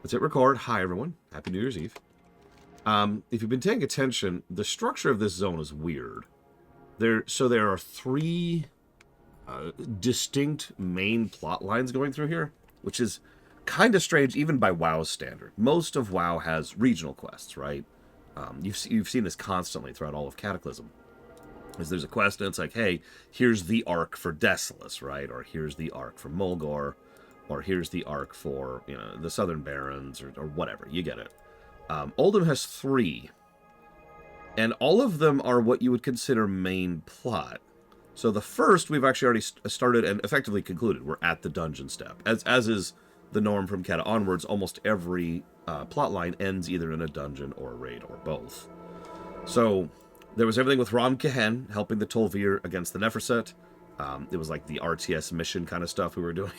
Let's hit record. Hi, everyone. Happy New Year's Eve. If you've been paying attention, the structure of this zone is weird. There are three distinct main plot lines going through here, which is kind of strange even by WoW's standard. Most of WoW has regional quests, right? You've seen this constantly throughout all of Cataclysm. Is there's a quest and it's like, hey, here's the arc for Desolace, right? Or here's the arc for Mulgore, or here's the arc for, you know, the Southern Barons, or whatever. You get it. Uldum has three, and all of them are what you would consider main plot. So the first we've actually already started and effectively concluded. We're at the dungeon step. As is the norm from Cata onwards, almost every plot line ends either in a dungeon or a raid or both. So there was everything with Ram Kehen helping the Tol'vir against the Neferset. It was like the RTS mission kind of stuff we were doing.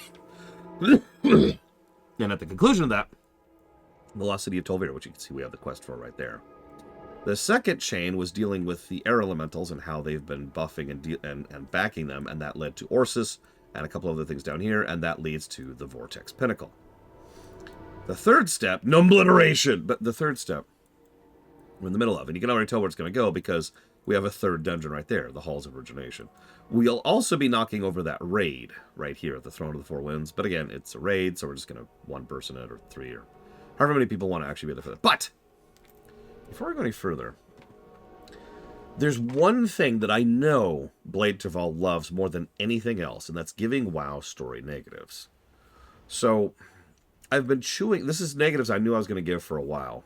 And at the conclusion of that, the Lost City of Tol'vir, which you can see we have the quest for right there. The second chain was dealing with the air elementals and how they've been buffing and backing them, and that led to Orsis and a couple other things down here, and that leads to the Vortex Pinnacle. The third step, Numbliteration! But the third step, we're in the middle of, and you can already tell where it's going to go because we have a third dungeon right there, the Halls of Origination. We'll also be knocking over that raid right here at the Throne of the Four Winds, but again, it's a raid, so we're just going to one person it, or three, or however many people want to actually be there for that. But before I go any further, there's one thing that I know Blade Terval loves more than anything else, and that's giving WoW story negatives. So I've been chewing. This is negatives I knew I was going to give for a while.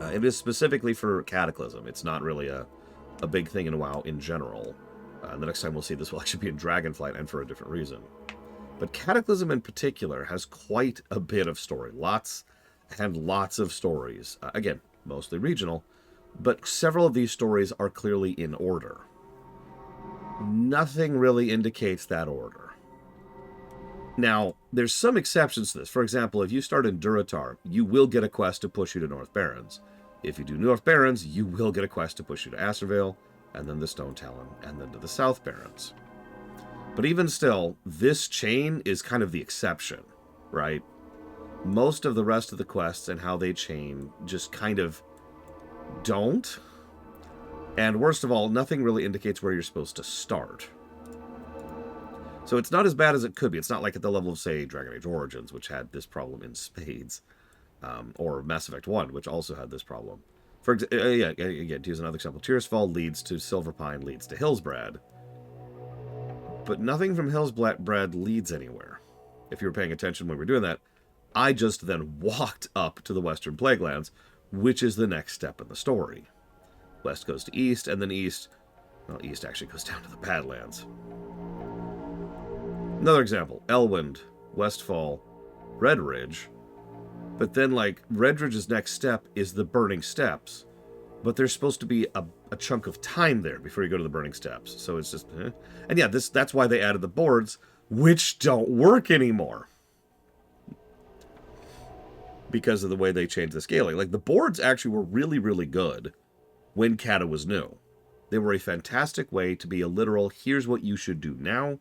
It is specifically for Cataclysm. It's not really a big thing in WoW in general. The next time we'll see this will actually be in Dragonflight, and for a different reason. But Cataclysm in particular has quite a bit of story. Lots and lots of stories. Again, mostly regional, but several of these stories are clearly in order. Nothing really indicates that order. Now, there's some exceptions to this. For example, if you start in Durotar, you will get a quest to push you to North Barrens. If you do North Barrens, you will get a quest to push you to Astervale, and then the Stone Talon, and then to the South Barrens. But even still, this chain is kind of the exception, right? Most of the rest of the quests and how they chain just kind of don't. And worst of all, nothing really indicates where you're supposed to start. So it's not as bad as it could be. It's not like at the level of, say, Dragon Age Origins, which had this problem in spades. Or Mass Effect 1, which also had this problem. For again, to use another example, Tirisfal leads to Silverpine, leads to Hillsbrad. But nothing from Hillsbrad leads anywhere. If you were paying attention when we were doing that, I just then walked up to the Western Plaguelands, which is the next step in the story. West goes to East, and then East actually goes down to the Badlands. Another example, Elwind, Westfall, Redridge. But then, like, Redridge's next step is the Burning Steps. But there's supposed to be a chunk of time there before you go to the Burning Steps. So it's just, And yeah, that's why they added the boards, which don't work anymore. Because of the way they changed the scaling. Like, the boards actually were really, really good when Cata was new. They were a fantastic way to be a literal, here's what you should do now,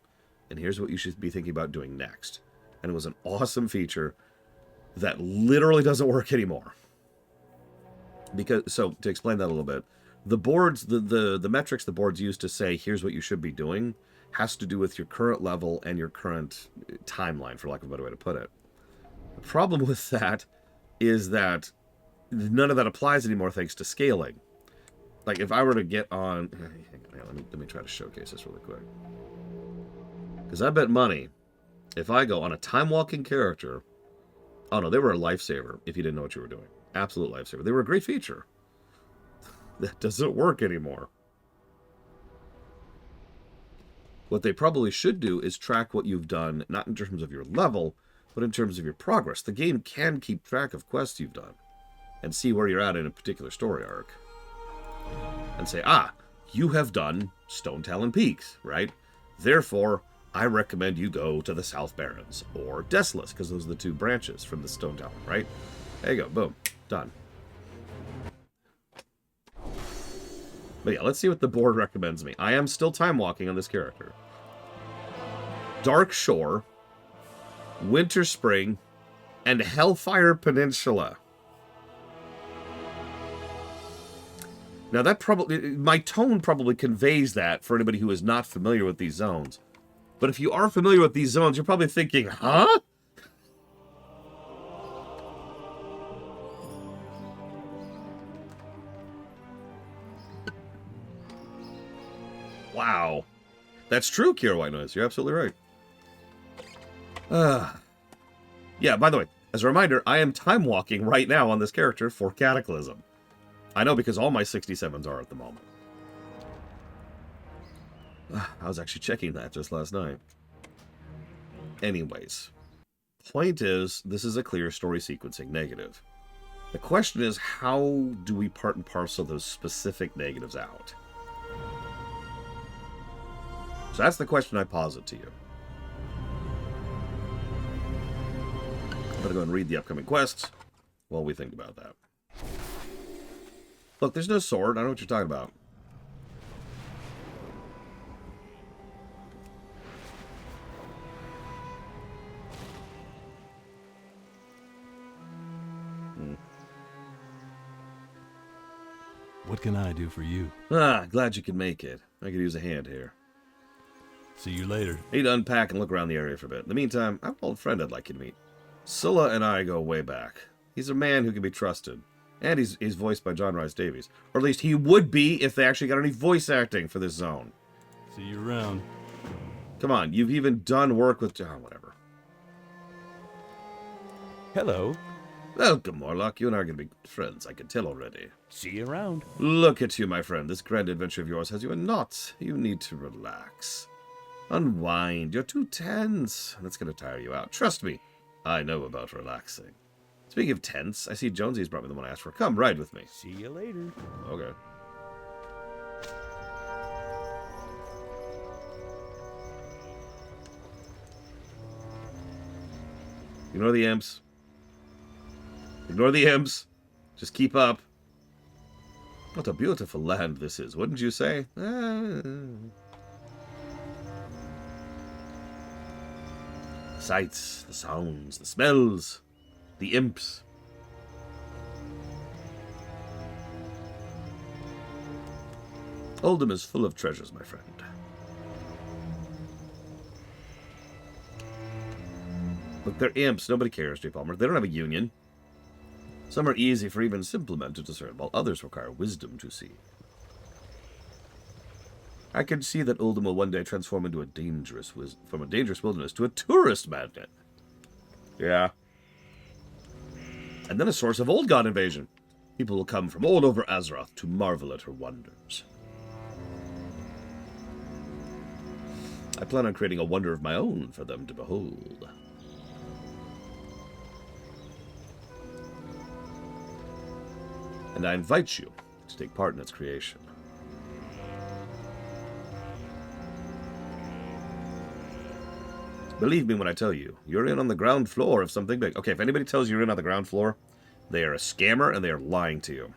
and here's what you should be thinking about doing next. And it was an awesome feature that literally doesn't work anymore. So, to explain that a little bit, the boards, the metrics the boards use to say, here's what you should be doing, has to do with your current level and your current timeline, for lack of a better way to put it. The problem with that is that none of that applies anymore thanks to scaling. Like, if I were to get on... Let me try to showcase this really quick. Because I bet money, if I go on a time-walking character... Oh, no, they were a lifesaver if you didn't know what you were doing. Absolute lifesaver. They were a great feature. That doesn't work anymore. What they probably should do is track what you've done, not in terms of your level, but in terms of your progress. The game can keep track of quests you've done and see where you're at in a particular story arc. And say, you have done Stone Talon Peaks, right? Therefore, I recommend you go to the South Barrens or Desolace, because those are the two branches from the Stone Talon, right? There you go. Boom. Done. But yeah, let's see what the board recommends me. I am still time walking on this character. Dark Shore, Winter Spring, and Hellfire Peninsula. Now that my tone probably conveys that for anybody who is not familiar with these zones. But if you are familiar with these zones, you're probably thinking, huh? Wow. That's true, Kira White Noise. You're absolutely right. Yeah, by the way, as a reminder, I am time walking right now on this character for Cataclysm. I know because all my 67s are at the moment. I was actually checking that just last night. Anyways, point is, this is a clear story sequencing negative. The question is, how do we part and parcel those specific negatives out? So that's the question I posit to you. I'm going to go and read the upcoming quests while we think about that. Look, there's no sword. I don't know what you're talking about. What can I do for you? Glad you could make it. I could use a hand here. See you later. I need to unpack and look around the area for a bit. In the meantime, I have an old friend I'd like you to meet. Scylla and I go way back. He's a man who can be trusted. And he's voiced by John Rhys Davies. Or at least he would be if they actually got any voice acting for this zone. See you around. Come on, you've even done work with... whatever. Hello. Welcome, Morlock. You and I are going to be friends, I can tell already. See you around. Look at you, my friend. This grand adventure of yours has you in knots. You need to relax. Unwind. You're too tense. That's going to tire you out. Trust me, I know about relaxing. Speaking of tense, I see Jonesy's brought me the one I asked for. Come, ride with me. See you later. Okay. Ignore the imps. Ignore the imps. Just keep up. What a beautiful land this is, wouldn't you say? The sights, the sounds, the smells, the imps. Uldum is full of treasures, my friend. Look, they're imps. Nobody cares, J. Palmer. They don't have a union. Some are easy for even simple men to discern, while others require wisdom to see. I can see that Uldum will one day transform into from a dangerous wilderness to a tourist magnet. Yeah. And then a source of old god invasion. People will come from all over Azeroth to marvel at her wonders. I plan on creating a wonder of my own for them to behold. And I invite you to take part in its creation. Believe me when I tell you, you're in on the ground floor of something big. Okay, if anybody tells you you're in on the ground floor, they are a scammer and they are lying to you.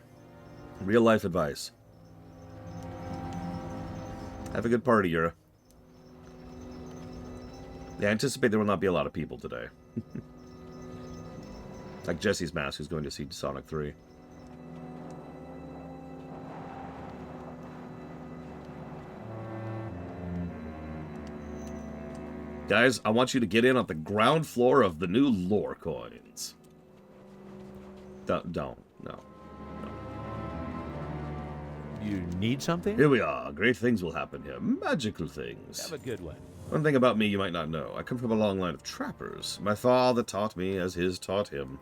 Real life advice. Have a good party, Yura. Yeah, I anticipate there will not be a lot of people today. Like Jesse's Mask, who's going to see Sonic 3. Guys, I want you to get in on the ground floor of the new lore coins. No. You need something? Here we are. Great things will happen here. Magical things. Have a good one. One thing about me you might not know. I come from a long line of trappers. My father taught me as his taught him.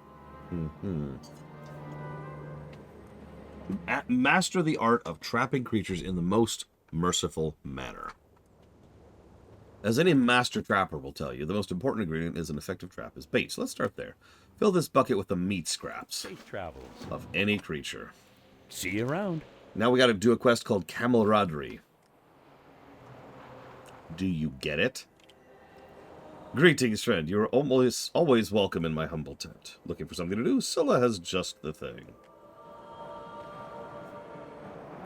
Master the art of trapping creatures in the most merciful manner. As any master trapper will tell you, the most important ingredient is an effective trap is bait. So let's start there. Fill this bucket with the meat scraps Safe travels. of any creature. See you around. Now we got to do a quest called Camaraderie. Do you get it? Greetings, friend. You're always welcome in my humble tent. Looking for something to do? Scylla has just the thing.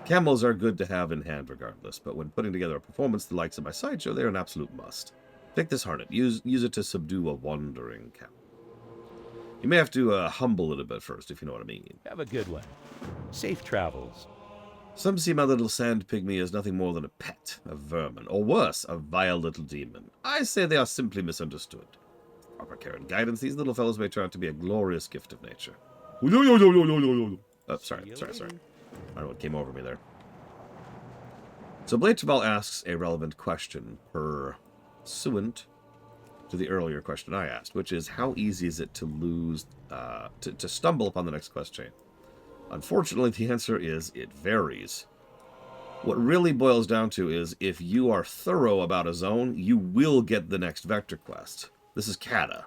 Camels are good to have in hand regardless, but when putting together a performance the likes of my sideshow, they're an absolute must. Take this harness. Use it to subdue a wandering camel. You may have to humble it a bit first, if you know what I mean. Have a good one. Safe travels. Some see my little sand pygmy as nothing more than a pet, a vermin, or worse, a vile little demon. I say they are simply misunderstood. Proper care and guidance, these little fellows may turn out to be a glorious gift of nature. Oh, sorry. I don't know what came over me there. So Blade Chaval asks a relevant question pursuant to the earlier question I asked, which is how easy is it to lose, to stumble upon the next quest chain? Unfortunately, the answer is it varies. What really boils down to is if you are thorough about a zone, you will get the next vector quest. This is Kata,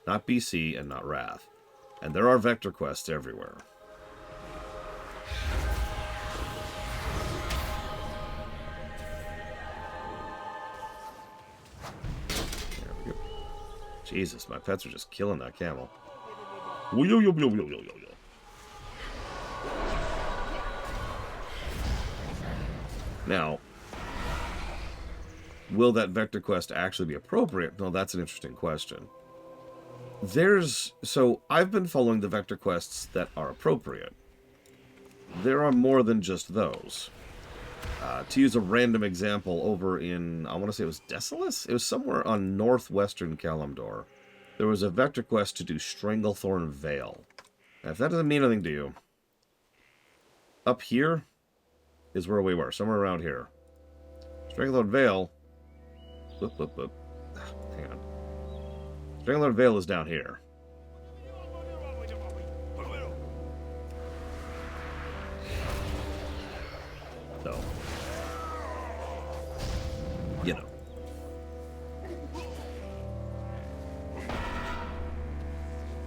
not BC and not Wrath. And there are vector quests everywhere. There we go. Jesus, my pets are just killing that camel. Now, will that vector quest actually be appropriate? No, that's an interesting question. So I've been following the vector quests that are appropriate. There are more than just those. To use a random example, over in, I want to say it was Desolus? It was somewhere on northwestern Kalimdor. There was a vector quest to do Stranglethorn Vale. Now, if that doesn't mean anything to you, up here is where we were, somewhere around here. Stranglethorn Vale. Hang on. Stranglethorn Vale is down here. So, you know.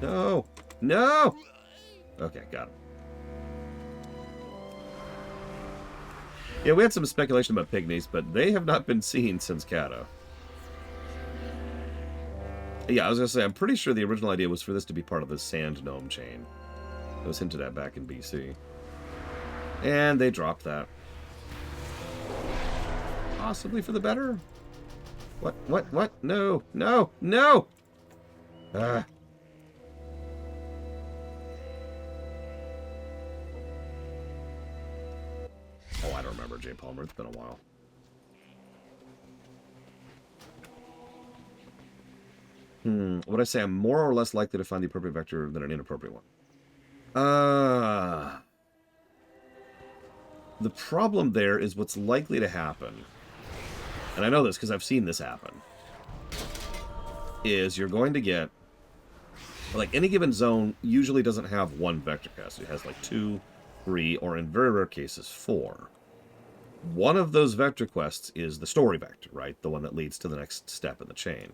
No! No! Okay, got it. Yeah, we had some speculation about pygmies, but they have not been seen since Kata. Yeah, I was going to say, I'm pretty sure the original idea was for this to be part of the Sand Gnome chain. It was hinted at back in BC. And they dropped that. Possibly for the better? What? No! Ah. Oh, I don't remember, Jay Palmer. It's been a while. Would I say I'm more or less likely to find the appropriate vector than an inappropriate one? The problem there is what's likely to happen, and I know this because I've seen this happen, is you're going to get, like, any given zone usually doesn't have one vector quest. It has like 2, 3, or in very rare cases 4. One of those vector quests is the story vector, right? The one that leads to the next step in the chain.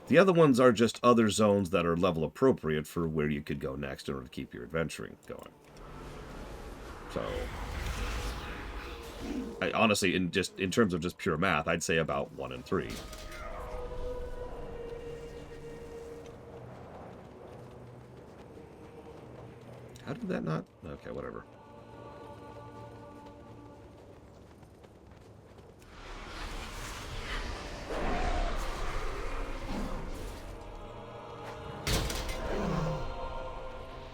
The other ones are just other zones that are level appropriate for where you could go next in order to keep your adventuring going. So, I honestly, in terms of just pure math, I'd say about 1 and 3. How did that not? Okay, whatever.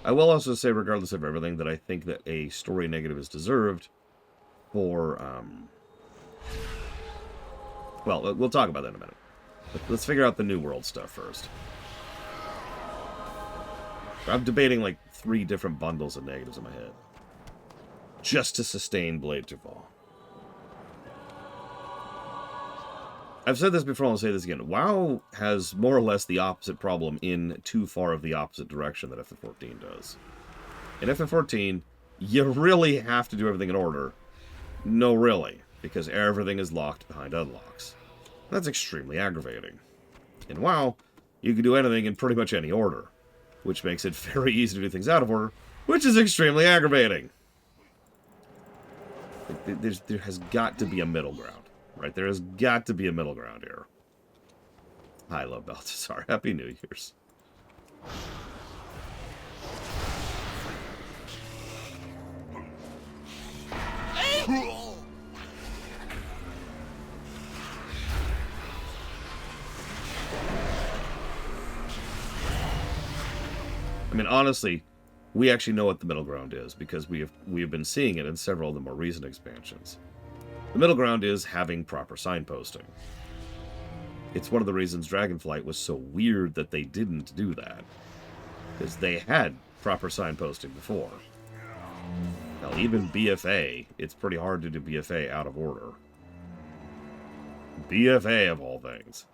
I will also say, regardless of everything, that I think that a story negative is deserved for, well, we'll talk about that in a minute. But let's figure out the New World stuff first. I'm debating like 3 different bundles of negatives in my head. Just to sustain Blade Chaval. I've said this before, I'll say this again. WoW has more or less the opposite problem in too far of the opposite direction that FF14 does. In FF14, you really have to do everything in order. No, really, because everything is locked behind unlocks. That's extremely aggravating. In WoW, you can do anything in pretty much any order, which makes it very easy to do things out of order, which is extremely aggravating. There has got to be a middle ground. Right, there has got to be a middle ground here. I love Balthasar. Happy New Year's. I mean, honestly, we actually know what the middle ground is because we have been seeing it in several of the more recent expansions. The middle ground is having proper signposting. It's one of the reasons Dragonflight was so weird that they didn't do that, because they had proper signposting before. Now, even BFA, it's pretty hard to do BFA out of order. BFA of all things.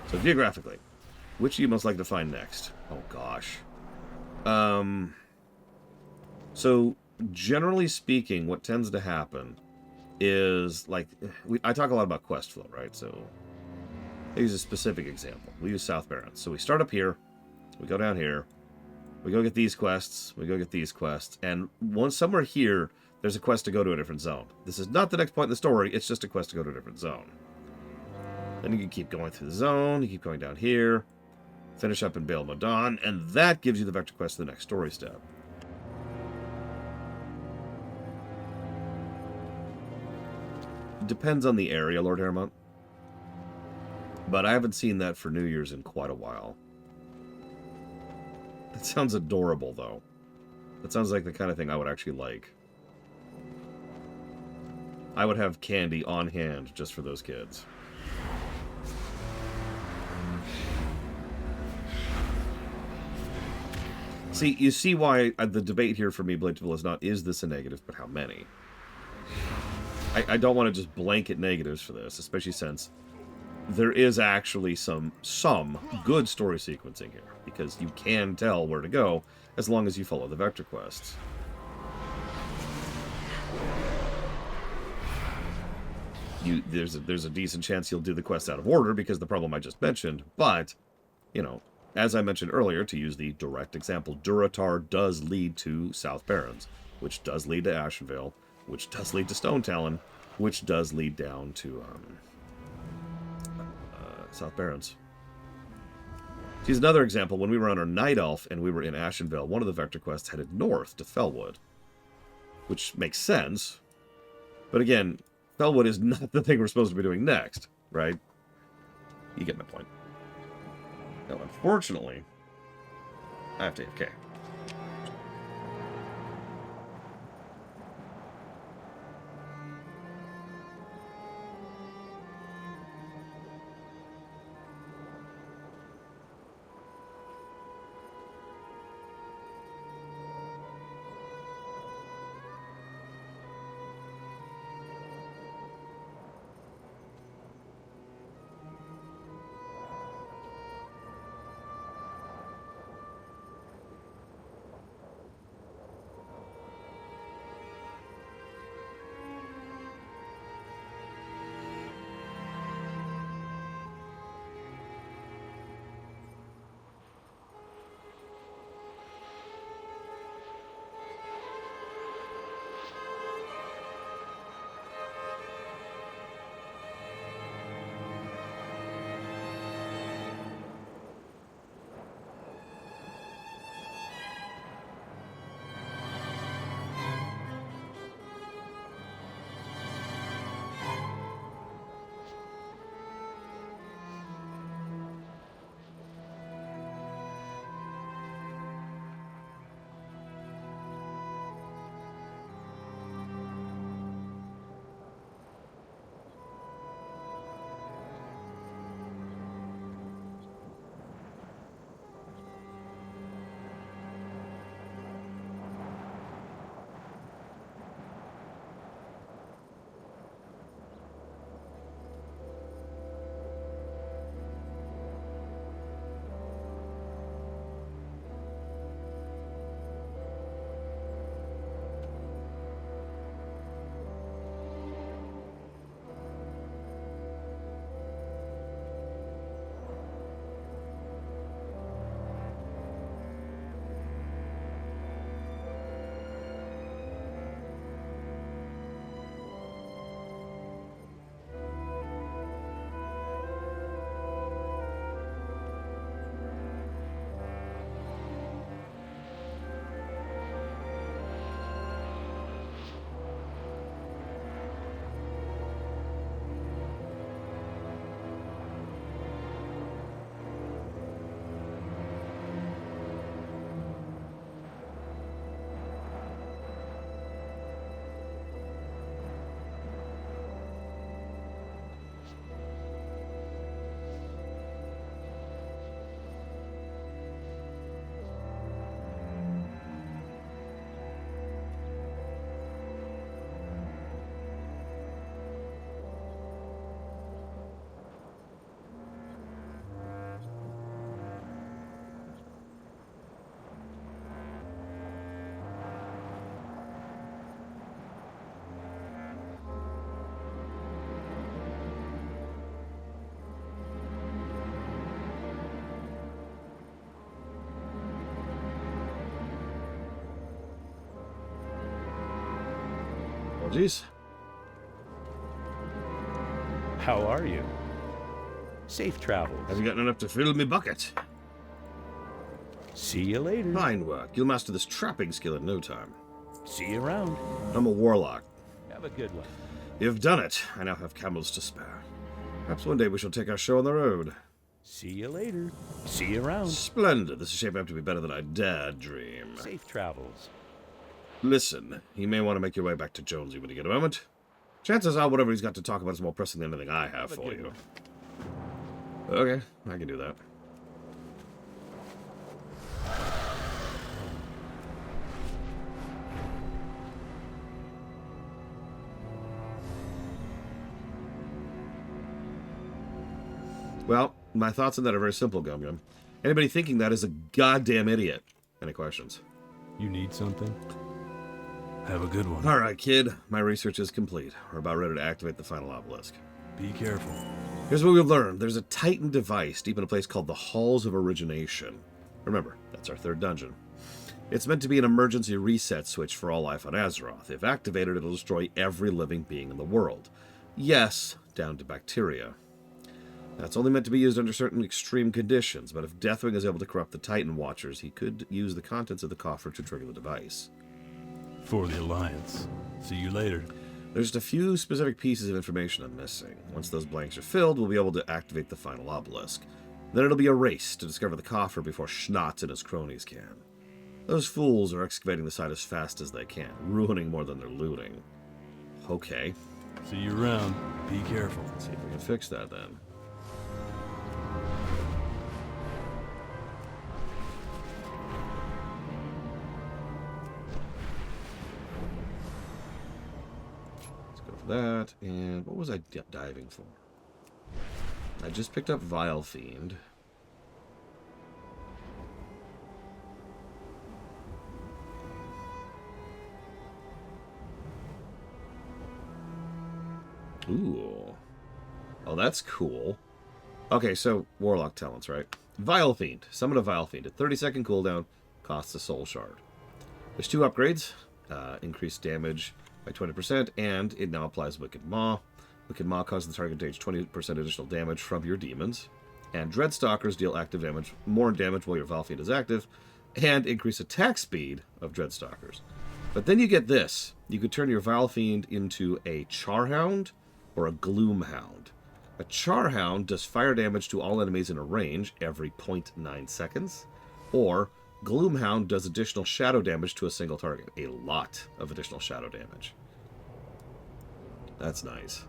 So geographically, which do you most like to find next? Oh gosh. So generally speaking, what tends to happen is, like, I talk a lot about quest flow, right? So I use a specific example. We use South Barrens. So we start up here, we go down here, we go get these quests, we go get these quests, and once somewhere here, there's a quest to go to a different zone. This is not the next point in the story, it's just a quest to go to a different zone. Then you can keep going through the zone, you keep going down here, finish up in Baal Modan, and that gives you the vector quest to the next story step. Depends on the area, Lord Haramont. But I haven't seen that for New Year's in quite a while. That sounds adorable, though. That sounds like the kind of thing I would actually like. I would have candy on hand just for those kids. See, you see why the debate here for me, Blateville, is not, is this a negative, but how many? I don't want to just blanket negatives for this, especially since there is actually some good story sequencing here, because you can tell where to go as long as you follow the vector quests. There's a decent chance you'll do the quest out of order because the problem I just mentioned, but, you know, as I mentioned earlier, to use the direct example, Durotar does lead to South Barrens, which does lead to Ashenvale, which does lead to Stone Talon, which does lead down to South Barrens. Here's another example. When we were on our Night Elf and we were in Ashenvale, one of the vector quests headed north to Fellwood, which makes sense. But again, Fellwood is not the thing we're supposed to be doing next, right? You get my point. Now, unfortunately, I have to AFK. Apologies. How are you? Safe travels. Have you gotten enough to fill me bucket? See you later. Fine work. You'll master this trapping skill in no time. See you around. I'm a warlock. Have a good one. You've done it. I now have camels to spare. Perhaps one day we shall take our show on the road. See you later. See you around. Splendid. This is shaping up to be better than I dared dream. Safe travels. Listen, you may want to make your way back to Jonesy when you get a moment. Chances are whatever he's got to talk about is more pressing than anything I have for you. Okay, I can do that. Well, my thoughts on that are very simple, Gum Gum. Anybody thinking that is a goddamn idiot. Any questions? You need something? Have a good one. All right, kid. My research is complete. We're about ready to activate the final obelisk. Be careful. Here's what we've learned. There's a Titan device deep in a place called the Halls of Origination. Remember, that's our third dungeon. It's meant to be an emergency reset switch for all life on Azeroth. If activated, it'll destroy every living being in the world. Yes, down to bacteria. That's only meant to be used under certain extreme conditions, but if Deathwing is able to corrupt the Titan Watchers, he could use the contents of the coffer to trigger the device. For the Alliance. See you later. There's just a few specific pieces of information I'm missing. Once those blanks are filled, we'll be able to activate the final obelisk. Then it'll be a race to discover the coffer before Schnotz and his cronies can. Those fools are excavating the site as fast as they can, ruining more than they're looting. Okay. See you around. Be careful. Let's see if we can fix that then. That, and what was I diving for? I just picked up Vile Fiend. Ooh. Oh, that's cool. Okay, so Warlock talents, right? Vile Fiend. Summon a Vile Fiend. A 30-second cooldown. Costs a soul shard. There's two upgrades. Increased damage by 20%, and it now applies Wicked Maw. Wicked Maw causes the target to take 20% additional damage from your demons. And Dreadstalkers deal active damage, more damage while your Vile Fiend is active, and increase attack speed of Dreadstalkers. But then you get this. You could turn your Vile Fiend into a Charhound or a Gloomhound. A Charhound does fire damage to all enemies in a range every 0.9 seconds, or Gloomhound does additional shadow damage to a single target. A lot of additional shadow damage. That's nice.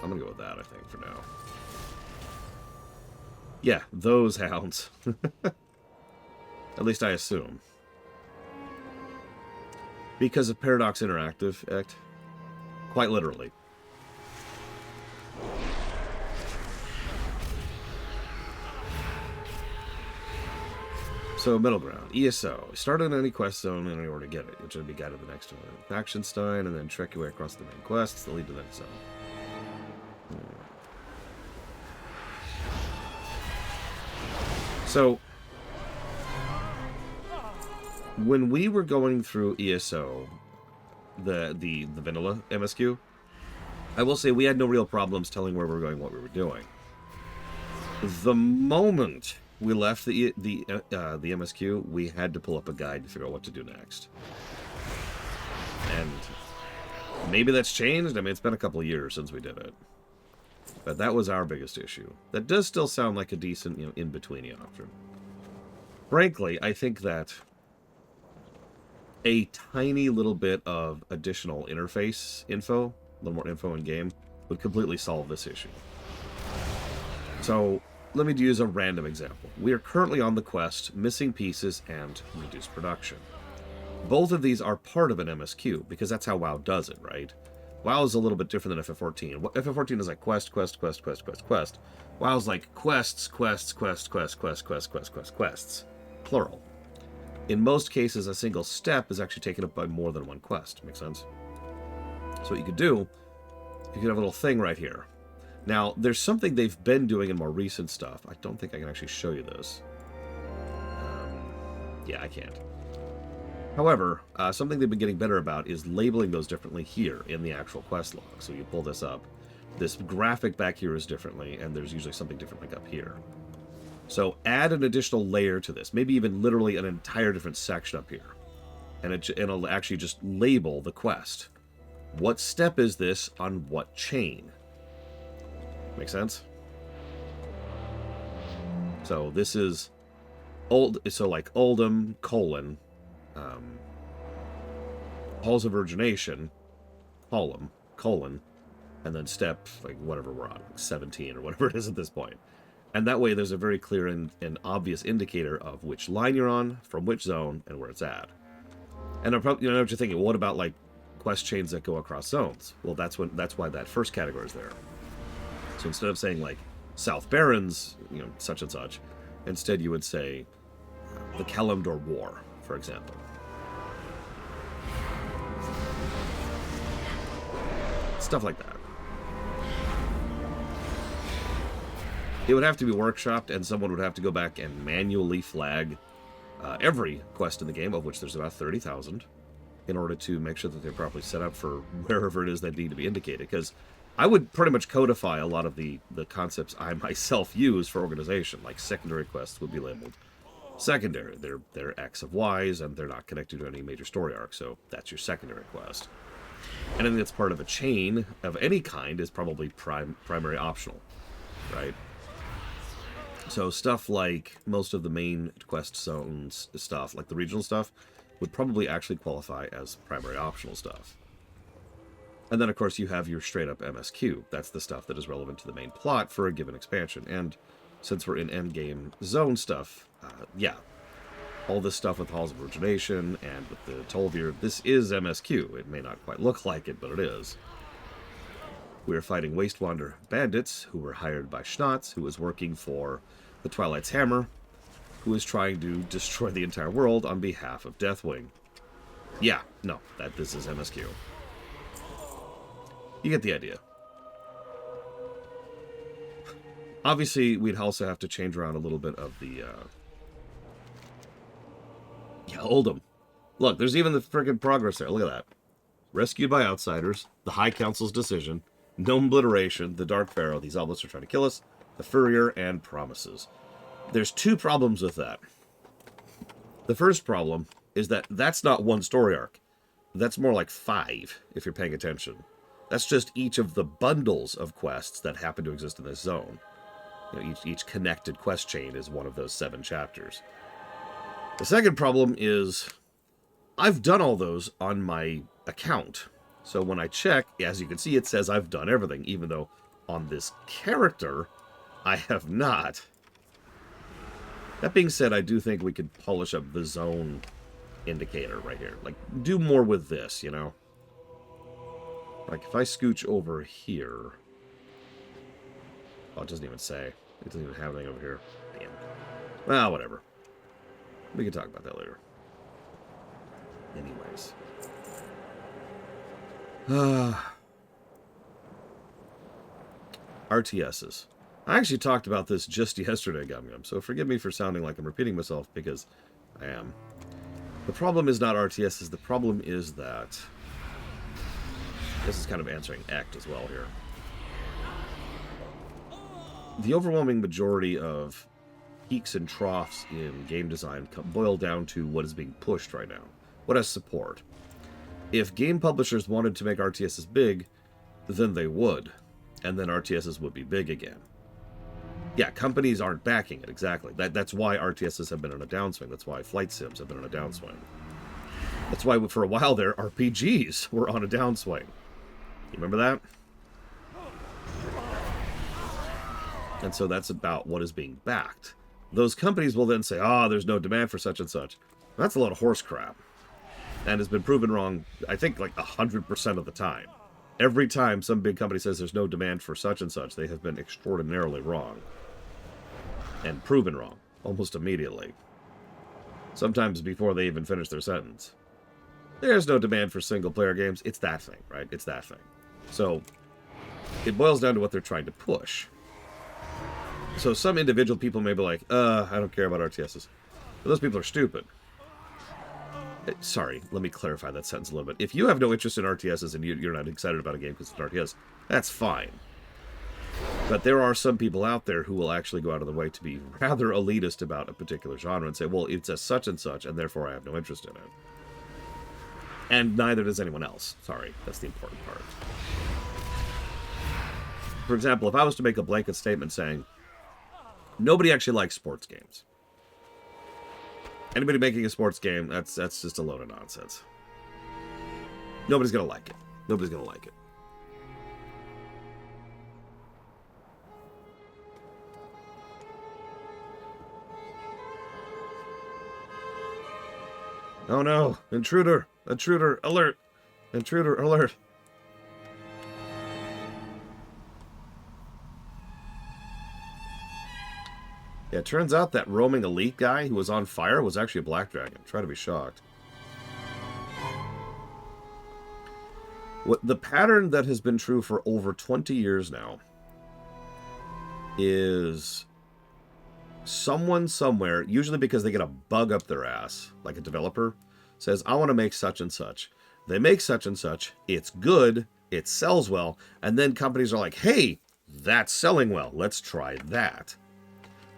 I'm going to go with that, I think, for now. Yeah, those hounds. At least I assume. Because of Paradox Interactive Act. Quite literally. So, middle ground. ESO. Start on any quest zone in order to get it. It should be guided to the next one. Factionstein, and then trek your way across the main quests that lead to that zone. So, when we were going through ESO, the vanilla MSQ, I will say we had no real problems telling where we were going, what we were doing. The moment we left the MSQ, we had to pull up a guide to figure out what to do next. And maybe that's changed. I mean, it's been a couple of years since we did it. But that was our biggest issue. That does still sound like a decent, in-betweeny option. Frankly, I think that a tiny little bit of additional interface info, a little more info in-game, would completely solve this issue. So, let me use a random example. We are currently on the quest, Missing Pieces and Reduced Production. Both of these are part of an MSQ, because that's how WoW does it, right? WoW is a little bit different than FF14. FF14 is like quest. WoW's like quests. Plural. In most cases, a single step is actually taken up by more than one quest. Make sense? So what you could do, you could have a little thing right here. Now, there's something they've been doing in more recent stuff. I don't think I can actually show you this. Yeah, I can't. However, something they've been getting better about is labeling those differently here in the actual quest log. So you pull this up. This graphic back here is differently, and there's usually something different like up here. So add an additional layer to this, maybe even literally an entire different section up here. And it'll actually just label the quest. What step is this on what chain? Make sense? So this is like Uldum, Halls of Virgination, colon, and then step, like, whatever we're on, like 17 or whatever it is at this point. And that way there's a very clear and obvious indicator of which line you're on, from which zone, and where it's at. And I'm probably, what you're thinking, well, what about, like, quest chains that go across zones? Well, that's why that first category is there. So instead of saying, like, South Barrens, such and such, instead you would say the Kalimdor War, for example. Stuff like that. It would have to be workshopped, and someone would have to go back and manually flag every quest in the game, of which there's about 30,000, in order to make sure that they're properly set up for wherever it is they need to be indicated. Because I would pretty much codify a lot of the concepts I myself use for organization. Like secondary quests would be labeled secondary. They're X of Y's, and they're not connected to any major story arc, so that's your secondary quest. Anything that's part of a chain of any kind is probably primary optional, right? So stuff like most of the main quest zones stuff, like the regional stuff, would probably actually qualify as primary optional stuff. And then, of course, you have your straight-up MSQ. That's the stuff that is relevant to the main plot for a given expansion. And since we're in endgame zone stuff, all this stuff with Halls of Origination and with the Tolvir, this is MSQ. It may not quite look like it, but it is. We are fighting Wastewander bandits who were hired by Schnatz, who is working for the Twilight's Hammer, who is trying to destroy the entire world on behalf of Deathwing. Yeah, no, this is MSQ. You get the idea. Obviously, we'd also have to change around a little bit of the, Uldum. Look, there's even the friggin' progress there. Look at that. Rescued by outsiders, the High Council's decision, gnome obliteration, the Dark Pharaoh, these obelisk are trying to kill us, the Furrier, and promises. There's two problems with that. The first problem is that that's not one story arc. That's more like 5, if you're paying attention. That's just each of the bundles of quests that happen to exist in this zone. Each connected quest chain is one of those 7 chapters. The second problem is I've done all those on my account. So when I check, as you can see, it says I've done everything, even though on this character, I have not. That being said, I do think we could polish up the zone indicator right here. Like, do more with this, Like, if I scooch over here... Oh, it doesn't even say. It doesn't even have anything over here. Damn. Well, whatever. We can talk about that later. Anyways. RTSs. I actually talked about this just yesterday, Gum Gum, so forgive me for sounding like I'm repeating myself, because I am. The problem is not RTSs, the problem is that... This is kind of answering ACT as well here. The overwhelming majority of peaks and troughs in game design boil down to what is being pushed right now. What has support. If game publishers wanted to make RTSs big, then they would. And then RTSs would be big again. Yeah, companies aren't backing it, exactly. That's why RTSs have been on a downswing. That's why flight sims have been on a downswing. That's why, for a while there, RPGs were on a downswing. You remember that? And so that's about what is being backed. Those companies will then say, there's no demand for such and such. That's a lot of horse crap. And has been proven wrong, I think, like 100% of the time. Every time some big company says there's no demand for such and such, they have been extraordinarily wrong. And proven wrong, almost immediately. Sometimes before they even finish their sentence. There's no demand for single-player games. It's that thing, right? It's that thing. So, it boils down to what they're trying to push. So some individual people may be like, I don't care about RTSs. But those people are stupid. Sorry, let me clarify that sentence a little bit. If you have no interest in RTSs and you're not excited about a game because it's an RTS, that's fine. But there are some people out there who will actually go out of the way to be rather elitist about a particular genre and say, well, it's a such and such, and therefore I have no interest in it. And neither does anyone else. Sorry, that's the important part. For example, if I was to make a blanket statement saying, nobody actually likes sports games. Anybody making a sports game, that's just a load of nonsense. Nobody's going to like it. Nobody's going to like it. Oh no, intruder, intruder, alert, intruder, alert. Yeah, it turns out that roaming elite guy who was on fire was actually a black dragon. Try to be shocked. What the pattern that has been true for over 20 years now is someone somewhere, usually because they get a bug up their ass, like a developer, says, I want to make such and such. They make such and such. It's good. It sells well. And then companies are like, hey, that's selling well. Let's try that.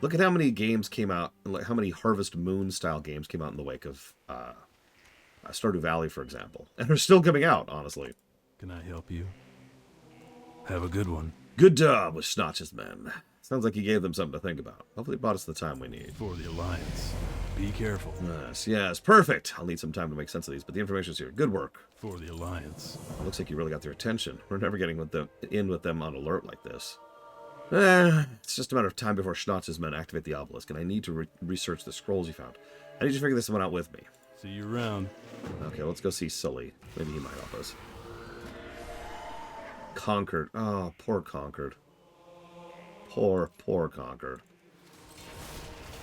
Look at how many games came out, like how many Harvest Moon style games came out in the wake of Stardew Valley, for example. And they're still coming out, honestly. Can I help you? Have a good one. Good job with Snotch's men. Sounds like you gave them something to think about. Hopefully it bought us the time we need. For the Alliance. Be careful. Yes, perfect. I'll need some time to make sense of these, but the information's here. Good work. For the Alliance. Looks like you really got their attention. We're never getting in with them on alert like this. It's just a matter of time before Schnotz's men activate the obelisk, and I need to research the scrolls you found. I need you to figure this one out with me. See you around. Okay, let's go see Sully. Maybe he might help us. Concord. Oh, poor Concord. Poor Concord.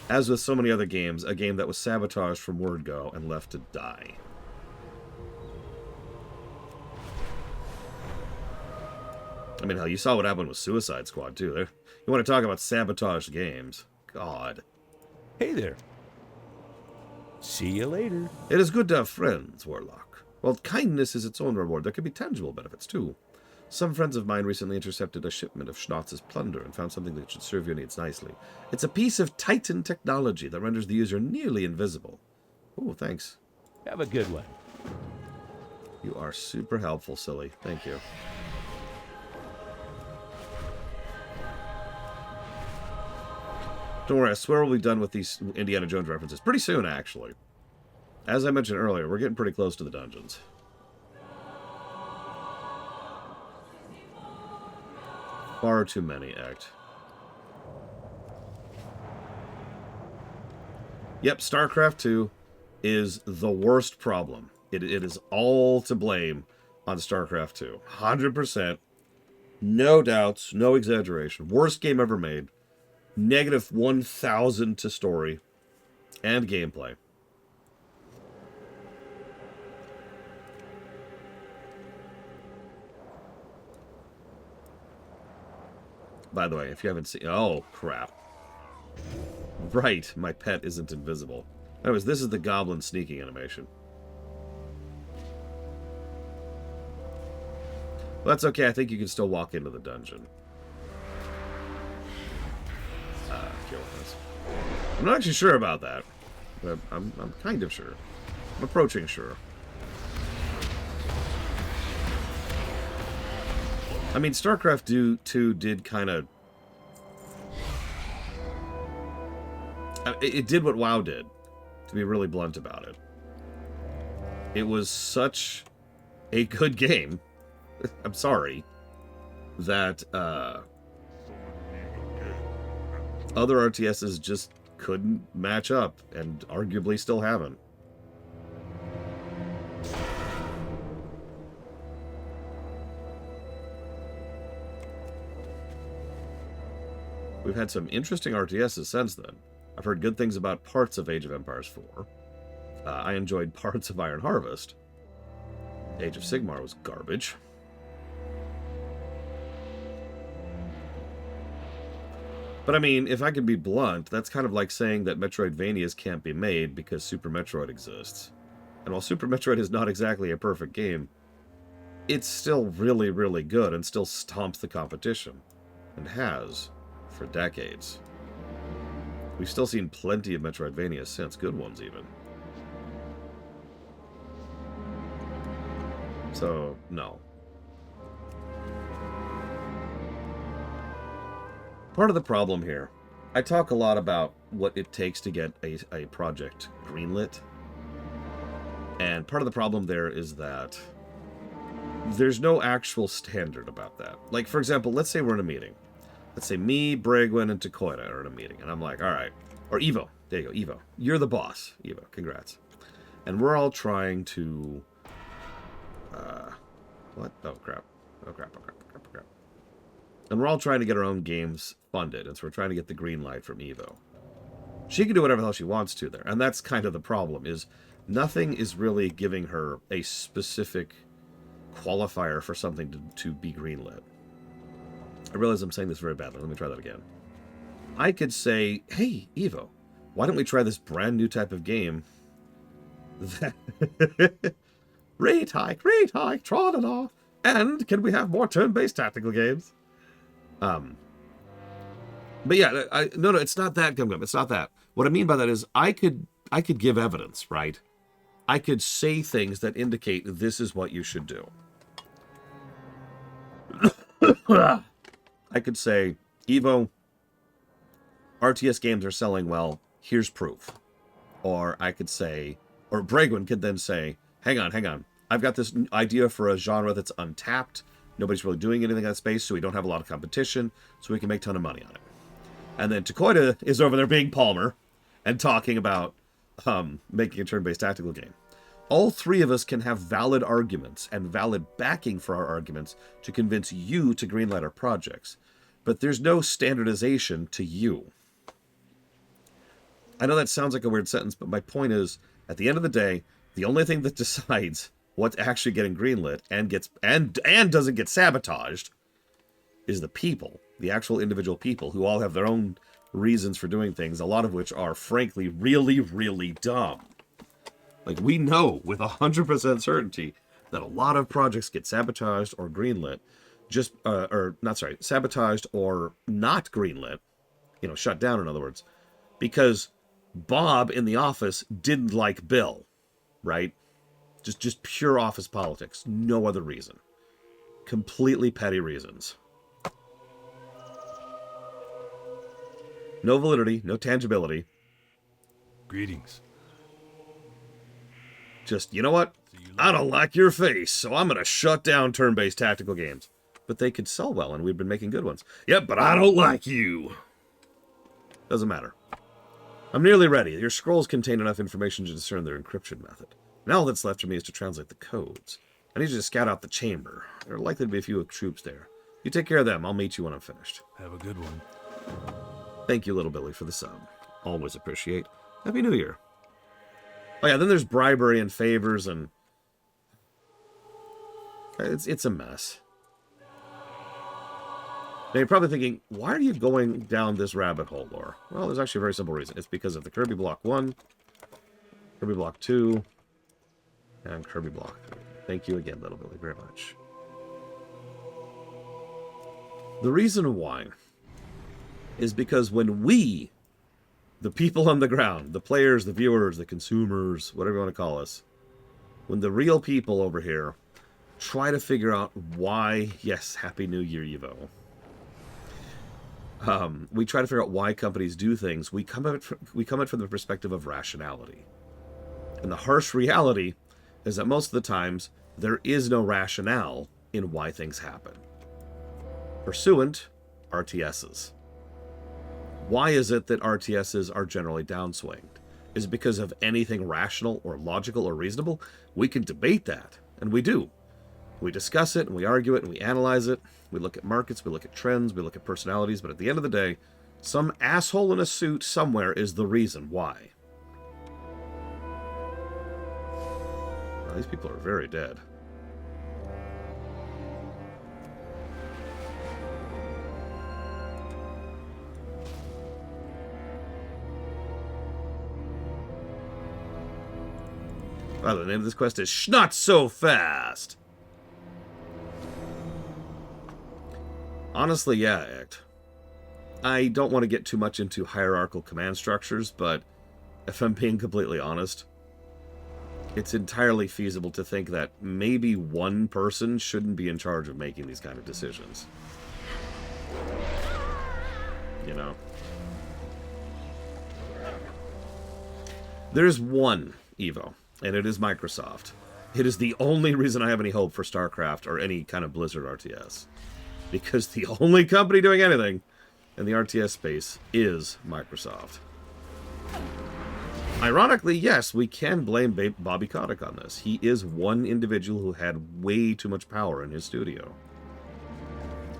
As with so many other games, a game that was sabotaged from word go and left to die. I mean, hell, you saw what happened with Suicide Squad, too. You want to talk about sabotaged games. God. Hey there. See you later. It is good to have friends, Warlock. While kindness is its own reward, there can be tangible benefits, too. Some friends of mine recently intercepted a shipment of Schnotz's plunder and found something that should serve your needs nicely. It's a piece of Titan technology that renders the user nearly invisible. Oh, thanks. Have a good one. You are super helpful, Silly. Thank you. Don't worry, I swear we'll be done with these Indiana Jones references pretty soon, actually. As I mentioned earlier, we're getting pretty close to the dungeons. Far too many, Act. Yep, StarCraft 2 is the worst problem. It is all to blame on StarCraft 2. 100%. No doubts, no exaggeration. Worst game ever made. Negative 1,000 to story and gameplay. By the way, if you haven't seen... Oh, crap. Right, my pet isn't invisible. Anyways, this is the goblin sneaking animation. Well, that's okay. I think you can still walk into the dungeon. I'm not actually sure about that. But I'm kind of sure. I'm approaching sure. I mean, StarCraft 2 did kind of... It did what WoW did, to be really blunt about it. It was such a good game, I'm sorry, that other RTSs just couldn't match up, and arguably still haven't. We've had some interesting RTSs since then. I've heard good things about parts of Age of Empires 4. I enjoyed parts of Iron Harvest. Age of Sigmar was garbage. But I mean, if I could be blunt, that's kind of like saying that Metroidvanias can't be made because Super Metroid exists. And while Super Metroid is not exactly a perfect game, it's still really, really good and still stomps the competition. And has for decades. We've still seen plenty of Metroidvanias since, good ones even. So, no. Part of the problem here, I talk a lot about what it takes to get a project greenlit. And part of the problem there is that there's no actual standard about that. Like, for example, let's say we're in a meeting. Let's say me, Bragwin, and Takoida are in a meeting. And I'm like, all right. Or Evo. There you go, Evo. You're the boss. Evo, congrats. And we're all trying to... what? Oh, crap. Oh, crap, oh, crap, oh, crap, oh, crap. And we're all trying to get our own games funded. And so we're trying to get the green light from Evo. She can do whatever the hell she wants to there. And that's kind of the problem, is nothing is really giving her a specific qualifier for something to be greenlit. I realize I'm saying this very badly. Let me try that again. I could say, hey, Evo, why don't we try this brand new type of game that... rate hike, tra-da-da. And can we have more turn-based tactical games? But yeah, no, it's not that, Gum Gum. It's not that. What I mean by that is I could give evidence, right? I could say things that indicate this is what you should do. I could say, Evo, RTS games are selling well. Here's proof. Or I could say, or Bragwin could then say, hang on. I've got this idea for a genre that's untapped. Nobody's really doing anything in that space, so we don't have a lot of competition, so we can make a ton of money on it. And then Takoida is over there being Palmer and talking about making a turn-based tactical game. All three of us can have valid arguments and valid backing for our arguments to convince you to greenlight our projects. But there's no standardization to you. I know that sounds like a weird sentence, but my point is, at the end of the day, the only thing that decides what's actually getting greenlit and gets and doesn't get sabotaged is the people, the actual individual people, who all have their own reasons for doing things, a lot of which are, frankly, really, really dumb. Like, we know with 100% certainty that a lot of projects get sabotaged or greenlit, sabotaged or not greenlit, shut down, in other words, because Bob in the office didn't like Bill, right? Just pure office politics, no other reason. Completely petty reasons. No validity, no tangibility. Greetings. Just, you know what? I don't like your face, so I'm going to shut down turn-based tactical games. But they could sell well, and we've been making good ones. Yep, but I don't like you. Doesn't matter. I'm nearly ready. Your scrolls contain enough information to discern their encryption method. Now all that's left for me is to translate the codes. I need you to scout out the chamber. There are likely to be a few troops there. You take care of them. I'll meet you when I'm finished. Have a good one. Thank you, Little Billy, for the sub. Always appreciate. Happy New Year. Oh yeah, then there's bribery and favors, and it's a mess. Now you're probably thinking, why are you going down this rabbit hole, Lore? Well, there's actually a very simple reason. It's because of the Kirby Block 1, Kirby Block 2, and Kirby Block 3. Thank you again, Little Billy, very much. The reason why is because when we, the people on the ground, the players, the viewers, the consumers, whatever you want to call us, when the real people over here try to figure out why, yes, Happy New Year, Evo. We try to figure out why companies do things. We come at it from the perspective of rationality. And the harsh reality is that most of the times, there is no rationale in why things happen. Pursuant, RTSs. Why is it that RTSs are generally downswinged? Is it because of anything rational or logical or reasonable? We can debate that, and we do. We discuss it, and we argue it, and we analyze it. We look at markets, we look at trends, we look at personalities, but at the end of the day, some asshole in a suit somewhere is the reason why. Wow, these people are very dead. By the way, the name of this quest is Not So Fast. Honestly, yeah, Act. I don't want to get too much into hierarchical command structures, but if I'm being completely honest, it's entirely feasible to think that maybe one person shouldn't be in charge of making these kind of decisions. You know? There's one Evo, and it is Microsoft. It is the only reason I have any hope for StarCraft or any kind of Blizzard RTS. Because the only company doing anything in the RTS space is Microsoft. Ironically, yes, we can blame Bobby Kotick on this. He is one individual who had way too much power in his studio.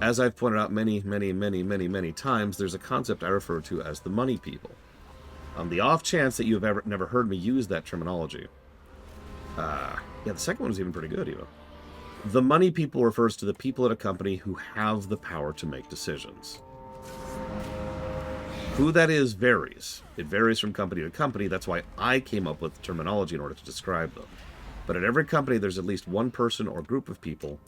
As I've pointed out many times, there's a concept I refer to as the money people. On the off chance that you have never heard me use that terminology. Yeah, the second one was even pretty good, even. The money people refers to the people at a company who have the power to make decisions. Who that is varies. It varies from company to company. That's why I came up with terminology in order to describe them. But at every company, there's at least one person or group of people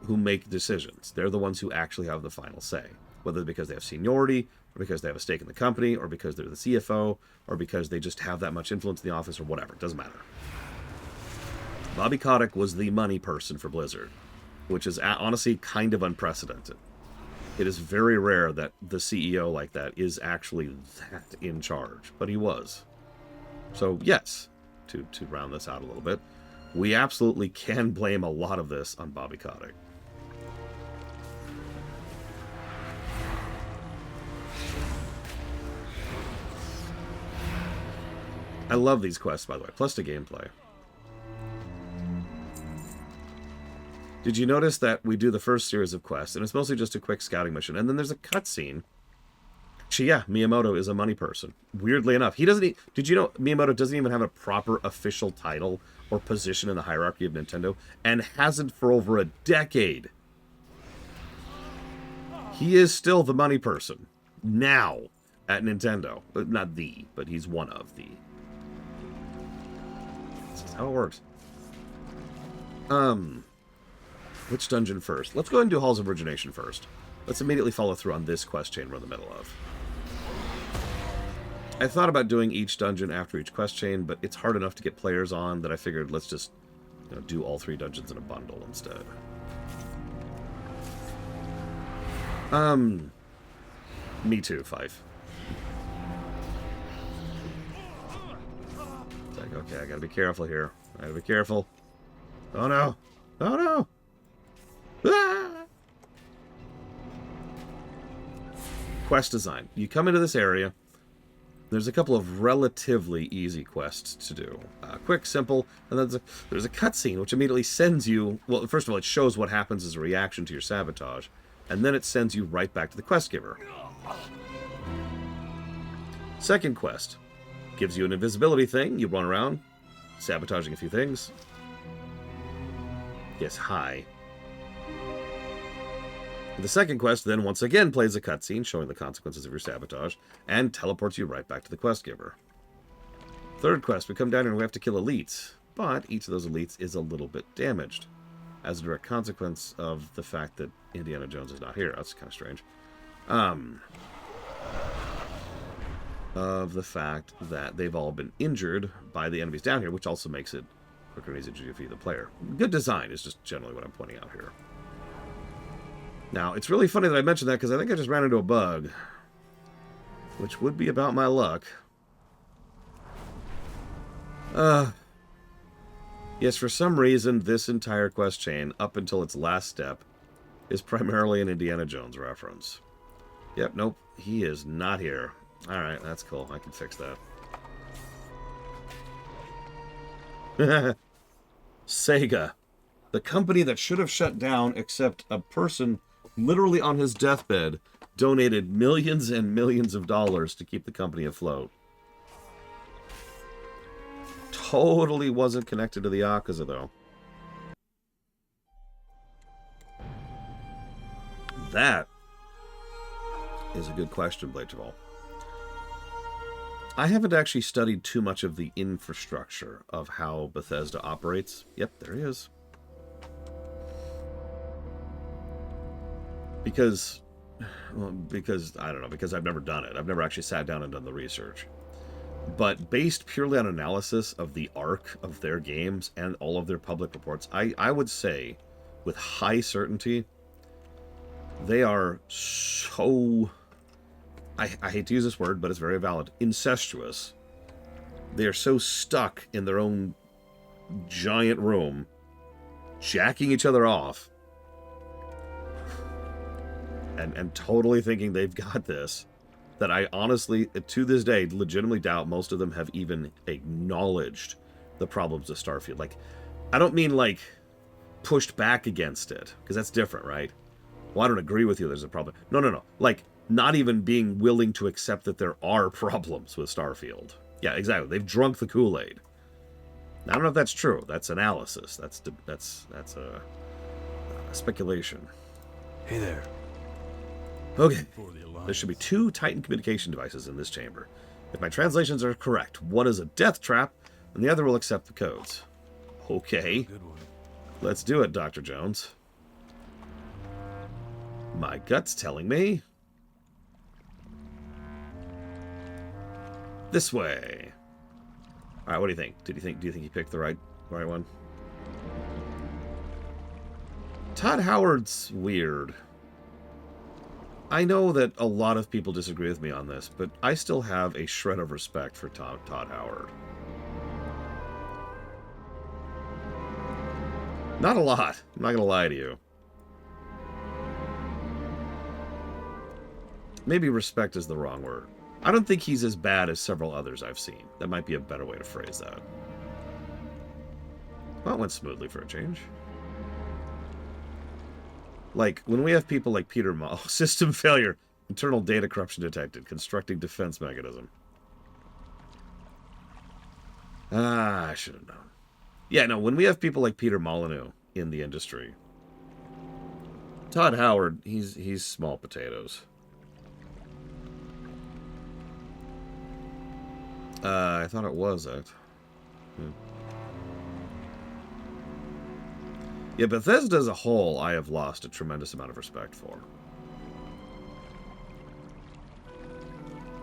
who make decisions. They're the ones who actually have the final say. Whether because they have seniority, or because they have a stake in the company, or because they're the CFO, or because they just have that much influence in the office, or whatever. It doesn't matter. Bobby Kotick was the money person for Blizzard, which is honestly kind of unprecedented. It is very rare that the CEO like that is actually that in charge, but he was. So yes, to round this out a little bit, we absolutely can blame a lot of this on Bobby Kotick. I love these quests, by the way, plus the gameplay. Did you notice that we do the first series of quests, and it's mostly just a quick scouting mission, and then there's a cutscene. Actually, yeah, Miyamoto is a money person. Weirdly enough, he doesn't. Did you know Miyamoto doesn't even have a proper official title or position in the hierarchy of Nintendo, and hasn't for over a decade? He is still the money person now at Nintendo, but not the, but he's one of the. That's how it works. Which dungeon first? Let's go ahead and do Halls of Origination first. Let's immediately follow through on this quest chain we're in the middle of. I thought about doing each dungeon after each quest chain, but it's hard enough to get players on that I figured let's just do all 3 dungeons in a bundle instead. Me too, Fife. It's like, okay, I gotta be careful here. I gotta be careful. Oh no! Oh no! Ah! Quest design. You come into this area. There's a couple of relatively easy quests to do. Quick, simple, and then there's a cutscene which immediately sends you... Well, first of all, it shows what happens as a reaction to your sabotage, and then it sends you right back to the quest giver. Second quest. Gives you an invisibility thing. You run around, sabotaging a few things. Yes, hi. The second quest then once again plays a cutscene showing the consequences of your sabotage and teleports you right back to the quest giver. Third quest, we come down here and we have to kill elites, but each of those elites is a little bit damaged as a direct consequence of the fact that Indiana Jones is not here. That's kind of strange. Of the fact that they've all been injured by the enemies down here, which also makes it quicker and easier to defeat the player. Good design is just generally what I'm pointing out here. Now, it's really funny that I mentioned that because I think I just ran into a bug, which would be about my luck. Yes, for some reason, this entire quest chain, up until its last step, is primarily an Indiana Jones reference. Yep, nope, he is not here. Alright, that's cool. I can fix that. Sega. The company that should have shut down, except a person literally on his deathbed donated millions and millions of dollars to keep the company afloat. Totally wasn't connected to the Yakuza, though. That is a good question, Blade Javal. I haven't actually studied too much of the infrastructure of how Bethesda operates. Yep, there he is. Because I don't know, because I've never done it. I've never actually sat down and done the research. But based purely on analysis of the arc of their games and all of their public reports, I would say with high certainty they are so, I hate to use this word, but it's very valid, incestuous. They are so stuck in their own giant room, jacking each other off, and totally thinking they've got this, that I honestly, to this day, legitimately doubt most of them have even acknowledged the problems of Starfield. Like, I don't mean, like, pushed back against it, because that's different, right? Well, I don't agree with you, there's a problem. No. Like, not even being willing to accept that there are problems with Starfield. Yeah, exactly. They've drunk the Kool-Aid. I don't know if that's true. That's analysis. That's a speculation. Hey there. Okay. For the Alliance. There should be 2 Titan communication devices in this chamber. If my translations are correct, one is a death trap, and the other will accept the codes. Okay. Good one. Let's do it, Dr. Jones. My gut's telling me. This way. All right, what do you think? Do you think he picked the right one? Todd Howard's weird. I know that a lot of people disagree with me on this, but I still have a shred of respect for Todd Howard. Not a lot. I'm not going to lie to you. Maybe respect is the wrong word. I don't think he's as bad as several others I've seen. That might be a better way to phrase that. Well, it went smoothly for a change. Like, when we have people like Peter Mull, system failure, internal data corruption detected, constructing defense mechanism. I should have known. Yeah, no, when we have people like Peter Molyneux in the industry, Todd Howard, he's small potatoes. I thought it was that. Yeah, Bethesda as a whole, I have lost a tremendous amount of respect for.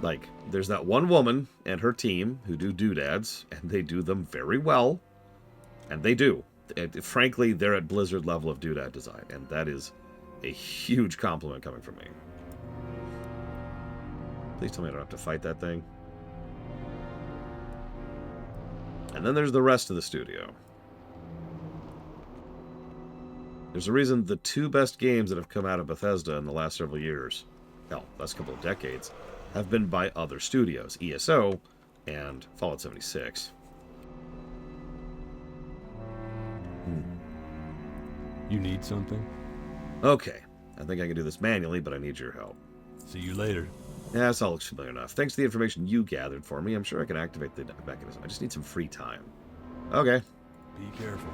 Like, there's that one woman and her team who do doodads, and they do them very well. And they do. Frankly, they're at Blizzard level of doodad design, and that is a huge compliment coming from me. Please tell me I don't have to fight that thing. And then there's the rest of the studio. There's a reason the 2 best games that have come out of Bethesda in the last several years, hell, last couple of decades, have been by other studios, ESO and Fallout 76. You need something? Okay, I think I can do this manually, but I need your help. See you later. Yeah, this all looks familiar enough. Thanks to the information you gathered for me, I'm sure I can activate the mechanism. I just need some free time. Okay. Be careful.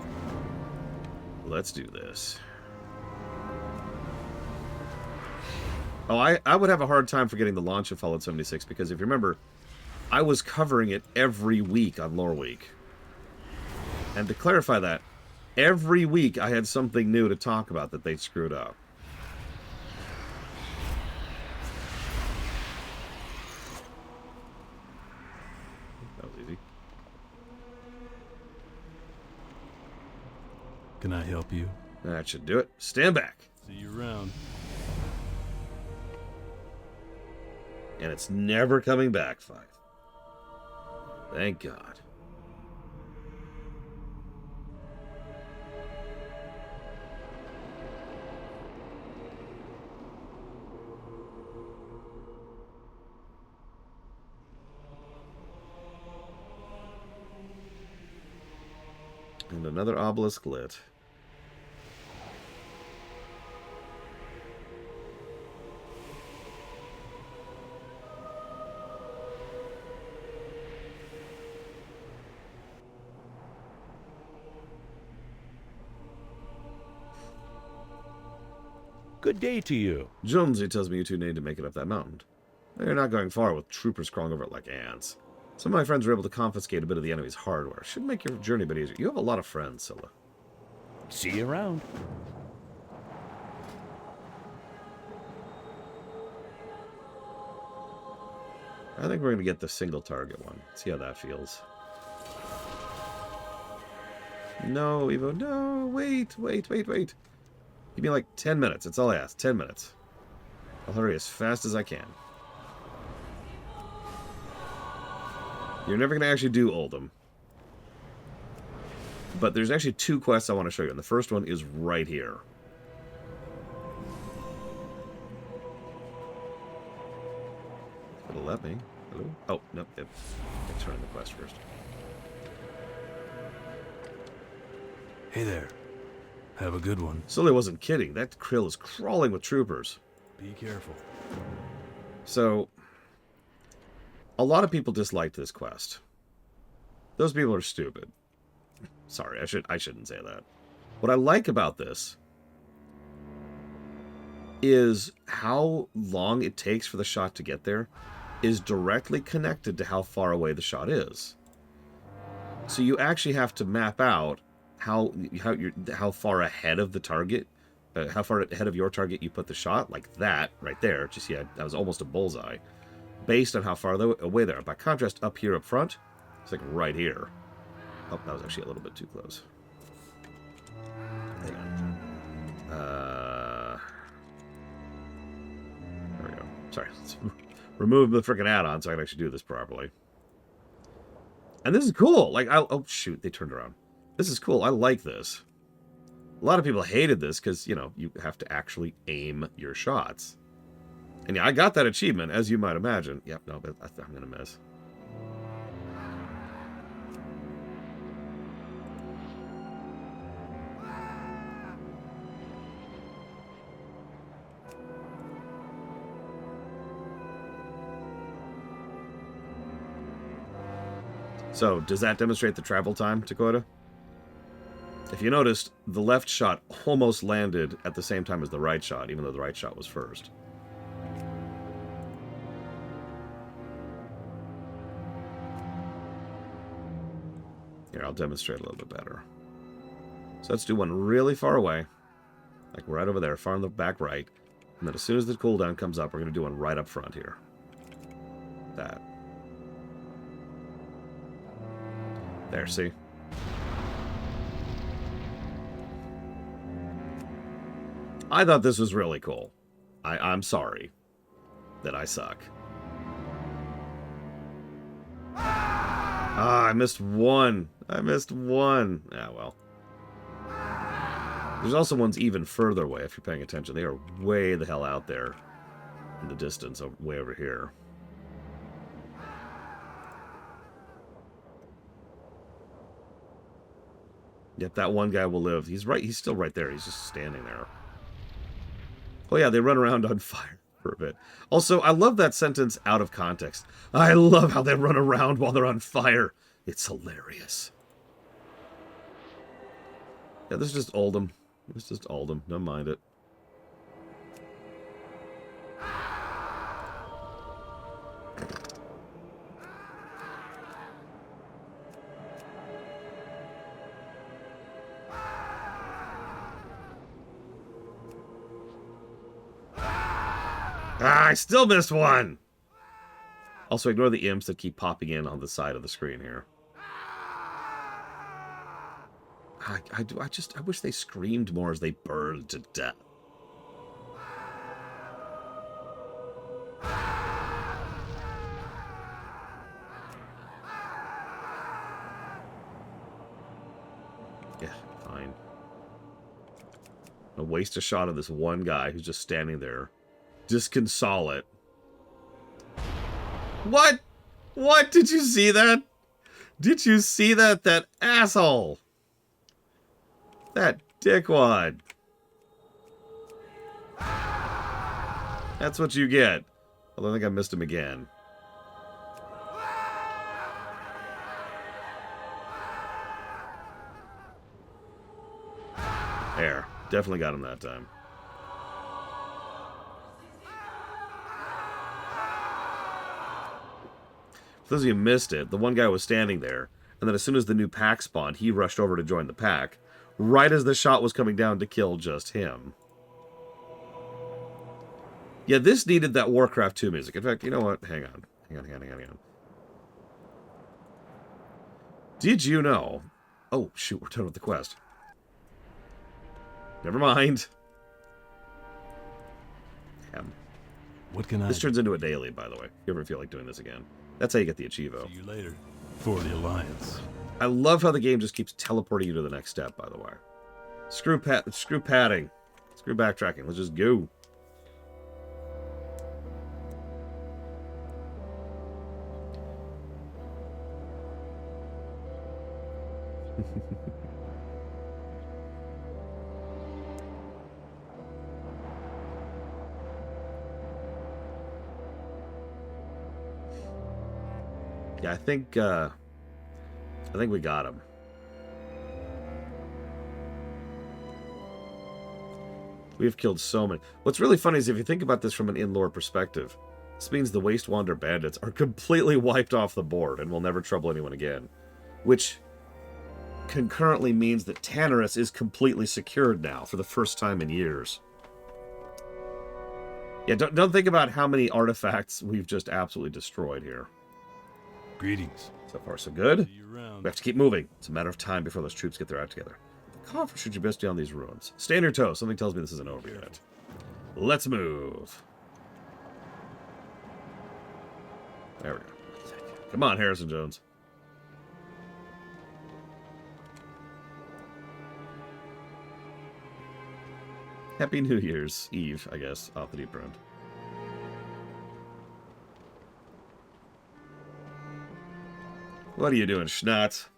Let's do this. Oh, I would have a hard time forgetting the launch of Fallout 76, because if you remember, I was covering it every week on Lore Week. And to clarify that, every week I had something new to talk about that they'd screwed up. That was easy. Can I help you? That should do it. Stand back. See you around. And it's never coming back, Five. Thank God. And another obelisk lit. Good day to you. Jonesy tells me you 2 need to make it up that mountain. You're not going far with troopers crawling over it like ants. Some of my friends were able to confiscate a bit of the enemy's hardware. Should make your journey a bit easier. You have a lot of friends, Scylla. See you around. I think we're going to get the single target one. See how that feels. No, Evo, no, wait. Give me like 10 minutes. That's all I ask. 10 minutes. I'll hurry as fast as I can. You're never going to actually do Uldum. But there's actually 2 quests I want to show you, and the first one is right here. It'll let me. Hello? Oh, no. I'll turn in the quest first. Hey there. Have a good one. Sully wasn't kidding. That krill is crawling with troopers. Be careful. So, a lot of people disliked this quest. Those people are stupid. Sorry, I shouldn't say that. What I like about this is how long it takes for the shot to get there is directly connected to how far away the shot is. So you actually have to map out how far ahead of the target, how far ahead of your target you put the shot, like that right there. Just yeah, that was almost a bullseye, based on how far away they are. By contrast, up here up front, it's like right here. Oh, that was actually a little bit too close. Hang on. There we go. Sorry. Let's remove the freaking add-on so I can actually do this properly. And this is cool. Like, oh shoot, they turned around. This is cool. I like this. A lot of people hated this because, you know, you have to actually aim your shots. And yeah, I got that achievement, as you might imagine. Yep, no, but I'm going to miss. So, does that demonstrate the travel time, Dakota? If you noticed, the left shot almost landed at the same time as the right shot, even though the right shot was first. Here, I'll demonstrate a little bit better. So let's do one really far away, like right over there, far in the back right. And then as soon as the cooldown comes up, we're going to do one right up front here. That. There, see? I thought this was really cool. I'm sorry that I suck. Ah, I missed one. I missed one. Ah, well. There's also ones even further away if you're paying attention. They are way the hell out there in the distance, way over here. Yep, that one guy will live. He's right. He's still right there. He's just standing there. Oh yeah, they run around on fire for a bit. Also, I love that sentence out of context. I love how they run around while they're on fire. It's hilarious. Yeah, this is just Uldum. It's just Uldum. Don't mind it. Ah, I still missed one! Also, ignore the imps that keep popping in on the side of the screen here. I wish they screamed more as they burned to death. Yeah, fine. I'll waste a shot of this one guy who's just standing there. Disconsolate. What? What? Did you see that? Did you see that? That asshole. That dickwad. That's what you get. Although I think I missed him again. There. Definitely got him that time. those of you who missed it, the one guy was standing there, and then as soon as the new pack spawned, he rushed over to join the pack, right as the shot was coming down to kill just him. Yeah, this needed that Warcraft 2 music. In fact, you know what? Hang on. Did you know... Oh, shoot, we're done with the quest. Never mind. Damn. What can I This do? turns into a daily, by the way. If you ever feel like doing this again. That's how you get the Achievo. See you later. For the Alliance. I love how the game just keeps teleporting you to the next step, by the way. Screw padding. Screw backtracking. Let's just go. Yeah, I think we got him. We've killed so many. What's really funny is if you think about this from an in-lore perspective, this means the Wastewander bandits are completely wiped off the board and will never trouble anyone again. Which concurrently means that Tannerus is completely secured now for the first time in years. Yeah, don't think about how many artifacts we've just absolutely destroyed here. Greetings. So far, so good. See you around. We have to keep moving. It's a matter of time before those troops get their act together. The coffer should you best be on these ruins. Stay on your toes. Something tells me this isn't over yet. Let's move. There we go. Come on, Harrison Jones. Happy New Year's Eve, I guess, off the deep end. What are you doing, Schnatz?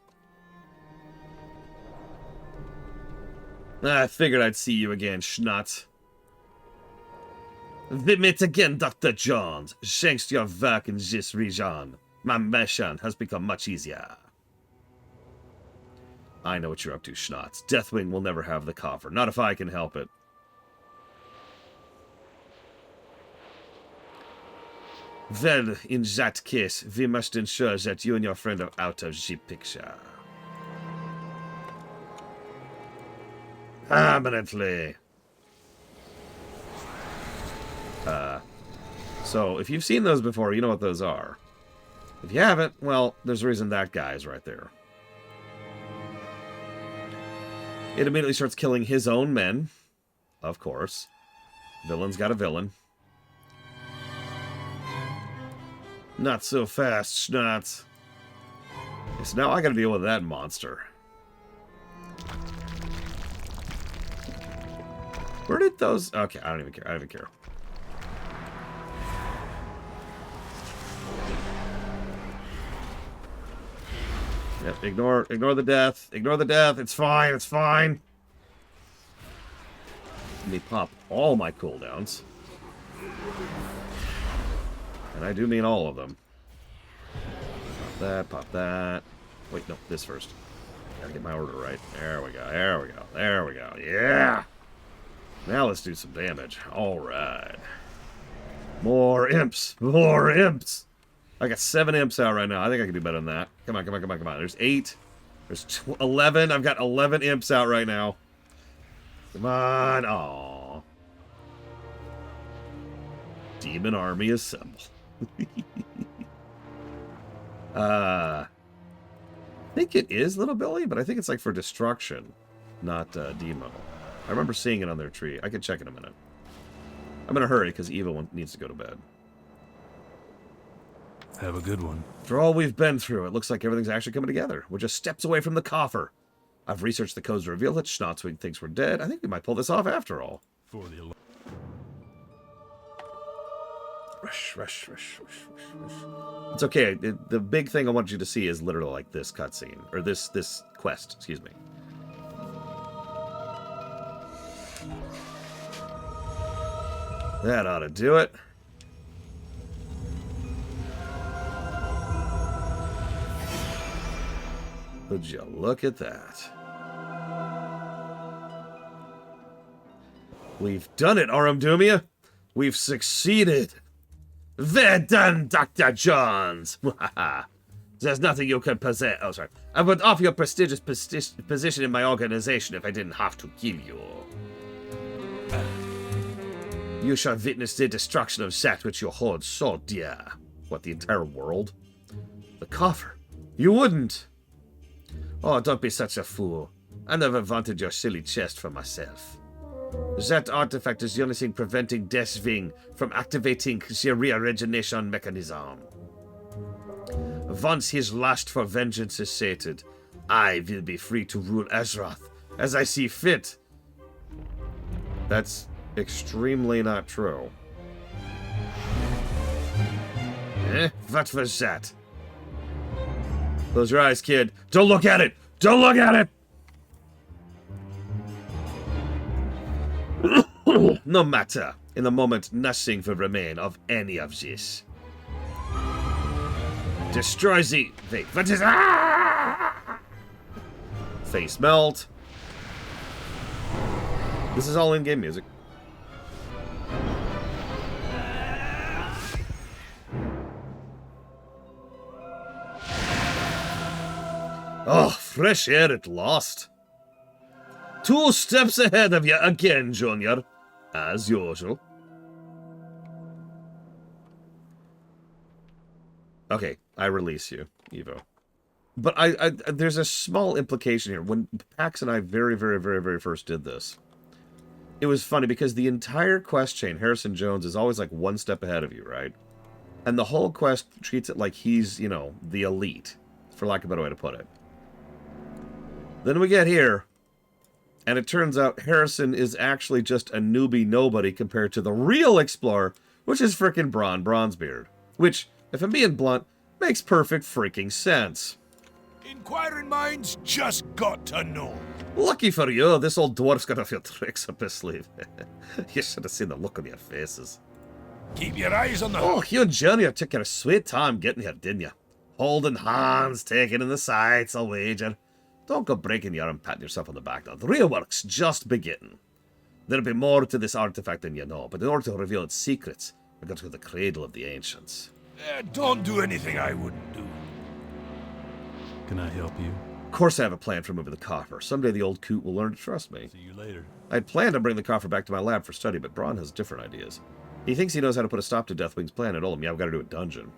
I figured I'd see you again, Schnatz. We meet again, Dr. Jones. Thanks to your work in this region, my mission has become much easier. I know what you're up to, Schnatz. Deathwing will never have the coffer. Not if I can help it. Well, in that case, we must ensure that you and your friend are out of the picture. Permanently. So, if you've seen those before, you know what those are. If you haven't, well, there's a reason that guy's right there. It immediately starts killing his own men. Of course. Villain's got a villain. Not so fast, Schnatz. So now I gotta deal with that monster. Where did those... Okay, I don't even care. I don't even care. Yep, ignore the death. Ignore the death. It's fine. It's fine. Let me pop all my cooldowns. And I do mean all of them. Pop that, pop that. Wait, no, this first. Gotta get my order right. There we go, there we go, there we go. Yeah! Now let's do some damage. Alright. More imps! More imps! I got 7 imps out right now. I think I can do better than that. Come on, come on, come on, come on. There's 8. There's 11. I've got 11 imps out right now. Come on. Aww. Demon army assemble. I think it is Little Billy, but I think it's like for destruction, not demo. I remember seeing it on their tree. I can check in a minute. I'm in a hurry because Eva needs to go to bed. Have a good one. For all we've been through, it looks like everything's actually coming together. We're just steps away from the coffer. I've researched the codes to reveal that Schnauzwing thinks we're dead. I think we might pull this off after all. For the Alliance. Rush, rush, rush, rush, rush, rush. It's okay. The big thing I want you to see is literally like this cutscene. Or this quest, excuse me. That ought to do it. Would you look at that? We've done it, Aramdumia! We've succeeded! Well done, Dr. Jones! There's nothing you can possess. Oh, sorry. I would offer you a prestigious position in my organization if I didn't have to kill you. You shall witness the destruction of that which you hold so dear. What, the entire world? The coffer. You wouldn't. Oh, don't be such a fool. I never wanted your silly chest for myself. That artifact is the only thing preventing Deathwing from activating the reorigination mechanism. Once his lust for vengeance is sated, I will be free to rule Azeroth as I see fit. That's extremely not true. What was that? Close your eyes, kid. Don't look at it! Don't look at it! No matter. In the moment, nothing will remain of any of this. Destroy the... Wait, what is... Ah! Face melt. This is all in-game music. Oh, fresh air at last. 2 steps ahead of you again, Junior. As usual. Okay, I release you, Evo. But I there's a small implication here. When Pax and I very first did this, it was funny because the entire quest chain, Harrison Jones, is always like 1 step ahead of you, right? And the whole quest treats it like he's, you know, the elite, for lack of a better way to put it. Then we get here, and it turns out Harrison is actually just a newbie nobody compared to the real explorer, which is frickin' Bronzebeard. Which, if I'm being blunt, makes perfect freaking sense. Inquiring minds just got to know. Lucky for you, this old dwarf's got a few tricks up his sleeve. You should have seen the look on your faces. Keep your eyes on the... Oh, you and Junior took your sweet time getting here, didn't you? Holding hands, taking in the sights, I'll wager. Don't go breaking your arm and patting yourself on the back now. The real work's just beginning. There'll be more to this artifact than you know, but in order to reveal its secrets, we've got to go to the cradle of the ancients. Don't do anything I wouldn't do. Can I help you? Of course I have a plan for moving the coffer. Someday the old coot will learn to trust me. See you later. I'd planned to bring the coffer back to my lab for study, but Braun has different ideas. He thinks he knows how to put a stop to Deathwing's plan at Uldum. Yeah, I've got to do a dungeon.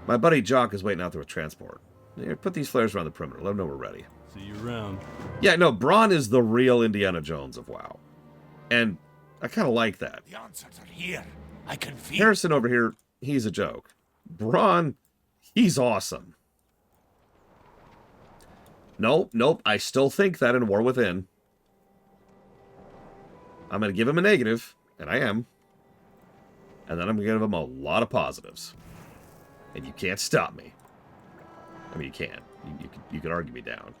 My buddy Jock is waiting out there with transport. Here, put these flares around the perimeter. Let him know we're ready. See you around. Yeah, no, Braun is the real Indiana Jones of WoW. And I kind of like that. The answers are here. I can feel... Harrison over here, he's a joke. Braun, he's awesome. Nope, I still think that in War Within. I'm going to give him a negative, and I am. And then I'm going to give him a lot of positives. And you can't stop me. I mean, you can. You can argue me down.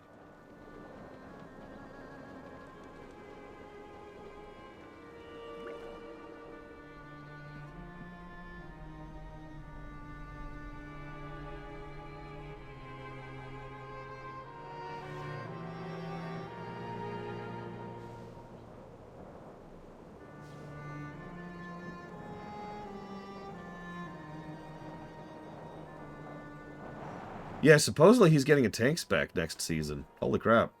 Yeah, supposedly he's getting a tank spec next season. Holy crap.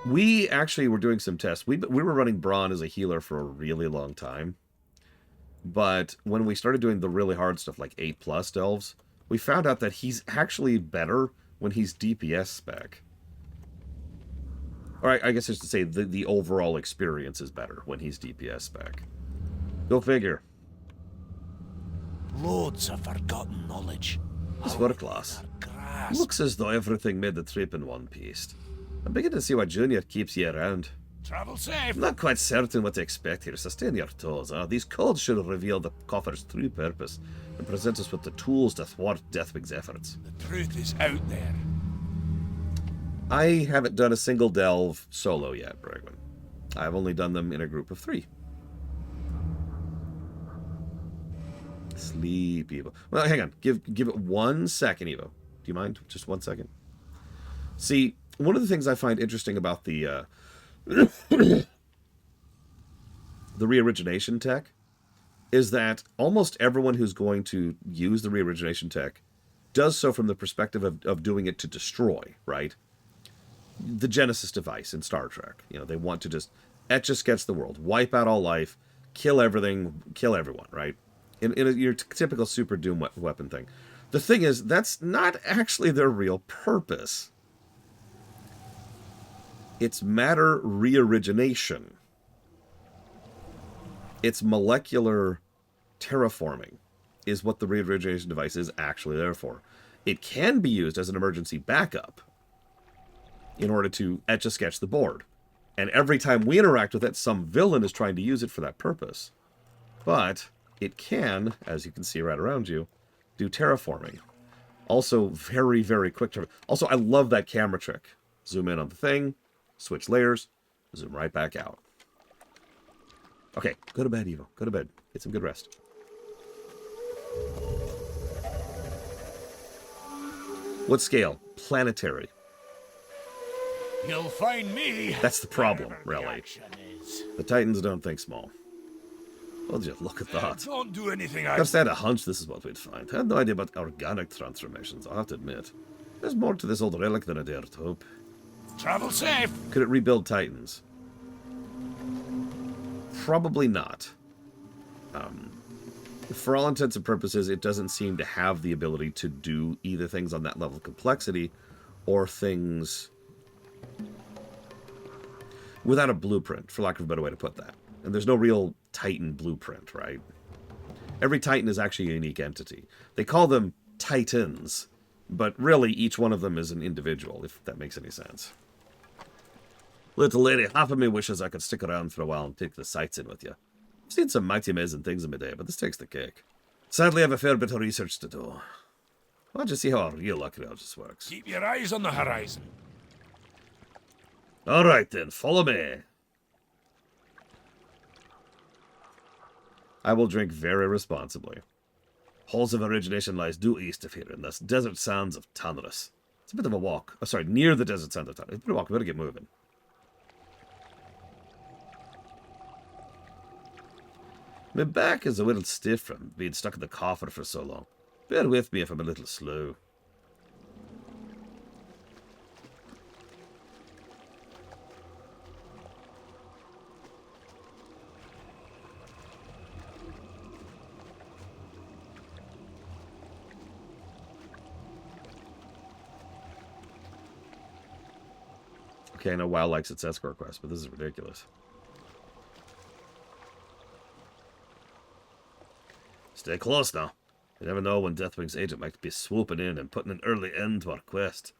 We actually were doing some tests. We were running Braun as a healer for a really long time. But when we started doing the really hard stuff like 8+ delves, we found out that he's actually better when he's DPS spec. Or I guess I should say the overall experience is better when he's DPS spec. Go figure. Loads of forgotten knowledge. This Warcraft looks as though everything made the trip in one piece. I'm beginning to see why Junior keeps you around. Travel safe. I'm not quite certain what to expect here, so stay on your toes. These codes should reveal the coffer's true purpose and present us with the tools to thwart Deathwing's efforts. The truth is out there. I haven't done a single delve solo yet, Bregman. I've only done them in a group of 3. Sleep, Evo. Well, hang on. Give it 1 second, Evo. Do you mind? Just 1 second. See, one of the things I find interesting about the the reorigination tech is that almost everyone who's going to use the re-origination tech does so from the perspective of doing it to destroy, right? The Genesis device in Star Trek. You know, they want to just etch-a-sketch the world, wipe out all life, kill everything, kill everyone, right? In your typical super doom weapon thing. The thing is, that's not actually their real purpose. It's matter re-origination. It's molecular terraforming is what the re-origination device is actually there for. It can be used as an emergency backup in order to etch-a-sketch the board. And every time we interact with it, some villain is trying to use it for that purpose. But it can, as you can see right around you, do terraforming. Also, very, very quick. Also, I love that camera trick. Zoom in on the thing, switch layers, zoom right back out. Okay, go to bed, Evo. Go to bed. Get some good rest. What scale? Planetary. You'll find me. That's the problem, wherever the really. action is. The Titans don't think small. Well, just look at that. Don't do anything I just had a hunch this is what we'd find. I had no idea about organic transformations, I'll have to admit. There's more to this old relic than I dared hope. Travel safe. Could it rebuild Titans? Probably not. For all intents and purposes, it doesn't seem to have the ability to do either things on that level of complexity or things without a blueprint, for lack of a better way to put that. And there's no real Titan blueprint, right? Every Titan is actually a unique entity. They call them Titans, but really each one of them is an individual, if that makes any sense. Little lady, half of me wishes I could stick around for a while and take the sights in with you. I've seen some mighty amazing things in my day, but this takes the cake. Sadly, I have a fair bit of research to do. Why don't you see how a real archaeologist works? Keep your eyes on the horizon. All right, then. Follow me. I will drink very responsibly. Halls of Origination lies due east of here, in the desert sands of Tanrus. It's a bit of a walk. Oh, sorry, near the desert sands of Tanrus. It's a bit of a walk. We better get moving. My back is a little stiff from being stuck in the coffer for so long. Bear with me if I'm a little slow. Okay, I know WoW likes its escort quest, but this is ridiculous. Stay close now. You never know when Deathwing's agent might be swooping in and putting an early end to our quest.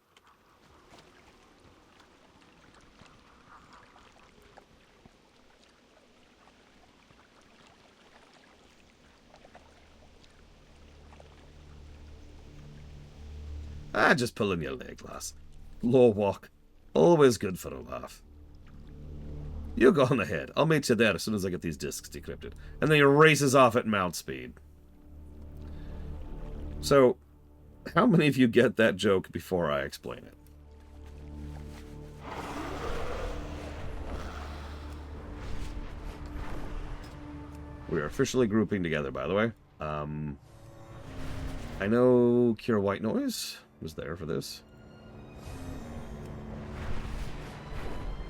Just pulling your leg, lass. Low walk. Always good for a laugh. You go on ahead. I'll meet you there as soon as I get these discs decrypted. And then he races off at mount speed. So, how many of you get that joke before I explain it? We are officially grouping together, by the way. I know Cure White Noise was there for this.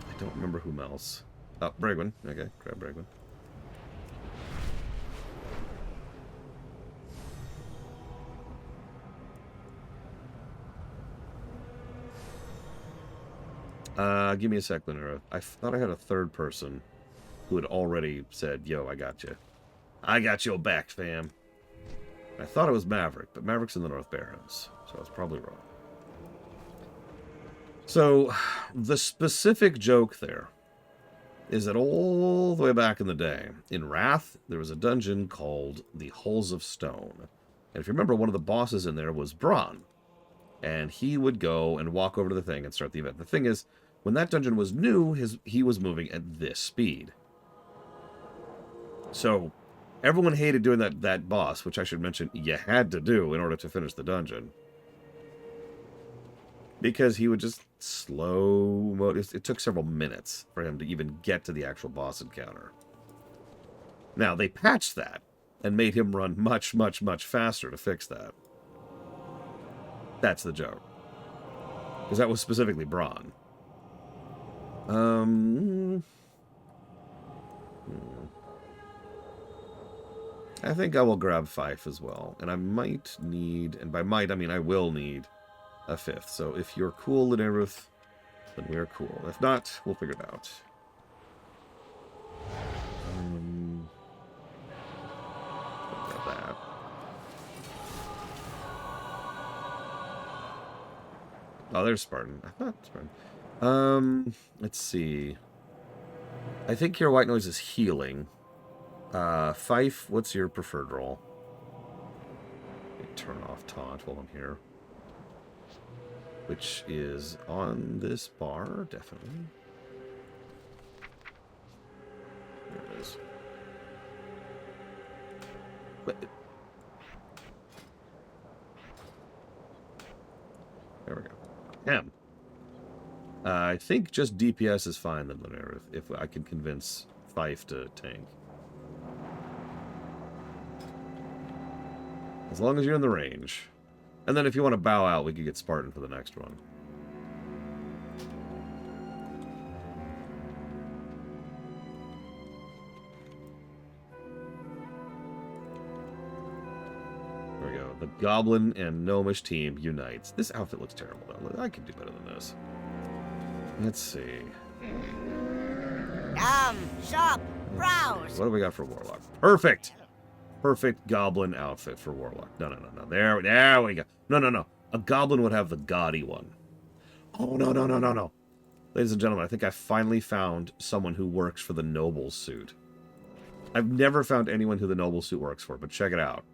I don't remember whom else. Oh, Bragwin. Okay, grab Bragwin. Give me a sec, Linera. I thought I had a third person who had already said, yo, I got you. I got your back, fam. I thought it was Maverick, but Maverick's in the North Barrens, so I was probably wrong. So, the specific joke there is that all the way back in the day, in Wrath, there was a dungeon called the Halls of Stone. And if you remember, one of the bosses in there was Bronn. And he would go and walk over to the thing and start the event. The thing is, when that dungeon was new, he was moving at this speed. So, everyone hated doing that boss, which I should mention you had to do in order to finish the dungeon. Because he would just slow... It took several minutes for him to even get to the actual boss encounter. Now, they patched that and made him run much, much, much faster to fix that. That's the joke. Because that was specifically Braun. I think I will grab Fife as well. And I might need, and by might I mean I will need, a 5th. So if you're cool, Lineruth, then we're cool. If not, we'll figure it out. Grab that. Oh, there's Spartan. I thought Spartan. Let's see. I think your white noise is healing. Fife, what's your preferred role? Turn off taunt while I'm here. Which is on this bar, definitely. There it is. What? There we go. Damn. I think just DPS is fine then, Linear, if I can convince Fife to tank. As long as you're in the range. And then if you want to bow out, we could get Spartan for the next one. There we go. The Goblin and Gnomish team unites. This outfit looks terrible, though. I can do better than this. Let's see. Shop, browse. What do we got for Warlock? Perfect! Perfect Goblin outfit for Warlock. No. There we go. No. A Goblin would have the gaudy one. Oh, no. Ladies and gentlemen, I think I finally found someone who works for the Noble suit. I've never found anyone who the Noble suit works for, but check it out.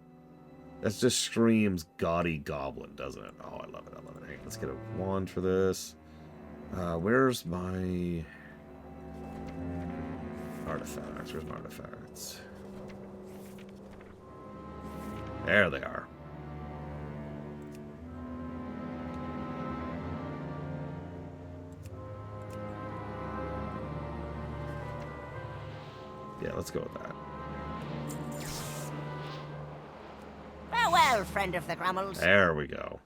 That just screams gaudy Goblin, doesn't it? Oh, I love it. Hey, let's get a wand for this. Where's my artifacts? Where's my artifacts? There they are. Yeah, let's go with that. Farewell, friend of the Grummels. There we go.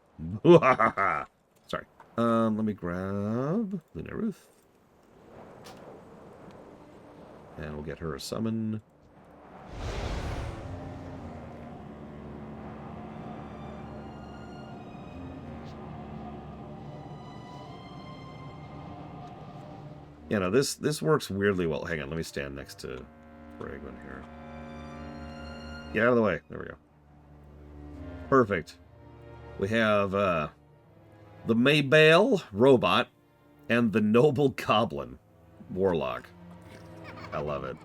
Sorry. Let me grab Luna Ruth. And we'll get her a summon. Yeah, no, this works weirdly well. Hang on, let me stand next to Bragman here. Get out of the way. There we go. Perfect. We have the Maybale robot and the Noble Goblin Warlock. I love it.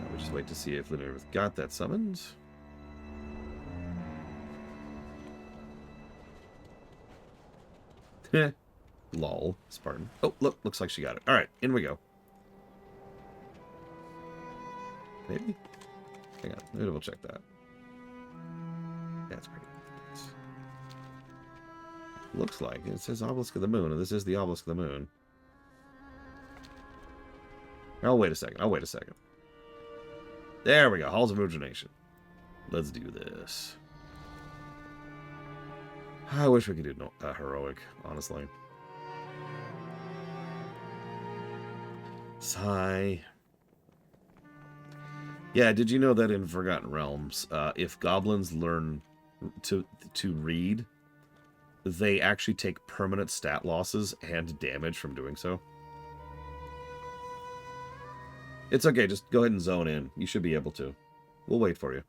We'll just wait to see if Linear's got that summoned. Heh. Lol. Spartan. Oh, look. Looks like she got it. Alright, in we go. Maybe? Hang on. Let me double check that. That's pretty. Looks like it says Obelisk of the Moon, and this is the Obelisk of the Moon. I'll wait a second. There we go. Halls of Origination. Let's do this. I wish we could do heroic, honestly. Sigh. Yeah, did you know that in Forgotten Realms, if goblins learn to read, they actually take permanent stat losses and damage from doing so? It's okay, just go ahead and zone in. You should be able to. We'll wait for you.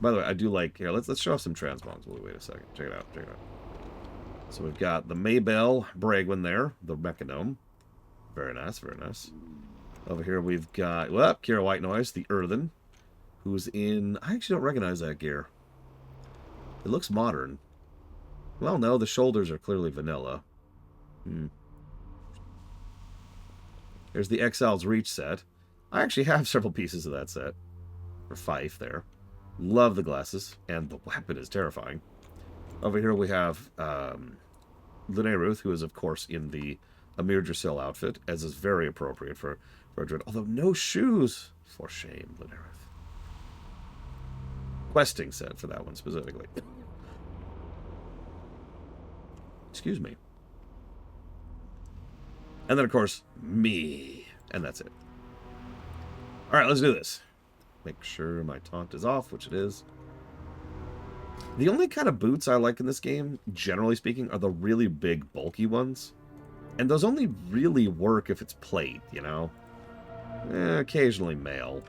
By the way, I do like... Here, let's show off some transmogs. Wait a second. Check it out. So we've got the Maybelle Bragwin there, the Mechanome. Very nice. Over here we've got, Kira White Noise, the Earthen, who's in... I actually don't recognize that gear. It looks modern. Well, no, the shoulders are clearly vanilla. There's the Exile's Reach set. I actually have several pieces of that set. For Fife there. Love the glasses, and the weapon is terrifying. Over here we have Lineruth, who is, of course, in the a Mirdrasil outfit, as is very appropriate for a druid. Although no shoes. For shame, Linerith. Questing set for that one specifically. Excuse me. And then, of course, me. And that's it. Alright, let's do this. Make sure my taunt is off, which it is. The only kind of boots I like in this game, generally speaking, are the really big, bulky ones. And those only really work if it's plate, you know? Occasionally mail.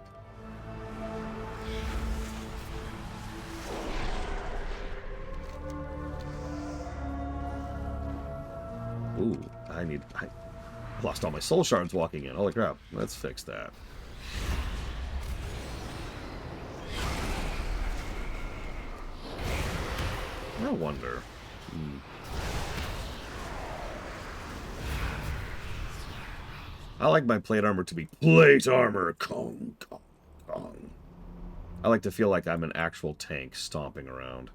Ooh, I lost all my soul shards walking in. Holy crap. Let's fix that. I wonder. I like my plate armor to be plate armor. Kong, kong, kong. I like to feel like I'm an actual tank stomping around.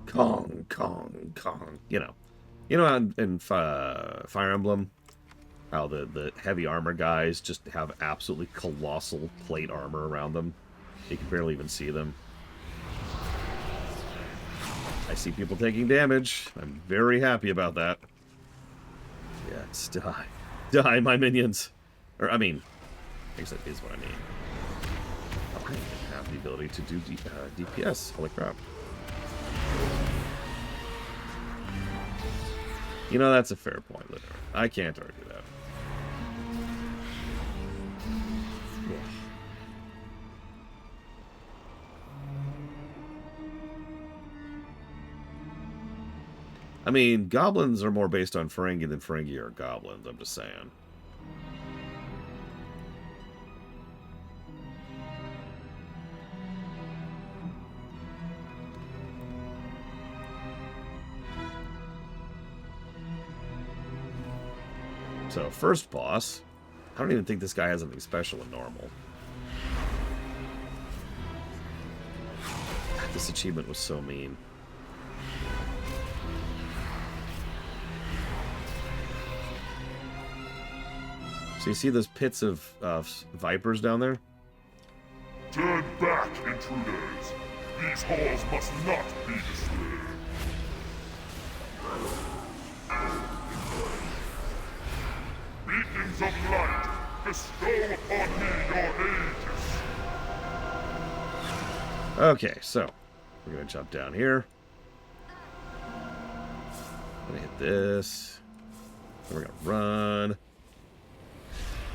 Kong, kong, kong. You know in Fire Emblem, how the heavy armor guys just have absolutely colossal plate armor around them. You can barely even see them. I see people taking damage. I'm very happy about that. Yes, die. Die, my minions. Or, I mean, I guess that is what I mean. Oh, I even have the ability to do DPS. Holy crap. You know, that's a fair point, literally. I can't argue that. Yeah. I mean, goblins are more based on Ferengi than Ferengi are goblins, I'm just saying. So, first boss. I don't even think this guy has anything special in normal. God, this achievement was so mean. So you see those pits of vipers down there? Turn back, intruders. These halls must not be disturbed. Beacons of light, bestow upon me your aegis. Okay, so we're gonna jump down here. Gonna hit this. Then we're gonna run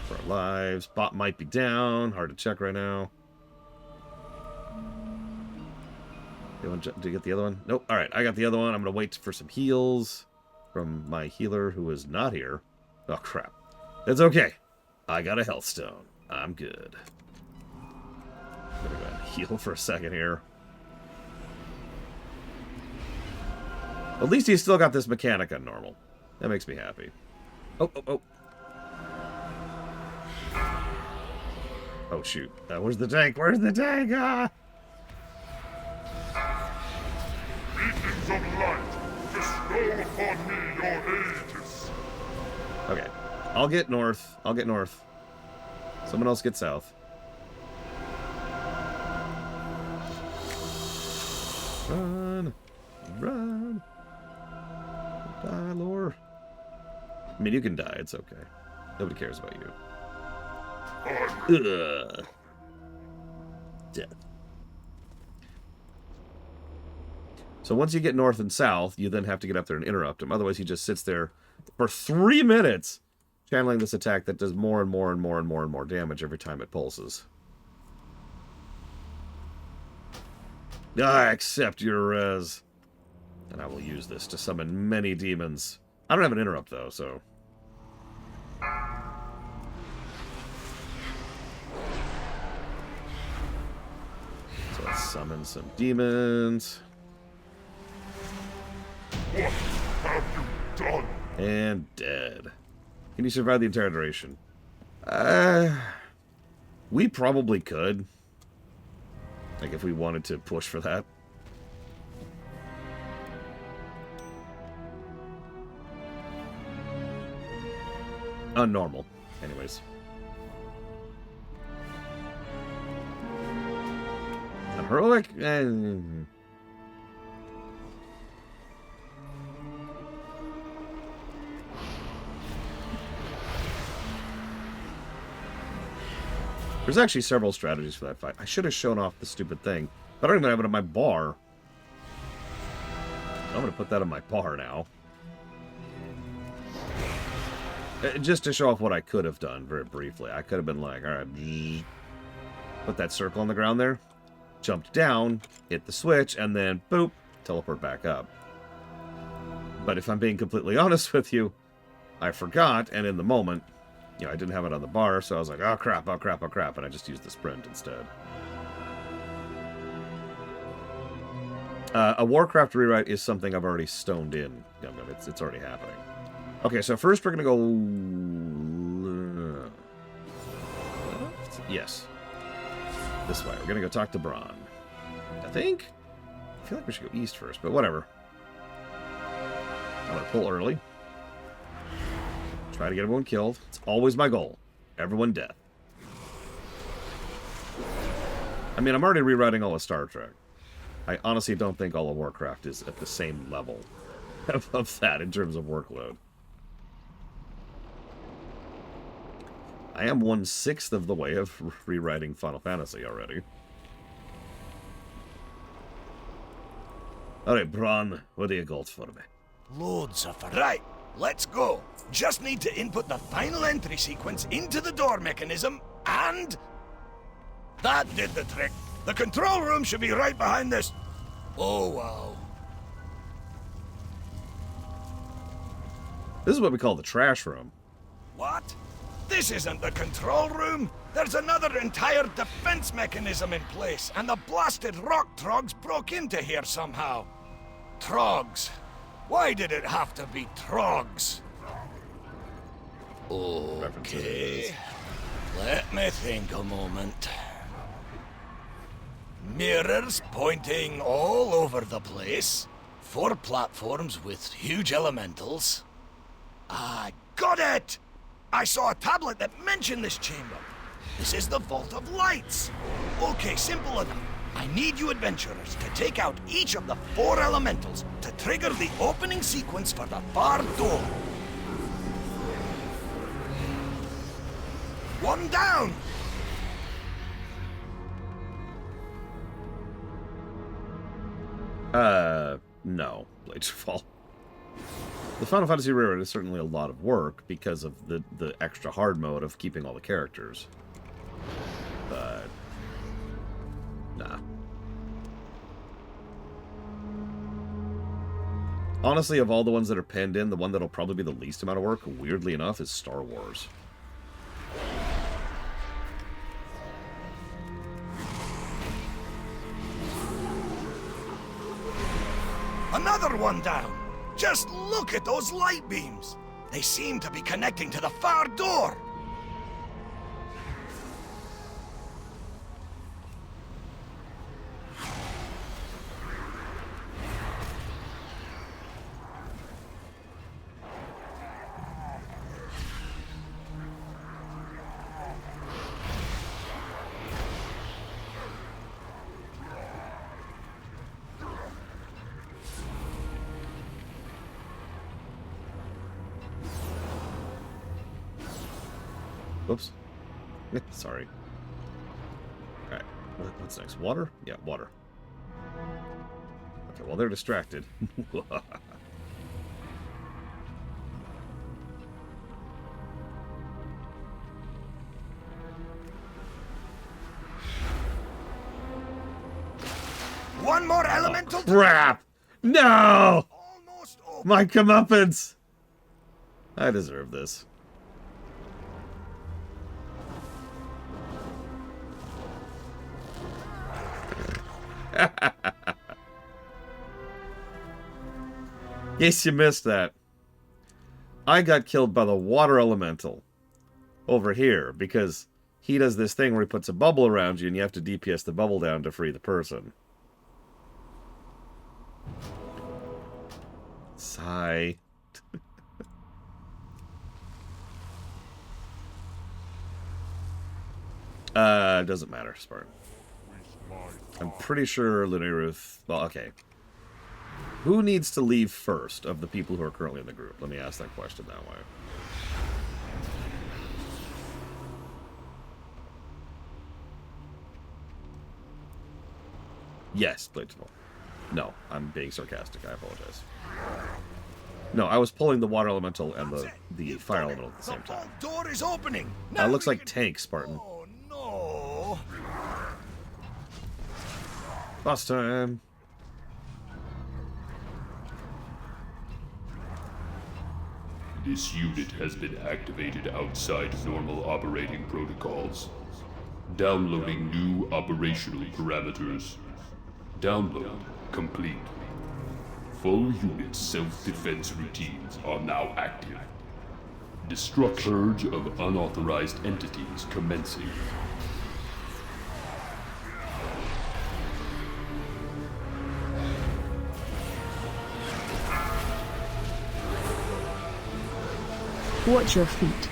for our lives. Bot might be down. Hard to check right now. Did you get the other one? Nope. All right, I got the other one. I'm gonna wait for some heals from my healer who is not here. Oh crap. It's okay. I got a health stone. I'm good. I'm gonna go ahead and heal for a second here. At least he's still got this mechanic on normal. That makes me happy. Oh, oh, oh. Oh, shoot. Where's the tank? Where's the tank? Ah! Beacons of light, bestow upon me your aegis. Okay. I'll get north. I'll get north. Someone else get south. Run. Run. Die, Lore. I mean, you can die. It's okay. Nobody cares about you. Ugh. Death. So once you get north and south, you then have to get up there and interrupt him. Otherwise, he just sits there for 3 minutes channeling this attack that does more and more and more and more and more damage every time it pulses. I accept your res. And I will use this to summon many demons. I don't have an interrupt, though, so... So let's summon some demons. What have you done? And dead. Can you survive the entire duration? We probably could. Like, if we wanted to push for that. Unnormal. Anyways. And heroic? There's actually several strategies for that fight. I should have shown off the stupid thing, but I don't even have it on my bar. I'm going to put that on my bar now. Just to show off what I could have done very briefly. I could have been like, alright, put that circle on the ground there, jumped down, hit the switch, and then, boop, teleport back up. But if I'm being completely honest with you, I forgot, and in the moment, you know, I didn't have it on the bar, so I was like, oh crap, oh crap, oh crap, and I just used the sprint instead. A Warcraft rewrite is something I've already stoned in. It's already happening. Okay, so first we're going to go... Yes. This way. We're going to go talk to Braun. I think? I feel like we should go east first, but whatever. I'm going to pull early. Try to get everyone killed. It's always my goal. Everyone dead. I mean, I'm already rewriting all of Star Trek. I honestly don't think all of Warcraft is at the same level of that in terms of workload. I am 1/6 of the way of rewriting Final Fantasy already. Alright, Braun, what do you got for me? Loads of... Right, let's go. Just need to input the final entry sequence into the door mechanism, and... That did the trick. The control room should be right behind this. Oh, wow. This is what we call the trash room. What? This isn't the control room. There's another entire defense mechanism in place, and the blasted rock trogs broke into here somehow. Trogs. Why did it have to be trogs? Okay. Let me think a moment. Mirrors pointing all over the place. 4 platforms with huge elementals. I got it! I saw a tablet that mentioned this chamber. This is the Vault of Lights. Okay, simple enough. I need you adventurers to take out each of the 4 elementals to trigger the opening sequence for the far door. 1 down! No, Blades Fall. The Final Fantasy rewrite is certainly a lot of work because of the extra hard mode of keeping all the characters. But... nah. Honestly, of all the ones that are penned in, the one that'll probably be the least amount of work, weirdly enough, is Star Wars. Another 1 down. Just look at those light beams. They seem to be connecting to the far door. Oops. Sorry. Alright. What's next? Water? Yeah, water. Okay, well, they're distracted. One more elemental. Crap! No! Almost open. My comeuppance! I deserve this. Yes, you missed that. I got killed by the water elemental over here because he does this thing where he puts a bubble around you and you have to DPS the bubble down to free the person. Sigh. Doesn't matter, Spartan. I'm pretty sure Lunaruth... Well, okay. Who needs to leave first of the people who are currently in the group? Let me ask that question that way. Yes, Bladesmore. No, I'm being sarcastic. I apologize. No, I was pulling the water elemental and the fire elemental at the same time. The door is opening. That looks like tank, Spartan. Oh no! Boss time. This unit has been activated outside normal operating protocols. Downloading new operational parameters. Download complete. Full unit self-defense routines are now active. Destruct purge of unauthorized entities commencing. Watch your feet.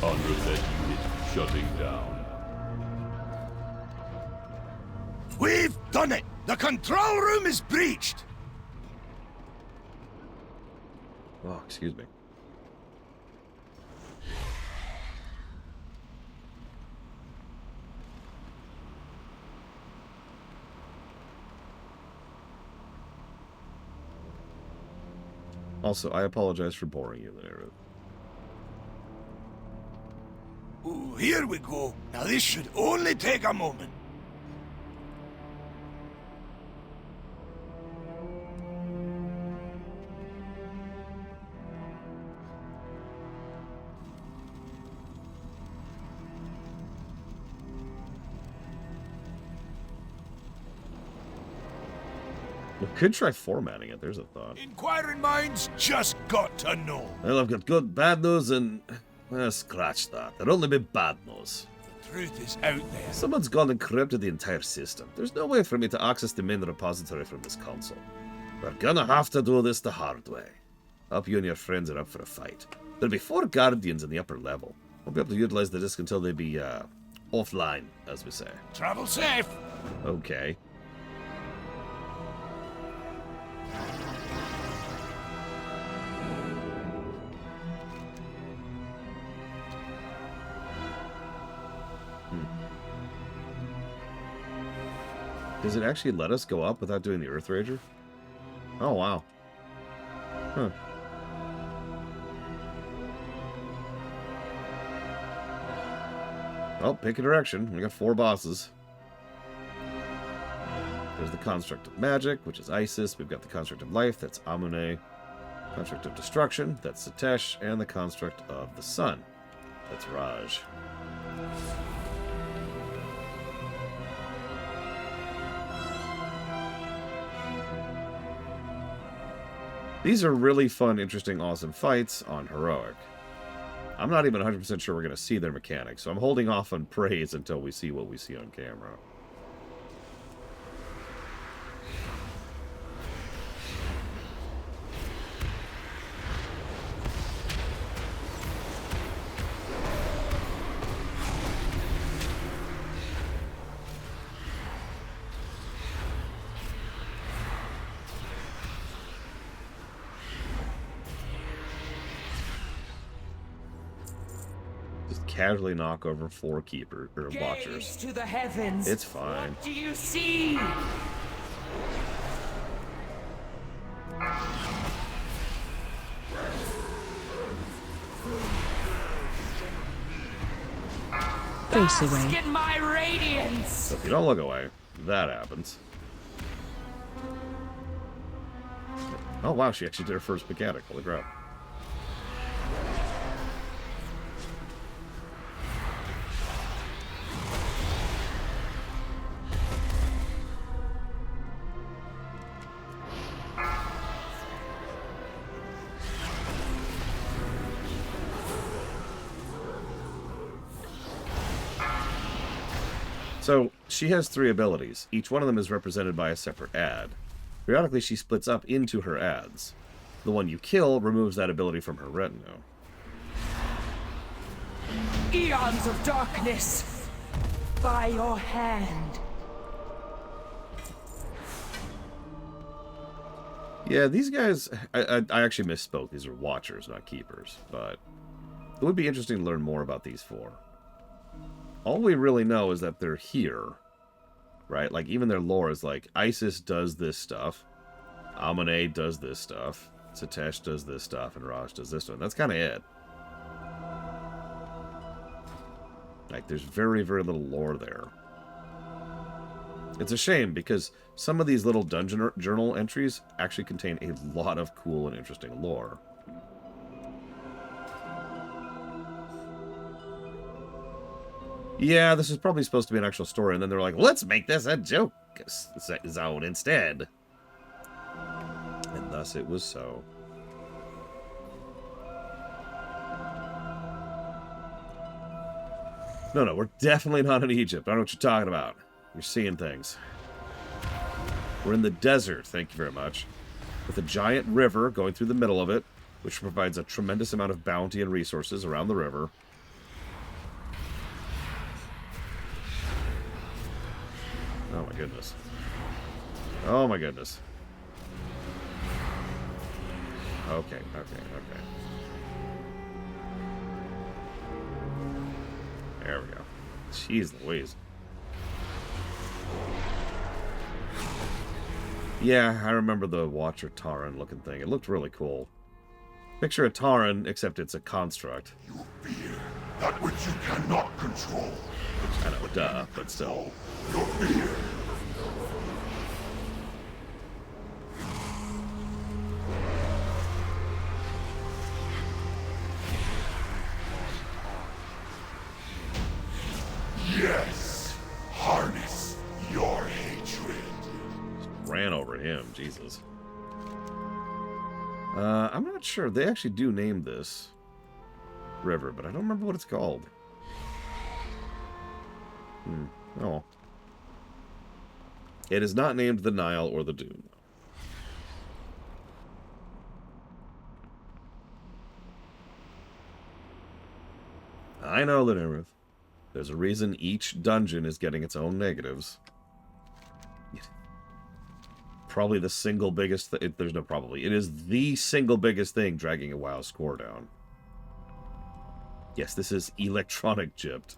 Unreset unit shutting down. We've done it! The control room is breached! Oh, excuse me. Also, I apologize for boring you, Lunaruth. Ooh, here we go. Now this should only take a moment. We could try formatting it. There's a thought. Inquiring minds just got to know. Well, I've got good, bad news, and... Well, scratch that. There'll only be bad news. The truth is out there. Someone's gone and corrupted the entire system. There's no way for me to access the main repository from this console. We're gonna have to do this the hard way. Hope you and your friends are up for a fight. There'll be 4 Guardians in the upper level. Won't be able to utilize the disc until they be, offline, as we say. Travel safe. Okay. Does it actually let us go up without doing the Earth Rager? Oh, wow. Huh. Well, pick a direction. We got 4 bosses. There's the Construct of Magic, which is Isis. We've got the Construct of Life, that's Amune. Construct of Destruction, that's Satesh. And the Construct of the Sun, that's Raj. These are really fun, interesting, awesome fights on Heroic. I'm not even 100% sure we're going to see their mechanics, so I'm holding off on praise until we see what we see on camera. Casually knock over 4 keepers or watchers. To the heavens. It's fine. What do you see? Face away. Get my radiance. So if you don't look away, that happens. Oh wow, she actually did her first mechanic. Holy crap. So, she has 3 abilities. Each one of them is represented by a separate ad. Periodically, she splits up into her ads. The one you kill removes that ability from her retinue. eons of darkness by your hand. Yeah, these guys, I actually misspoke. These are watchers, not keepers. But it would be interesting to learn more about these four. All we really know is that they're here, right? Like, even their lore is like, Isis does this stuff, Amane does this stuff, Satesh does this stuff, and Raj does this one. That's kind of it. Like, there's very, very little lore there. It's a shame, because some of these little dungeon journal entries actually contain a lot of cool and interesting lore. Yeah, this is probably supposed to be an actual story, and then they're like, let's make this a joke zone instead. And thus it was so. No, we're definitely not in Egypt. I don't know what you're talking about. You're seeing things. We're in the desert, thank you very much, with a giant river going through the middle of it, which provides a tremendous amount of bounty and resources around the river. Oh my goodness. Oh my goodness. Okay. There we go. Jeez Louise. Yeah, I remember the Watcher Taran looking thing. It looked really cool. Picture a Taran, except it's a construct. You fear that which you cannot control. I know, duh, but still. Your fear. Yes, harness your hatred. Just ran over him, Jesus. I'm not sure. They actually do name this river, but I don't remember what it's called. Oh. It is not named the Nile or the Doon. I know, Linarith. There's a reason each dungeon is getting its own negatives. Probably the single biggest... there's no probably. It is the single biggest thing dragging a WoW score down. Yes, this is electronic gypped.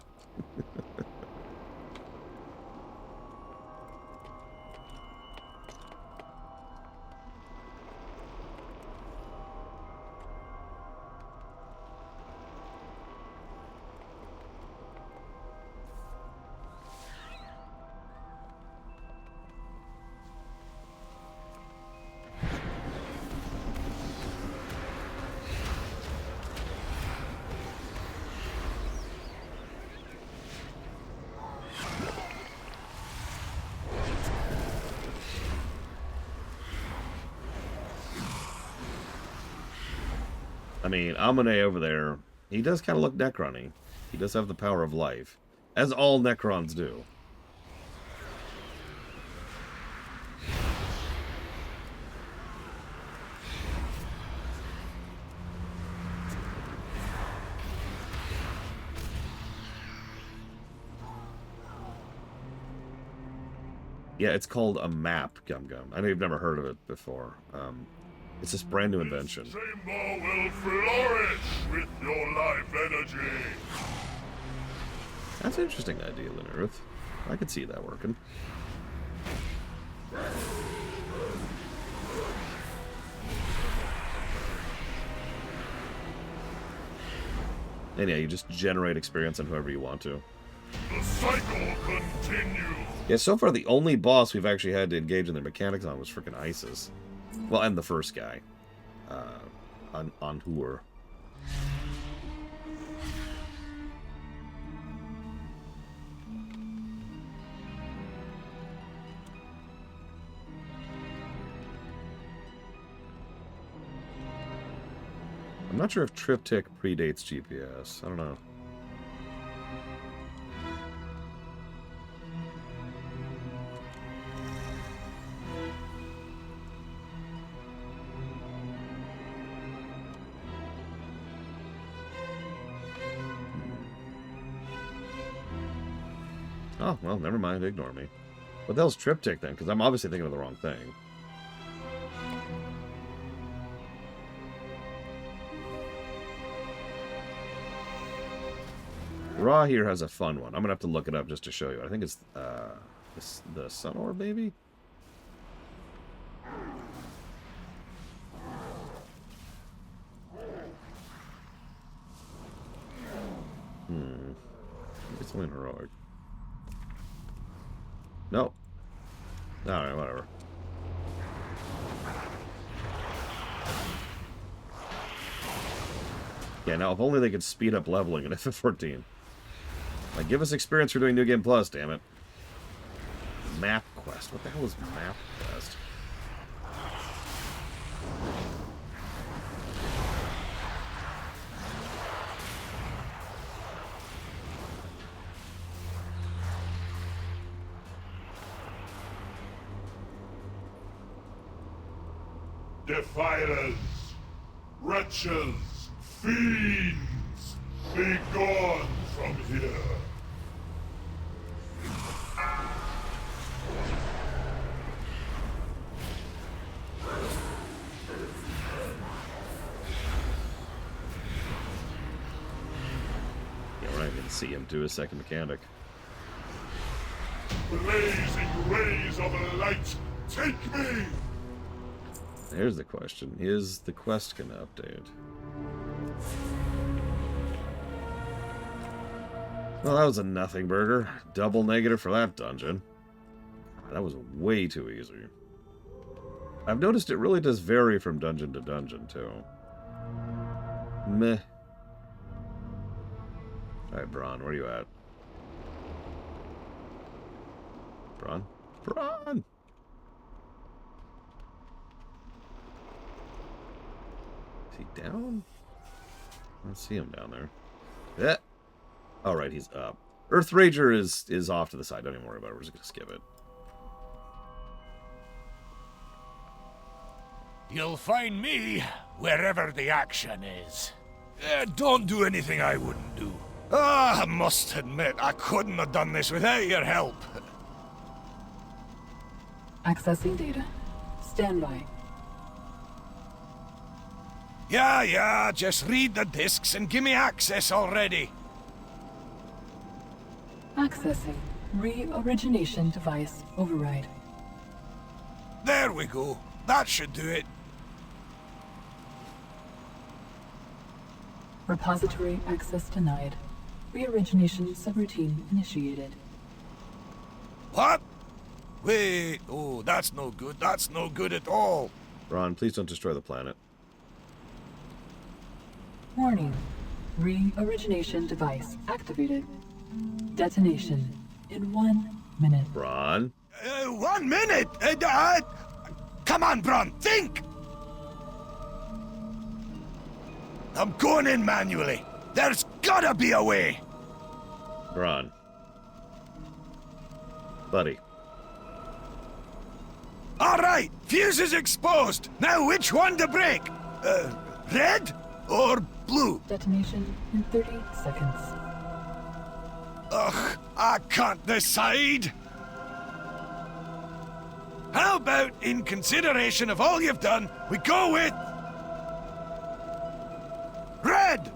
I mean, Amane over there, he does kind of look Necron-y. He does have the power of life, as all Necrons do. Yeah, it's called a map, Gum Gum. I know you've never heard of it before. It's this brand new invention. This chamber will flourish with your life energy. That's an interesting idea, Linarith. I could see that working. And yeah, you just generate experience on whoever you want to. The cycle continues. Yeah, so far the only boss we've actually had to engage in their mechanics on was freaking Isis. Well, and the first guy. On Hur. I'm not sure if Triptych predates GPS. I don't know. Oh, well, never mind. Ignore me. What the hell's triptych then? Because I'm obviously thinking of the wrong thing. Raw here has a fun one. I'm going to have to look it up just to show you. I think it's the Sun Orb, maybe? It's only heroic. No. Alright, whatever. Yeah, now if only they could speed up leveling in FF14. Like, give us experience for doing New Game Plus, damn it. Map quest. What the hell is map quest? Defilers, wretches, fiends, be gone from here. Yeah, we're not even gonna see him do his second mechanic. Blazing rays of light, take me! Here's the question. Is the quest gonna update? Well, that was a nothing burger. Double negative for that dungeon. That was way too easy. I've noticed it really does vary from dungeon to dungeon, too. Meh. Alright, Braun, where are you at? Braun? Braun! Is he down? I don't see him down there. Yeah. Alright, he's up. Earth Rager is off to the side. Don't even worry about it. We're just going to skip it. You'll find me wherever the action is. Don't do anything I wouldn't do. I must admit, I couldn't have done this without your help. Accessing data. Stand by. Yeah, just read the discs and give me access already. Accessing. Re-origination device override. There we go. That should do it. Repository access denied. Re-origination subroutine initiated. What? Wait, oh, that's no good. That's no good at all. Ron, please don't destroy the planet. Warning. Re-origination device activated. Detonation in 1 minute. Ron? 1 minute? Come on, Bron, think! I'm going in manually. There's gotta be a way. Ron. Buddy. All right, fuse is exposed. Now which one to break? Red or blue? Detonation in 30 seconds. Ugh, I can't decide. How about, in consideration of all you've done, we go with... Red!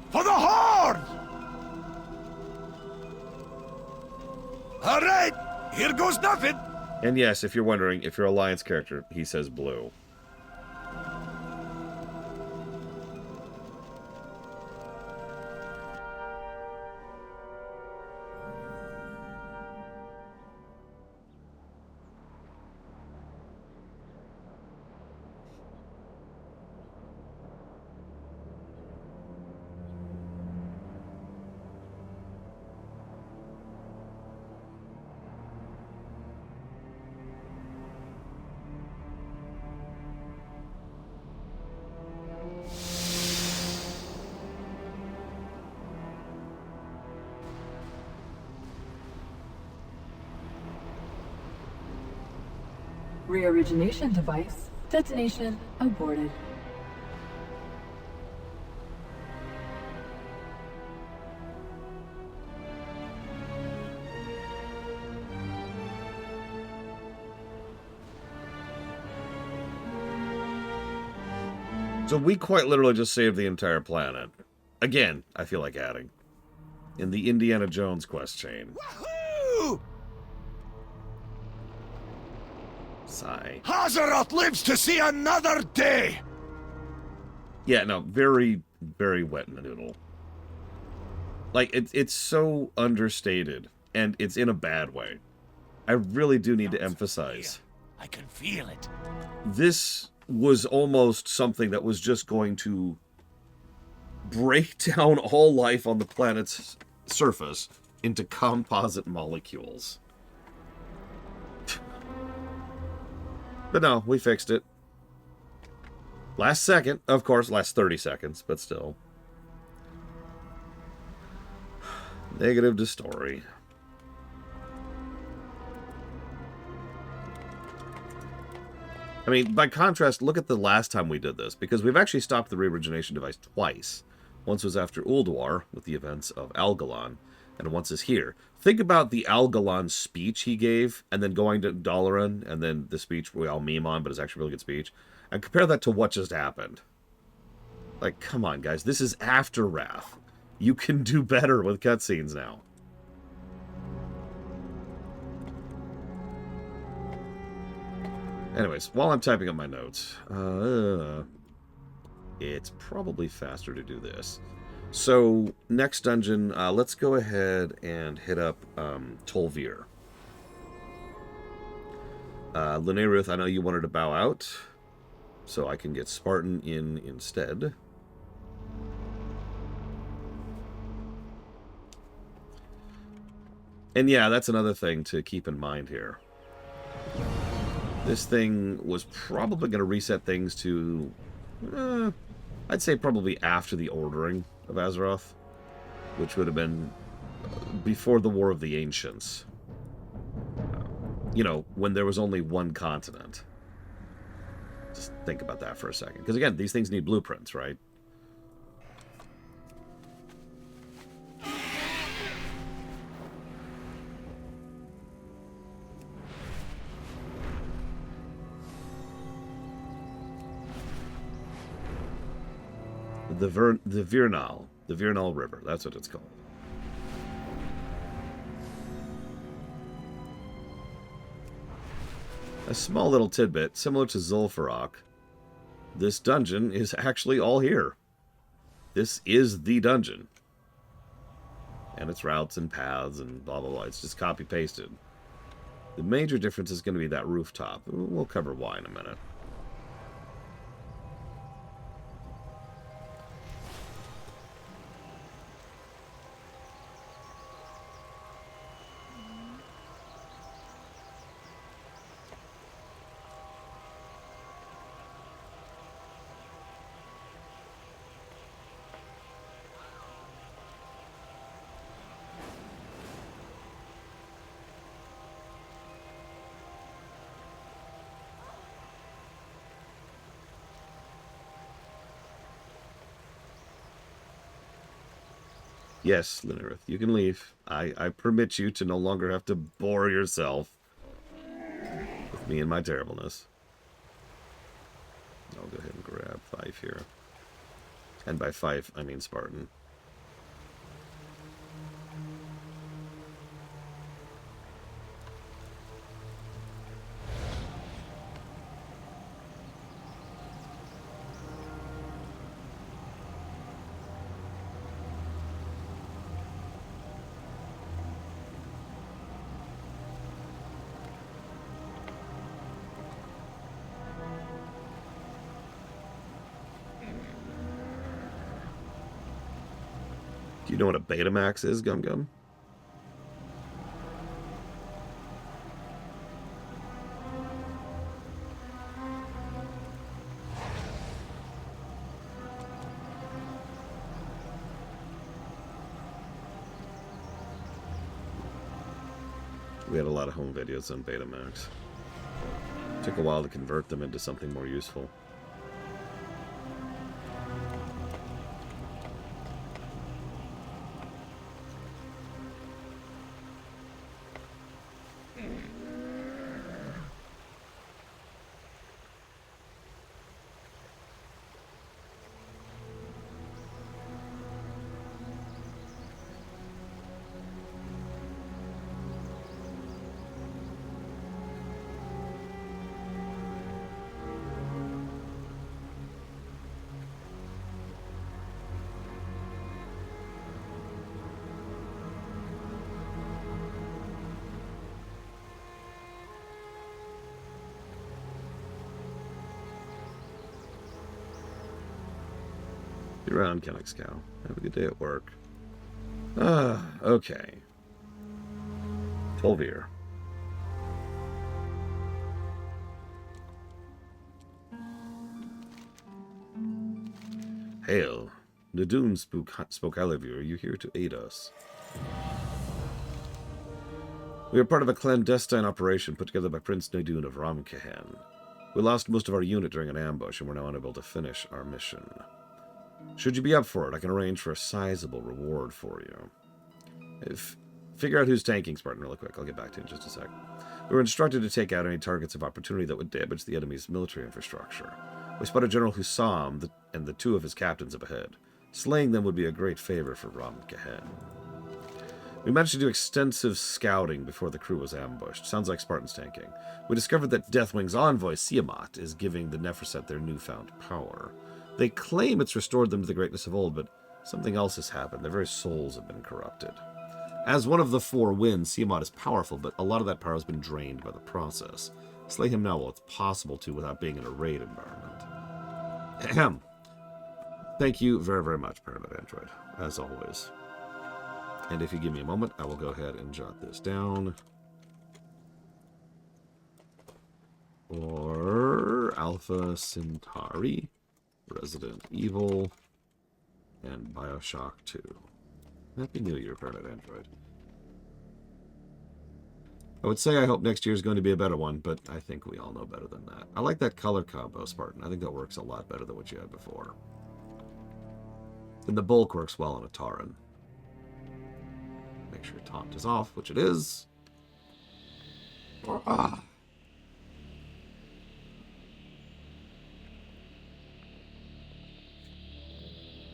For the Horde! All right, here goes nothing. And yes, if you're wondering, if you're a Alliance character, he says blue. Re-origination device. Detonation aborted. So we quite literally just saved the entire planet. Again, I feel like adding. In the Indiana Jones quest chain. Woohoo! Sigh. Hazaroth lives to see another day! Yeah, no, very, very wet in the noodle. Like, it's so understated, and it's in a bad way. I really do need to emphasize. I can feel it. This was almost something that was just going to break down all life on the planet's surface into composite molecules. But no, we fixed it. Last second, of course, last 30 seconds, but still. Negative to story. I mean, by contrast, look at the last time we did this, because we've actually stopped the re-origination device twice. Once was after Uldum with the events of Algalon, and once is here. Think about the Algalon speech he gave, and then going to Dalaran, and then the speech we all meme on, but it's actually a really good speech, and compare that to what just happened. Like, come on, guys, this is after Wrath. You can do better with cutscenes now. Anyways, while I'm typing up my notes, it's probably faster to do this. So, next dungeon, let's go ahead and hit up Tolvir. Lunarith, I know you wanted to bow out, so I can get Spartan in instead. And yeah, that's another thing to keep in mind here. This thing was probably going to reset things to, I'd say probably after the Ordering of Azeroth, which would have been before the War of the Ancients. You know, when there was only one continent. Just think about that for a second. Because again, these things need blueprints, right? The Virnal River, that's what it's called. A small little tidbit, similar to Zul'Farrak, this dungeon is actually all here. This is the dungeon. And its routes and paths and blah blah blah, it's just copy-pasted. The major difference is going to be that rooftop. We'll cover why in a minute. Yes, Linarith, you can leave. I permit you to no longer have to bore yourself with me and my terribleness. I'll go ahead and grab 5 here. And by 5, I mean Spartan. Do you know what a Betamax is, Gum Gum? We had a lot of home videos on Betamax. Took a while to convert them into something more useful. See you around, Kennex Cow. Have a good day at work. Okay. Tolvir. Hail. Nadun spoke highly of you. Are you here to aid us? We are part of a clandestine operation put together by Prince Nadun of Ramkehen. We lost most of our unit during an ambush, and we're now unable to finish our mission. Should you be up for it, I can arrange for a sizable reward for you. Figure out who's tanking, Spartan, really quick. I'll get back to you in just a sec. We were instructed to take out any targets of opportunity that would damage the enemy's military infrastructure. We spotted General Hussam and the 2 of his captains up ahead. Slaying them would be a great favor for Ramkehen. We managed to do extensive scouting before the crew was ambushed. Sounds like Spartans tanking. We discovered that Deathwing's envoy, Siamat, is giving the Neferset their newfound power. They claim it's restored them to the greatness of old, but something else has happened. Their very souls have been corrupted. As one of the 4 winds, Siamat is powerful, but a lot of that power has been drained by the process. Slay him now while it's possible to without being in a raid environment. Ahem. Thank you very, very much, Pyramid Android, as always. And if you give me a moment, I will go ahead and jot this down. Or Alpha Centauri, Resident Evil, and Bioshock 2. Happy New Year, Pyramid Android. I would say I hope next year is going to be a better one, but I think we all know better than that. I like that color combo, Spartan. I think that works a lot better than what you had before. And the bulk works well on a Tauren. Make sure taunt is off, which it is. I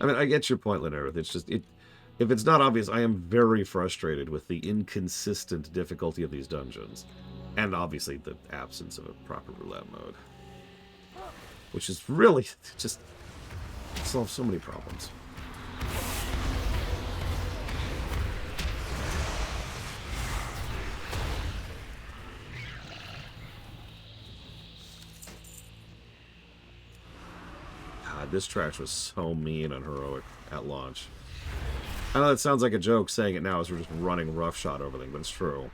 mean, I get your point, Linnarith. It's just, if it's not obvious, I am very frustrated with the inconsistent difficulty of these dungeons. And obviously the absence of a proper roulette mode. Which is really just solves so many problems. God, this trash was so mean and heroic at launch. I know that sounds like a joke saying it now as we're just running roughshod over everything, but it's true.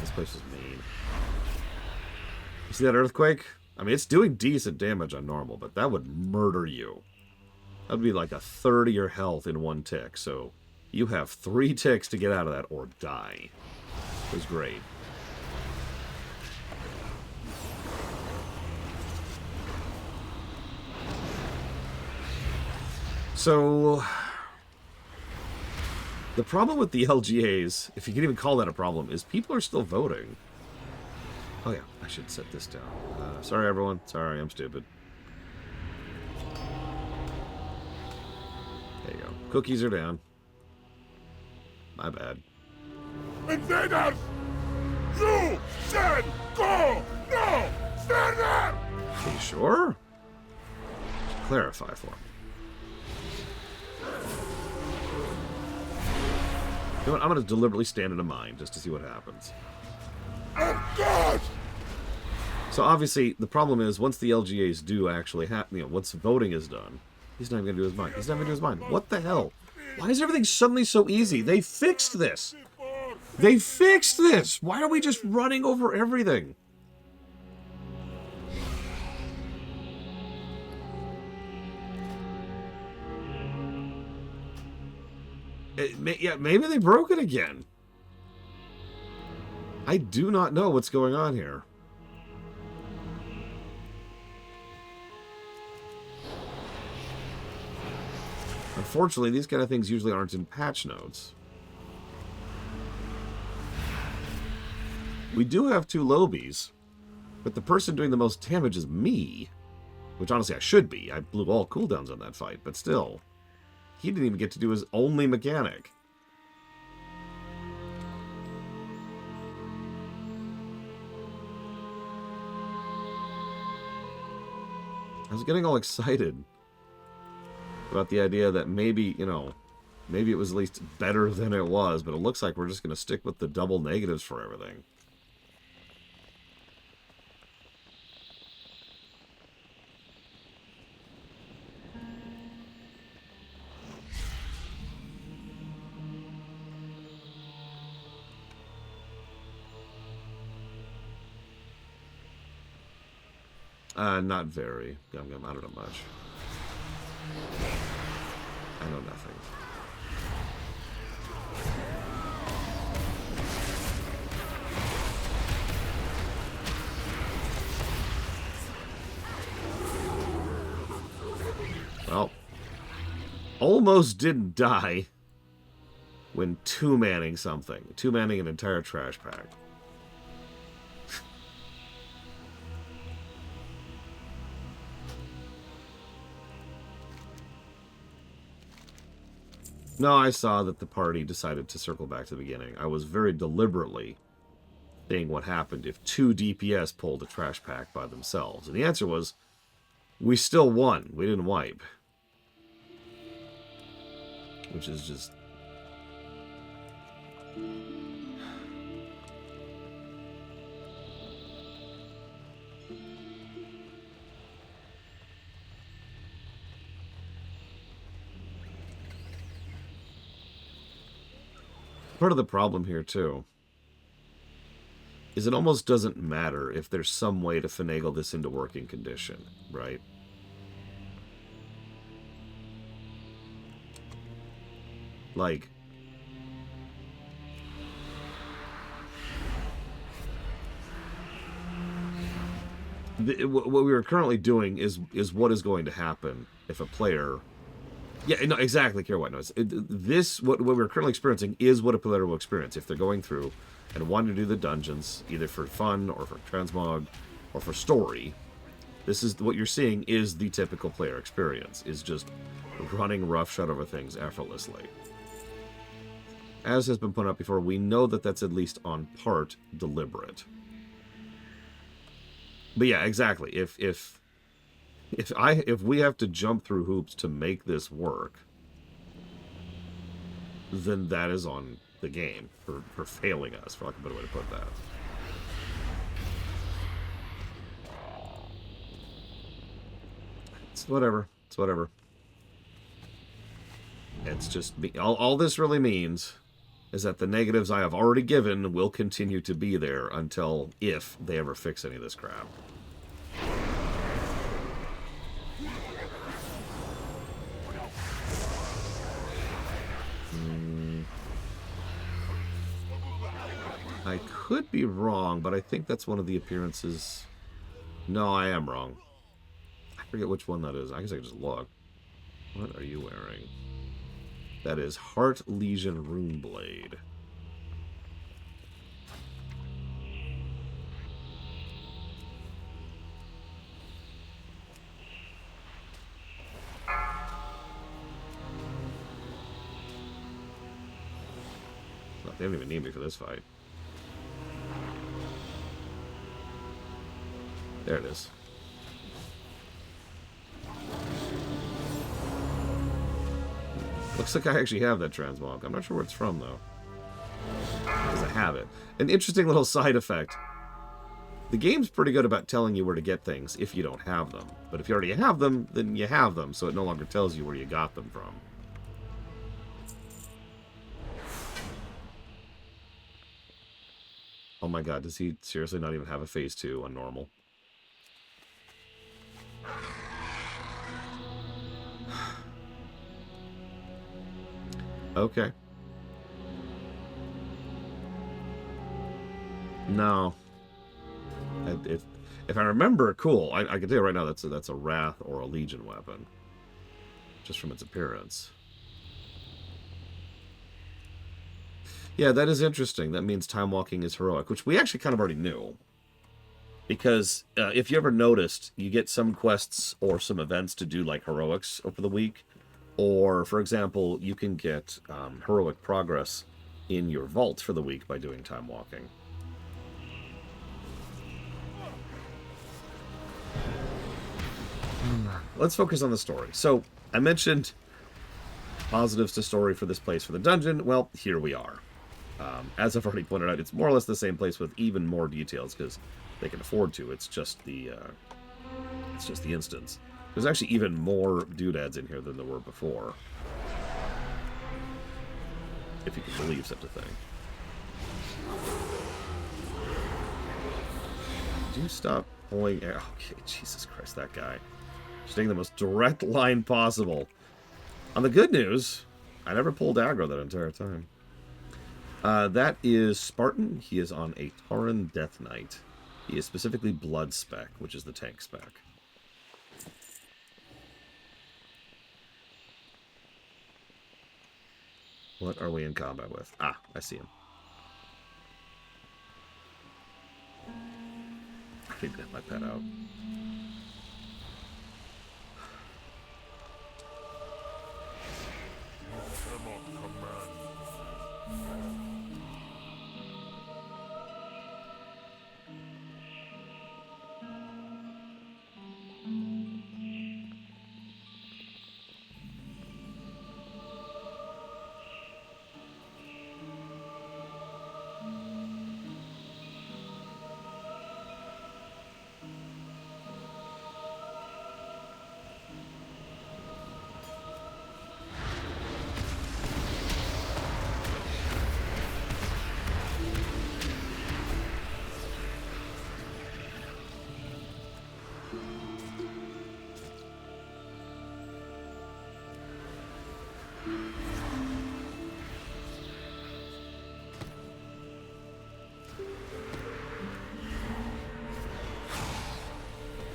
This place is mean. You see that earthquake? I mean, it's doing decent damage on normal, but that would murder you. That would be like a third of your health in one tick, so you have 3 ticks to get out of that or die. It was great. So, the problem with the LGAs, if you can even call that a problem, is people are still voting. Oh yeah, I should set this down. Sorry everyone, sorry, I'm stupid. There you go. Cookies are down. My bad. Invaders! You said go! No! Stand up! Are you sure? Clarify for me. You know what? I'm going to deliberately stand in a mine just to see what happens. Oh God! So obviously, the problem is once the LGAs do actually happen, you know, once voting is done, he's not even going to do his mine. He's not going to do his mine. What the hell? Why is everything suddenly so easy? They fixed this. They fixed this. Why are we just running over everything? Yeah, maybe they broke it again. I do not know what's going on here. Unfortunately, these kind of things usually aren't in patch notes. We do have 2 lobies, but the person doing the most damage is me. Which honestly I should be. I blew all cooldowns on that fight, but still. He didn't even get to do his only mechanic. I was getting all excited about the idea that maybe, you know, maybe it was at least better than it was, but it looks like we're just going to stick with the double negatives for everything. Not very. I don't know much. I know nothing. Well, almost didn't die when two-manning something. Two-manning an entire trash pack. No, I saw that the party decided to circle back to the beginning. I was very deliberately seeing what happened if two DPS pulled a trash pack by themselves. And the answer was, we still won. We didn't wipe. Which is just... Part of the problem here, too, is it almost doesn't matter if there's some way to finagle this into working condition, right? Like, what we are currently doing is what is going to happen if a player... Yeah, no, exactly, Kira White knows. What we're currently experiencing is what a player will experience if they're going through and wanting to do the dungeons, either for fun or for transmog or for story. This is what you're seeing is the typical player experience, is just running roughshod over things effortlessly. As has been pointed out before, we know that that's at least on part deliberate. But yeah, exactly. If we have to jump through hoops to make this work, then that is on the game for failing us, for lack of a better way to put that. It's whatever. It's whatever. It's just... All this really means is that the negatives I have already given will continue to be there until, if they ever fix any of this crap. I could be wrong, but I think that's one of the appearances... No, I am wrong. I forget which one that is. I guess I can just look. What are you wearing? That is Heart Legion Runeblade. Well, they don't even need me for this fight. There it is. Looks like I actually have that transmog. I'm not sure where it's from, though. Because I have it. An interesting little side effect. The game's pretty good about telling you where to get things if you don't have them. But if you already have them, then you have them, so it no longer tells you where you got them from. Oh my god, does he seriously not even have a phase 2 on normal? Okay. No. If I remember, cool. I can tell you right now that's a Wrath or a Legion weapon. Just from its appearance. Yeah, that is interesting. That means time walking is heroic, which we actually kind of already knew. Because if you ever noticed, you get some quests or some events to do like heroics over the week. Or, for example, you can get heroic progress in your vault for the week by doing time walking. Let's focus on the story. So, I mentioned positives to story for this place for the dungeon. Well, here we are. As I've already pointed out, it's more or less the same place with even more details because they can afford to. It's just the instance. There's actually even more doodads in here than there were before. If you can believe such a thing. Do stop pulling... Okay, Jesus Christ, that guy. Just taking the most direct line possible. On the good news, I never pulled aggro that entire time. That is Spartan. He is on a Tauren Death Knight. He is specifically Blood Spec, which is the tank spec. What are we in combat with? Ah, I see him. I need to get my pet out.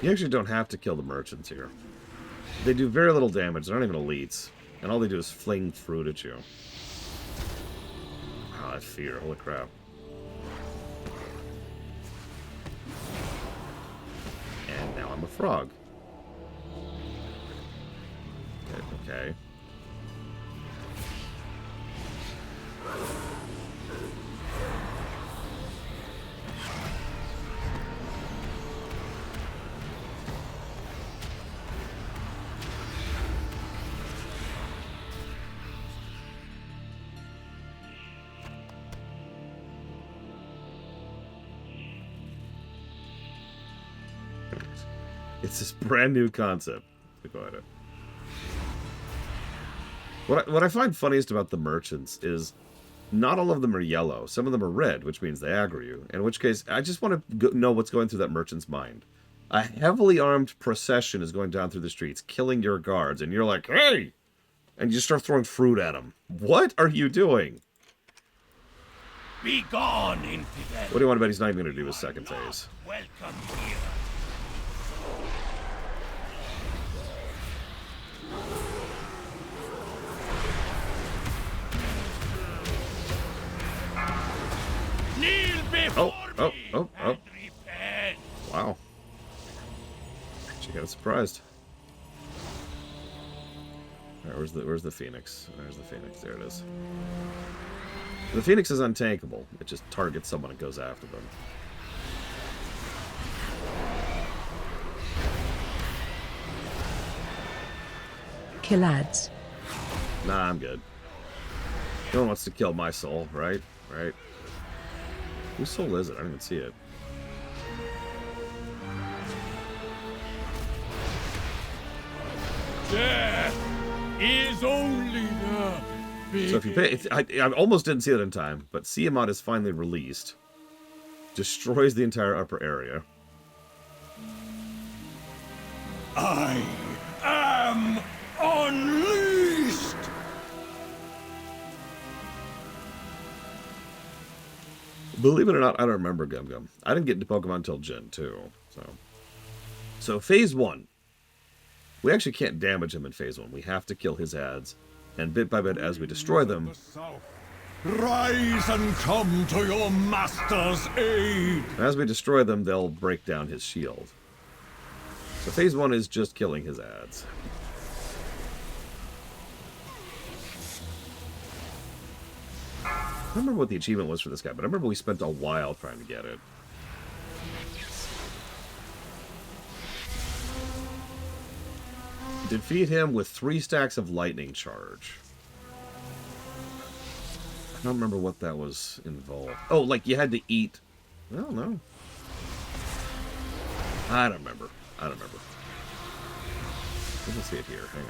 You actually don't have to kill the merchants here. They do very little damage. They're not even elites. And all they do is fling fruit at you. Wow, that fear. Holy crap. And now I'm a frog. Okay. It's this brand new concept. Go ahead. What I find funniest about the merchants is not all of them are yellow. Some of them are red, which means they aggro you. In which case, I just want to know what's going through that merchant's mind. A heavily armed procession is going down through the streets, killing your guards, and you're like, hey! And you start throwing fruit at them. What are you doing? Be gone, infidel. What do you want to bet he's not even going to do his second phase? Welcome here. Kneel before me and repent. Wow. She got surprised. All right, where's the Phoenix? There's the Phoenix. There it is. The Phoenix is untankable. It just targets someone and goes after them. Kill ads. Nah, I'm good. No one wants to kill my soul, right? Right. Whose soul is it? I don't even see it. Death is only the So if you pay, I almost didn't see it in time, but Tiamat is finally released. Destroys the entire upper area. I am unleashed! Believe it or not, I don't remember Gum Gum. I didn't get into Pokemon until Gen 2. So Phase 1. We actually can't damage him in Phase 1. We have to kill his ads. And bit by bit, as we destroy them... Rise and come to your master's aid! As we destroy them, they'll break down his shield. So Phase 1 is just killing his ads. I don't remember what the achievement was for this guy, but I remember we spent a while trying to get it. Defeat him with 3 stacks of lightning charge. I don't remember what that was involved. Oh, like you had to eat... I don't know. I don't remember. Let's see it here. Hang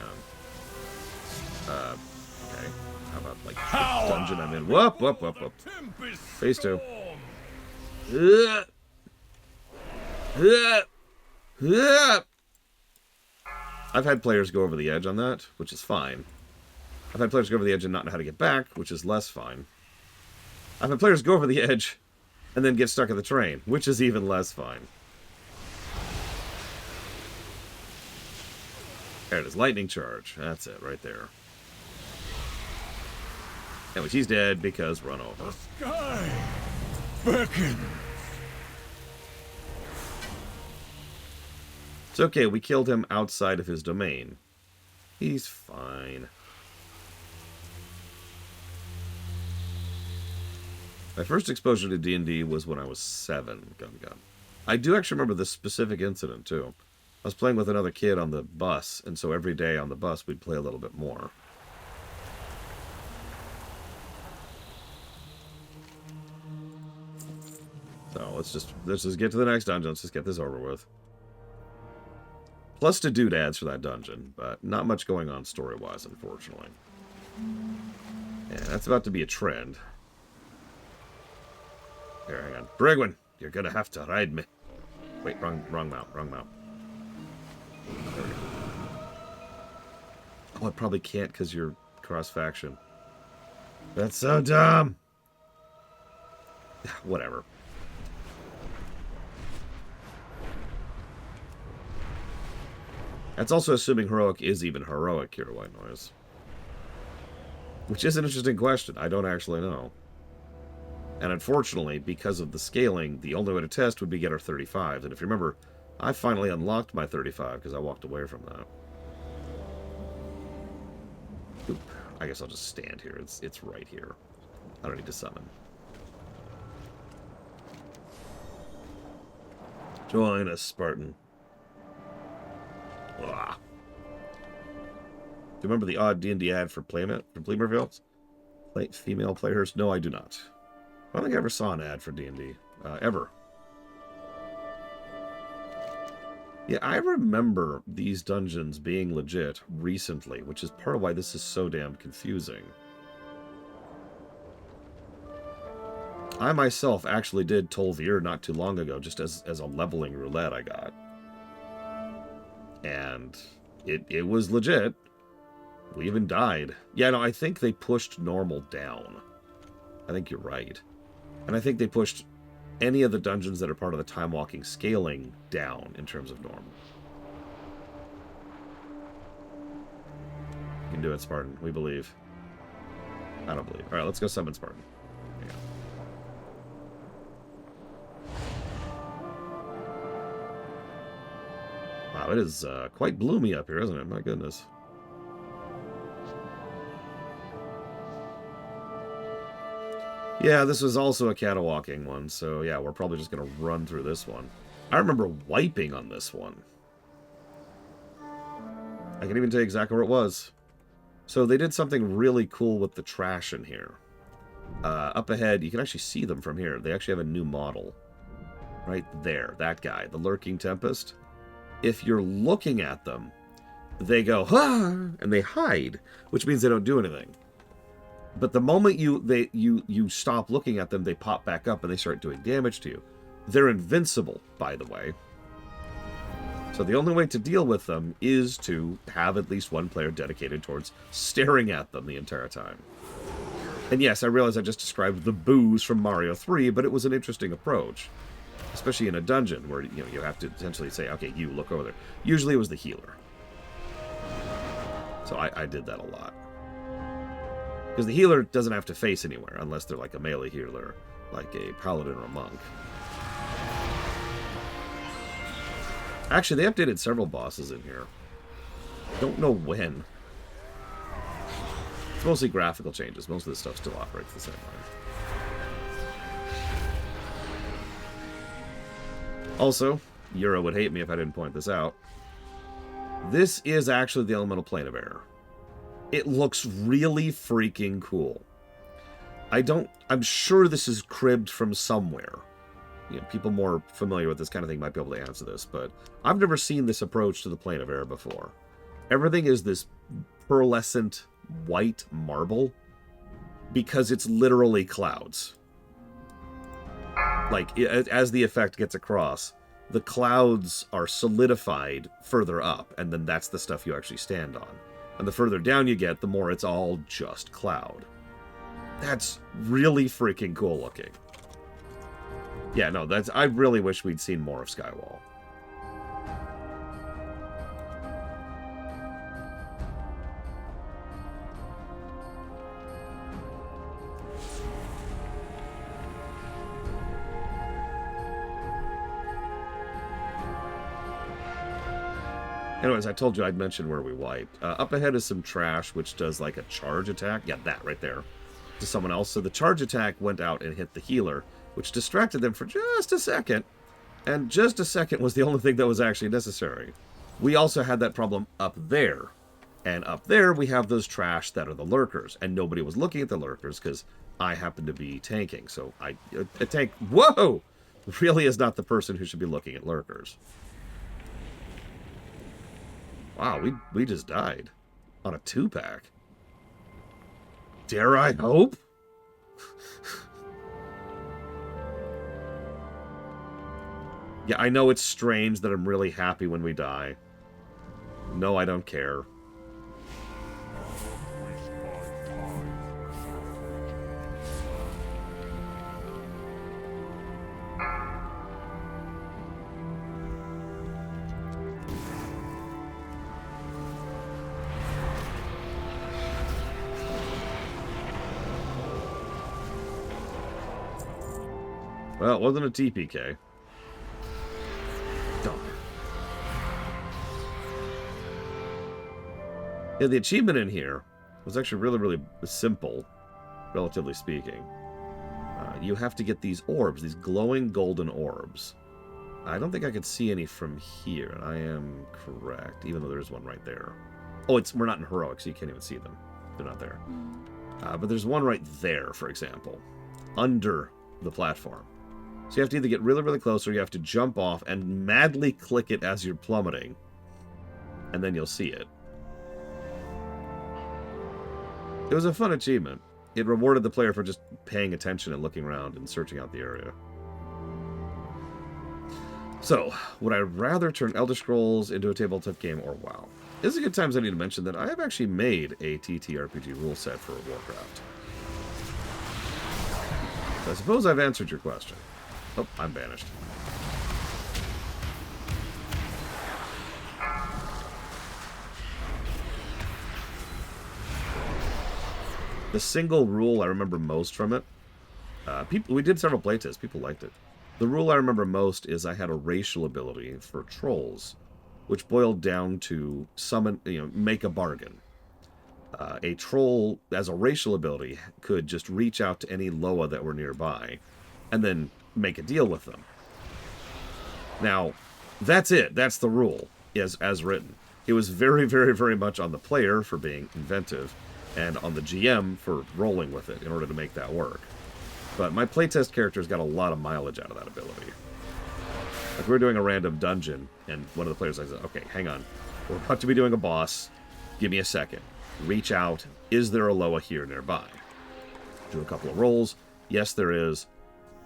on. Okay. How about, like, the dungeon I'm in? Whoop. Phase 2. I've had players go over the edge on that, which is fine. I've had players go over the edge and not know how to get back, which is less fine. I've had players go over the edge and then get stuck in the train, which is even less fine. There it is, lightning charge. That's it, right there. Anyways, he's dead because run over. Sky beckons. It's okay, we killed him outside of his domain. He's fine. My first exposure to D&D was when I was 7, Gun. I do actually remember this specific incident, too. I was playing with another kid on the bus, and so every day on the bus we'd play a little bit more. So let's just get to the next dungeon. Let's just get this over with. Plus to doodads for that dungeon, but not much going on story-wise, unfortunately. Yeah, that's about to be a trend. Here, hang on. Brigwin, you're gonna have to ride me. Wait, wrong mount. There we go. Oh, I probably can't because you're cross-faction. That's so dumb. Whatever. That's also assuming heroic is even heroic here, White Noise. Which is an interesting question. I don't actually know. And unfortunately, because of the scaling, the only way to test would be get our 35s. And if you remember, I finally unlocked my 35 because I walked away from that. Oop. I guess I'll just stand here. It's right here. I don't need to summon. Join us, Spartan. Ah. Do you remember the odd D&D ad for Playmerfields? Female players? No, I do not. I don't think I ever saw an ad for D&D. Ever. Yeah, I remember these dungeons being legit recently, which is part of why this is so damn confusing. I myself actually did Tol'Vir not too long ago, just as a leveling roulette I got. And it was legit. We even died. Yeah, no, I think they pushed normal down. I think you're right. And I think they pushed any of the dungeons that are part of the time walking scaling down in terms of normal. You can do it, Spartan. We believe. I don't believe. Alright, let's go summon Spartan. Yeah. Wow, it is quite gloomy up here, isn't it? My goodness. Yeah, this was also a catalwalking one, so yeah, we're probably just going to run through this one. I remember wiping on this one. I can even tell you exactly where it was. So they did something really cool with the trash in here. Up ahead, you can actually see them from here. They actually have a new model. Right there, that guy, the Lurking Tempest. If you're looking at them, they go, "Ah!" and they hide, which means they don't do anything. But the moment you stop looking at them, they pop back up and they start doing damage to you. They're invincible, by the way. So the only way to deal with them is to have at least one player dedicated towards staring at them the entire time. And yes, I realize I just described the boos from Mario 3, but it was an interesting approach. Especially in a dungeon where you have to essentially say, okay, you look over there. Usually it was the healer. So I did that a lot. Because the healer doesn't have to face anywhere unless they're like a melee healer, like a paladin or a monk. Actually, they updated several bosses in here. Don't know when. It's mostly graphical changes. Most of this stuff still operates the same way. Also, Euro would hate me if I didn't point this out. This is actually the elemental plane of air. It looks really freaking cool. I'm sure this is cribbed from somewhere. People more familiar with this kind of thing might be able to answer this, but I've never seen this approach to the plane of air before. Everything is this pearlescent white marble because it's literally clouds. Like, as the effect gets across, the clouds are solidified further up, and then that's the stuff you actually stand on. And the further down you get, the more it's all just cloud. That's really freaking cool looking. Yeah, no, I really wish we'd seen more of Skywall. Anyways, I told you I'd mention where we wiped. Up ahead is some trash, which does like a charge attack. Yeah, that right there. To someone else. So the charge attack went out and hit the healer, which distracted them for just a second. And just a second was the only thing that was actually necessary. We also had that problem up there. And up there, we have those trash that are the lurkers. And nobody was looking at the lurkers because I happened to be tanking. So a tank, whoa, really is not the person who should be looking at lurkers. Wow, we just died on a 2-pack. Dare I hope? Yeah, I know it's strange that I'm really happy when we die. No, I don't care. Well, it wasn't a TPK. Darn. Yeah, the achievement in here was actually really, really simple, relatively speaking. You have to get these orbs, these glowing golden orbs. I don't think I could see any from here, and I am correct, even though there's one right there. Oh, we're not in heroic, so you can't even see them. They're not there. But there's one right there, for example, under the platform. So you have to either get really, really close, or you have to jump off and madly click it as you're plummeting. And then you'll see it. It was a fun achievement. It rewarded the player for just paying attention and looking around and searching out the area. So, would I rather turn Elder Scrolls into a tabletop game or WoW? This is a good time I need to mention that I have actually made a TTRPG rule set for Warcraft. So I suppose I've answered your question. Oh, I'm banished. The single rule I remember most from it, we did several playtests, people liked it. The rule I remember most is I had a racial ability for trolls, which boiled down to summon, make a bargain. A troll, as a racial ability, could just reach out to any Loa that were nearby, and then make a deal with them. Now, that's it. That's the rule, as written. It was very, very, very much on the player for being inventive, and on the GM for rolling with it in order to make that work. But my playtest characters got a lot of mileage out of that ability. Like, we were doing a random dungeon, and one of the players said, okay, hang on. We're about to be doing a boss. Give me a second. Reach out. Is there a Loa here nearby? Do a couple of rolls. Yes, there is.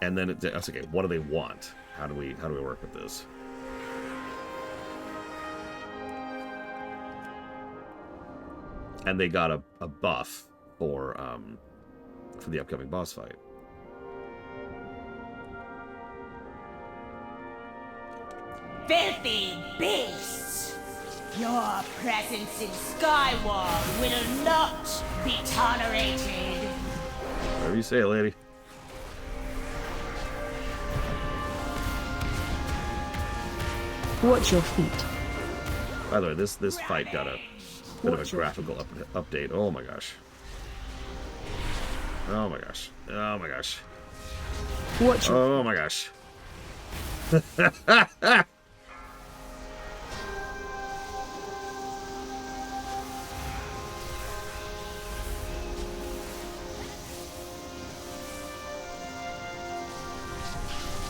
And then that's okay. What do they want? How do we work with this? And they got a buff for the upcoming boss fight. Filthy beasts! Your presence in Skywall will not be tolerated. Whatever you say, lady. Watch your feet. By the way, this fight got a bit of a graphical update. Oh my gosh. Oh my gosh. Oh my gosh. Watch your Oh my gosh.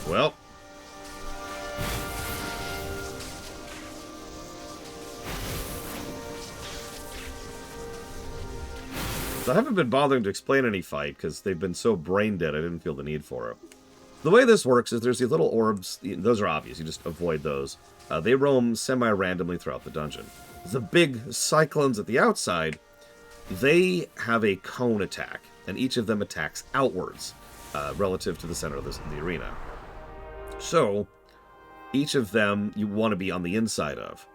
Well. So I haven't been bothering to explain any fight because they've been so brain dead I didn't feel the need for it. The way this works is there's these little orbs. Those are obvious. You just avoid those. They roam semi-randomly throughout the dungeon. The big cyclones at the outside, they have a cone attack, and each of them attacks outwards relative to the center of the arena. So, each of them you want to be on the inside of.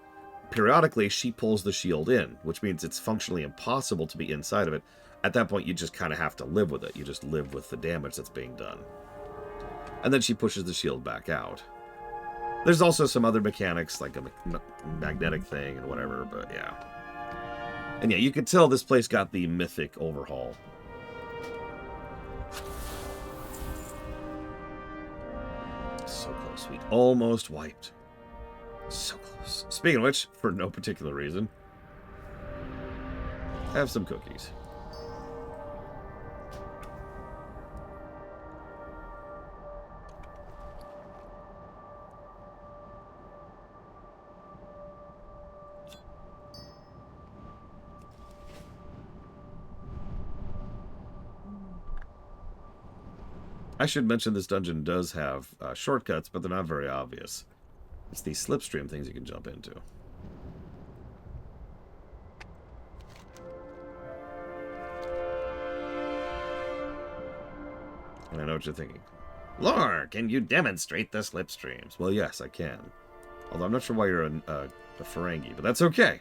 Periodically, she pulls the shield in, which means it's functionally impossible to be inside of it. At that point, you just kind of have to live with it. You just live with the damage that's being done. And then she pushes the shield back out. There's also some other mechanics, like a magnetic thing and whatever, but yeah. And yeah, you can tell this place got the mythic overhaul. So close. We almost wiped. So close. Speaking of which, for no particular reason, have some cookies. I should mention this dungeon does have shortcuts, but they're not very obvious. It's these slipstream things you can jump into. And I know what you're thinking. Lore, can you demonstrate the slipstreams? Well, yes, I can. Although I'm not sure why you're a Ferengi, but that's okay.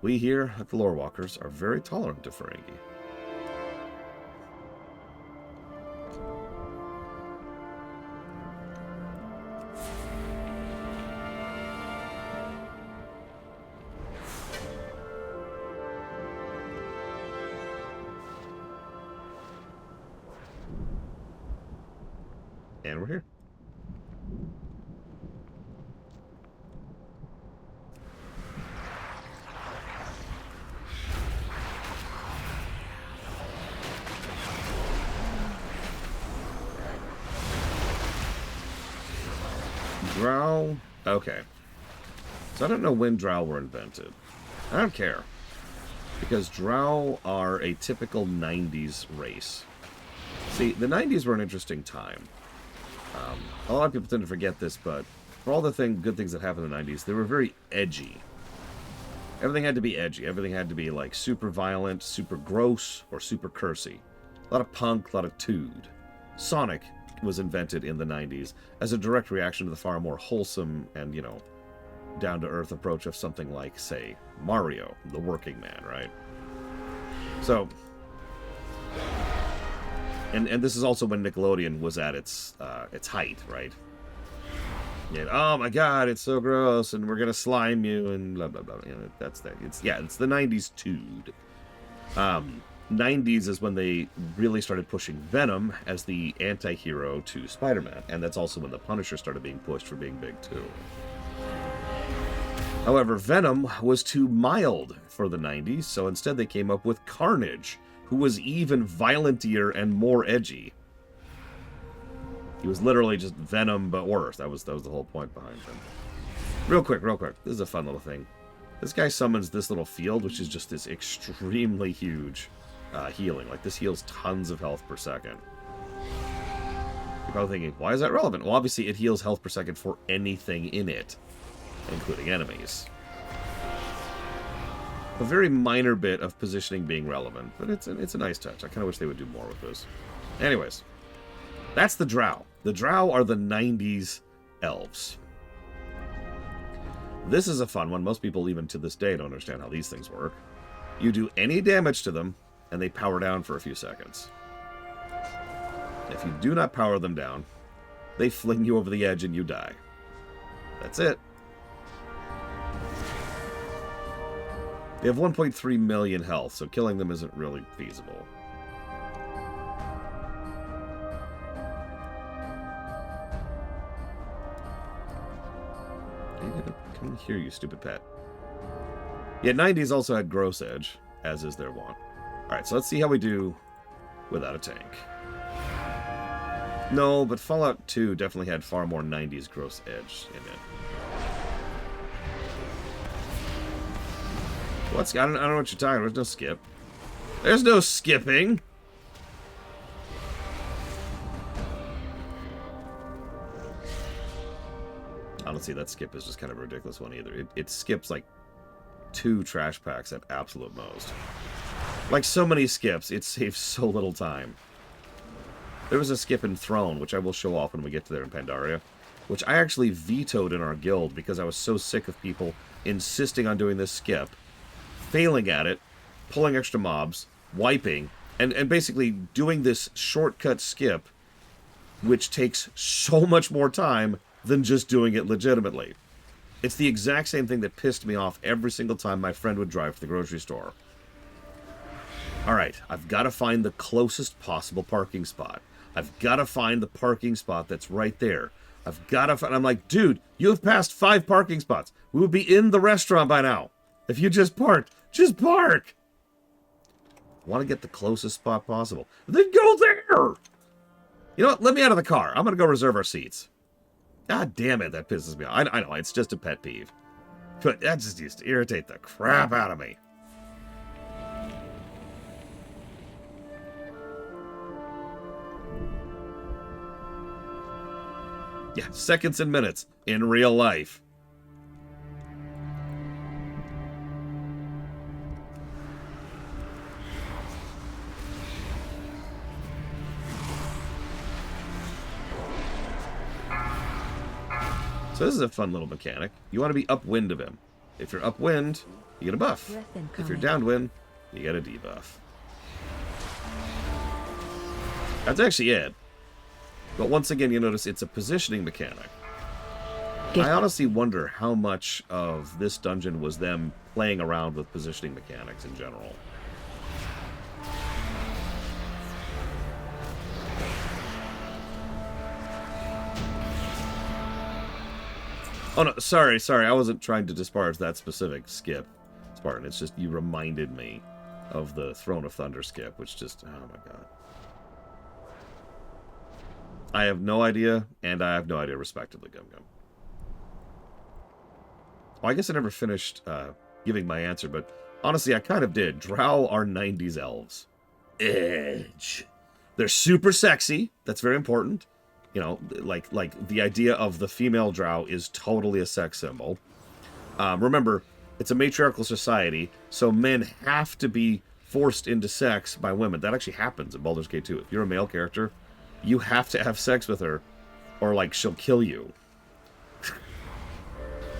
We here at the Lore Walkers are very tolerant to Ferengi. And we're here. Drow? Okay. So I don't know when Drow were invented. I don't care. Because Drow are a typical 90s race. See, the 90s were an interesting time. A lot of people tend to forget this, but for all the good things that happened in the 90s, they were very edgy. Everything had to be edgy. Everything had to be, like, super violent, super gross, or super cursy. A lot of punk, a lot of tood. Sonic was invented in the 90s as a direct reaction to the far more wholesome and, you know, down-to-earth approach of something like, say, Mario, the working man, right? So... And this is also when Nickelodeon was at its height, right? And, oh my God, it's so gross, and we're gonna slime you, and blah blah blah. You know, that's that. It's the '90s tood. '90s is when they really started pushing Venom as the anti-hero to Spider-Man, and that's also when the Punisher started being pushed for being big too. However, Venom was too mild for the '90s, so instead they came up with Carnage, who was even violentier and more edgy. He was literally just Venom, but worse. That was the whole point behind him. Real quick. This is a fun little thing. This guy summons this little field, which is just this extremely huge healing. Like, this heals tons of health per second. You're probably thinking, why is that relevant? Well, obviously, it heals health per second for anything in it, including enemies. A very minor bit of positioning being relevant, but it's a nice touch. I kind of wish they would do more with this. Anyways, that's the Drow. The Drow are the 90s elves. This is a fun one. Most people, even to this day, don't understand how these things work. You do any damage to them, and they power down for a few seconds. If you do not power them down, they fling you over the edge and you die. That's it. They have 1.3 million health, so killing them isn't really feasible. Come here, you stupid pet. Yeah, 90s also had Gross Edge, as is their wont. Alright, so let's see how we do without a tank. No, but Fallout 2 definitely had far more 90s Gross Edge in it. I don't know what you're talking about. There's no skip. There's no skipping. let's see, that skip is just kind of a ridiculous one either. It skips like 2 trash packs at absolute most. Like so many skips, it saves so little time. There was a skip in Throne, which I will show off when we get to there in Pandaria, which I actually vetoed in our guild because I was so sick of people insisting on doing this skip, failing at it, pulling extra mobs, wiping, and basically doing this shortcut skip, which takes so much more time than just doing it legitimately. It's the exact same thing that pissed me off every single time my friend would drive to the grocery store. Alright, I've got to find the closest possible parking spot. I've got to find the parking spot that's right there. I've got to find... I'm like, dude, you have passed 5 parking spots. We would be in the restaurant by now. If you just parked, just park! I want to get the closest spot possible. Then go there! You know what? Let me out of the car. I'm going to go reserve our seats. God damn it, that pisses me off. I know, it's just a pet peeve. But that just used to irritate the crap out of me. Yeah, seconds and minutes in real life. So this is a fun little mechanic. You want to be upwind of him. If you're upwind, you get a buff. If you're downwind, you get a debuff. That's actually it. But once again, you notice it's a positioning mechanic. I honestly wonder how much of this dungeon was them playing around with positioning mechanics in general. Oh no, sorry, I wasn't trying to disparage that specific skip, Spartan. It's just you reminded me of the Throne of Thunder skip, which just, oh my god. I have no idea, and I have no idea, respectively, Gum Gum. Oh, I guess I never finished giving my answer, but honestly, I kind of did. Drow are 90s elves. Edge. They're super sexy. That's very important. You know, like the idea of the female drow is totally a sex symbol. Remember, it's a matriarchal society, so men have to be forced into sex by women. That actually happens in Baldur's Gate 2. If you're a male character, you have to have sex with her, or, like, she'll kill you.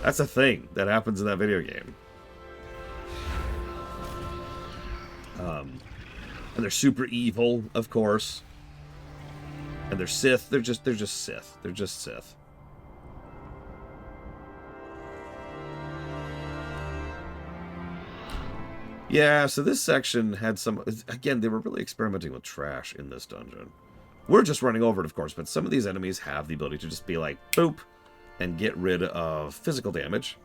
That's a thing that happens in that video game. And they're super evil, of course. And they're Sith. They're just Sith. They're just Sith. Yeah, so this section had some... Again, they were really experimenting with trash in this dungeon. We're just running over it, of course, but some of these enemies have the ability to just be like, boop, and get rid of physical damage.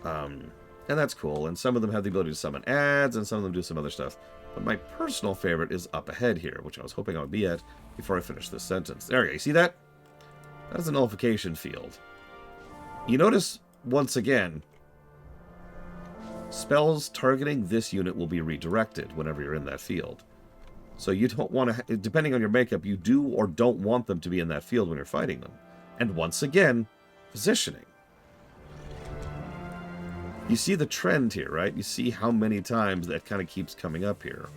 And that's cool. And some of them have the ability to summon adds, and some of them do some other stuff. But my personal favorite is up ahead here, which I was hoping I would be at before I finish this sentence. There you go. You see that? That is a nullification field. You notice, once again, spells targeting this unit will be redirected whenever you're in that field. So you don't want to, depending on your makeup, you do or don't want them to be in that field when you're fighting them. And once again, positioning. You see the trend here, right? You see how many times that kind of keeps coming up here.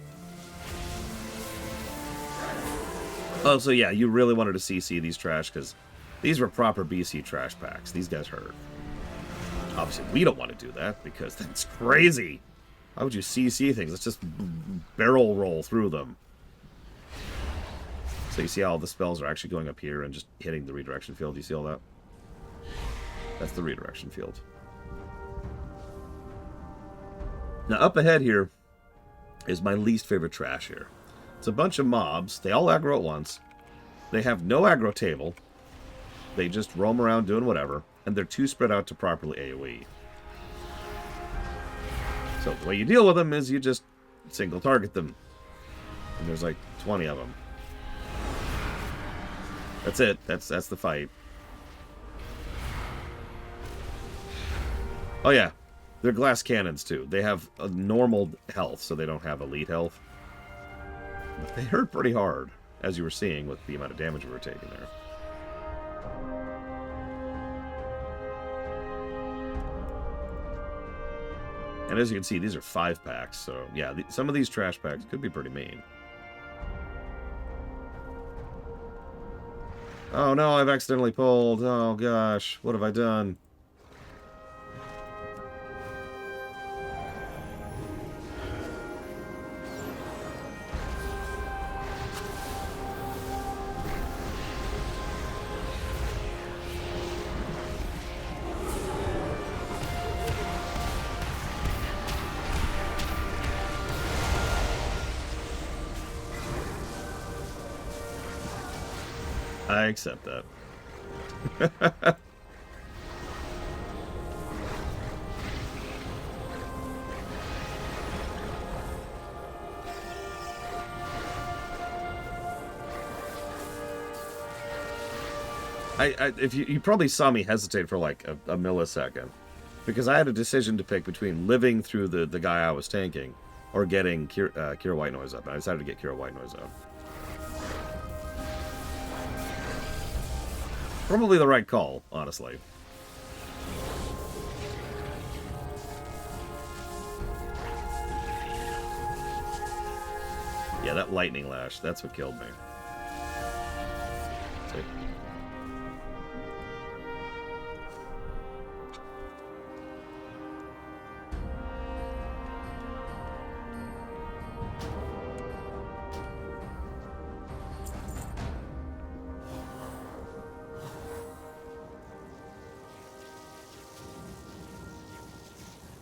Oh, so yeah, you really wanted to CC these trash, because these were proper BC trash packs. These guys hurt. Obviously, we don't want to do that, because that's crazy. Why would you CC things? Let's just barrel roll through them. So you see how all the spells are actually going up here and just hitting the redirection field? You see all that? That's the redirection field. Now, up ahead here is my least favorite trash here. It's a bunch of mobs. They all aggro at once. They have no aggro table. They just roam around doing whatever. And they're too spread out to properly AoE. So the way you deal with them is you just single target them. And there's like 20 of them. That's it. That's the fight. Oh yeah. They're glass cannons too. They have a normal health, so they don't have elite health. But they hurt pretty hard, as you were seeing with the amount of damage we were taking there. And as you can see, these are 5-packs, so yeah, some of these trash packs could be pretty mean. Oh no, I've accidentally pulled. Oh gosh, what have I done? I accept that. If you probably saw me hesitate for like a millisecond, because I had a decision to pick between living through the guy I was tanking or getting Kira White Noise up, and I decided to get Kira White Noise up. Probably the right call, honestly. Yeah, that lightning lash, that's what killed me. See?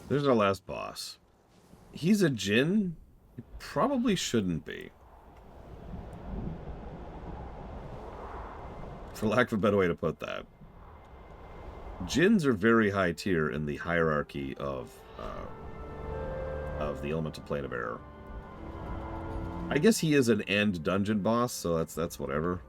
There's our last boss. He's a Djinn? He probably shouldn't be. For lack of a better way to put that. Djinns are very high tier in the hierarchy of the Elemental Plane of Error. I guess he is an end dungeon boss, so that's whatever.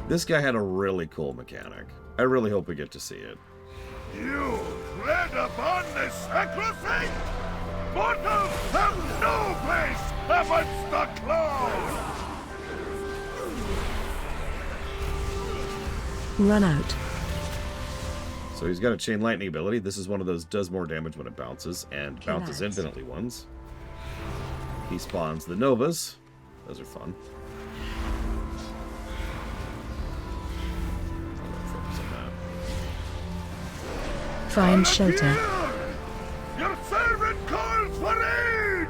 This guy had a really cool mechanic. I really hope we get to see it. You tread upon the sacrosanct? Mortals have no place amongst the clouds! Run out. So he's got a chain lightning ability. This is one of those does more damage when it bounces, and bounces infinitely ones. He spawns the Novas. Those are fun. Find shelter. Your servant calls for aid!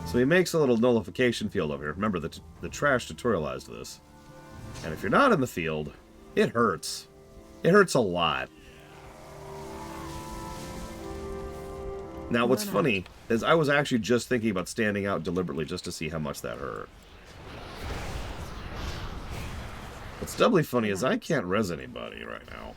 So he makes a little nullification field over here. Remember, the trash tutorialized this. And if you're not in the field, it hurts. It hurts a lot. Now, what's funny is I was actually just thinking about standing out deliberately just to see how much that hurt. What's doubly funny is I can't res anybody right now.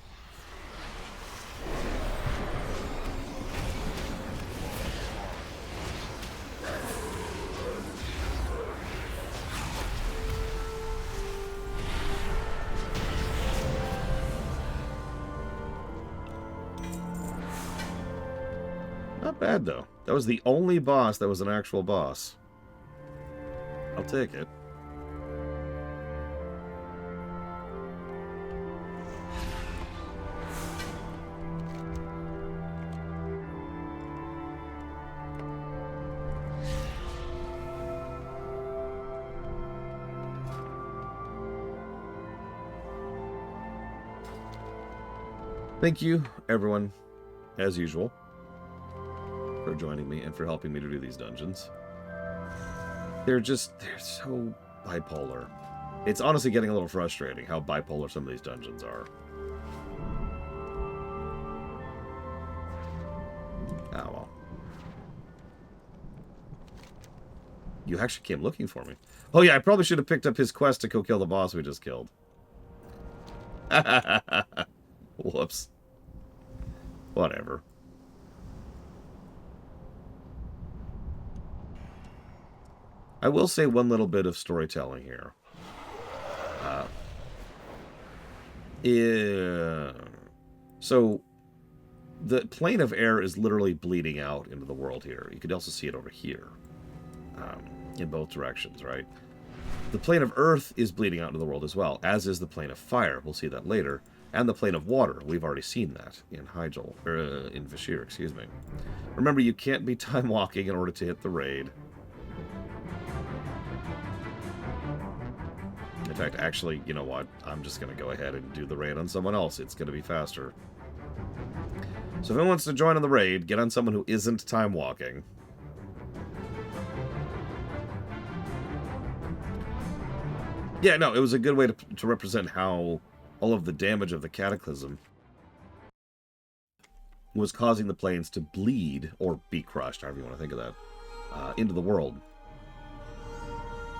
Not bad, though. That was the only boss that was an actual boss. I'll take it. Thank you, everyone, as usual, for joining me and for helping me to do these dungeons. They're so bipolar. It's honestly getting a little frustrating how bipolar some of these dungeons are. Oh, well. You actually came looking for me. Oh yeah, I probably should have picked up his quest to go kill the boss we just killed. Whoops. Whatever. I will say one little bit of storytelling here. So, the plane of air is literally bleeding out into the world here. You could also see it over here. In both directions, right? The plane of earth is bleeding out into the world as well, as is the plane of fire. We'll see that later. And the plane of water. We've already seen that in Hyjal, or in Vashir, excuse me. Remember, you can't be time walking in order to hit the raid. In fact, actually, you know what? I'm just going to go ahead and do the raid on someone else. It's going to be faster. So if anyone wants to join on the raid, get on someone who isn't time walking. Yeah, no, it was a good way to represent how all of the damage of the Cataclysm was causing the planes to bleed, or be crushed, however you want to think of that, into the world.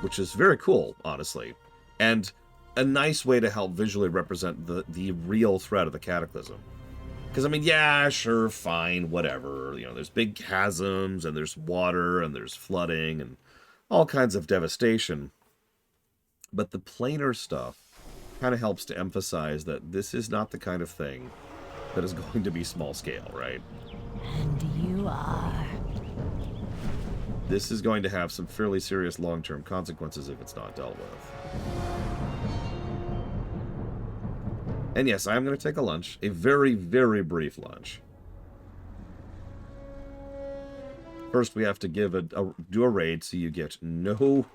Which is very cool, honestly. And a nice way to help visually represent the real threat of the Cataclysm. Because, I mean, yeah, sure, fine, whatever. You know, there's big chasms, and there's water, and there's flooding, and all kinds of devastation. But the planar stuff kind of helps to emphasize that this is not the kind of thing that is going to be small scale, right? And you are. This is going to have some fairly serious long-term consequences if it's not dealt with. And yes, I am going to take a lunch. A very, very brief lunch. First, we have to do a raid so you get no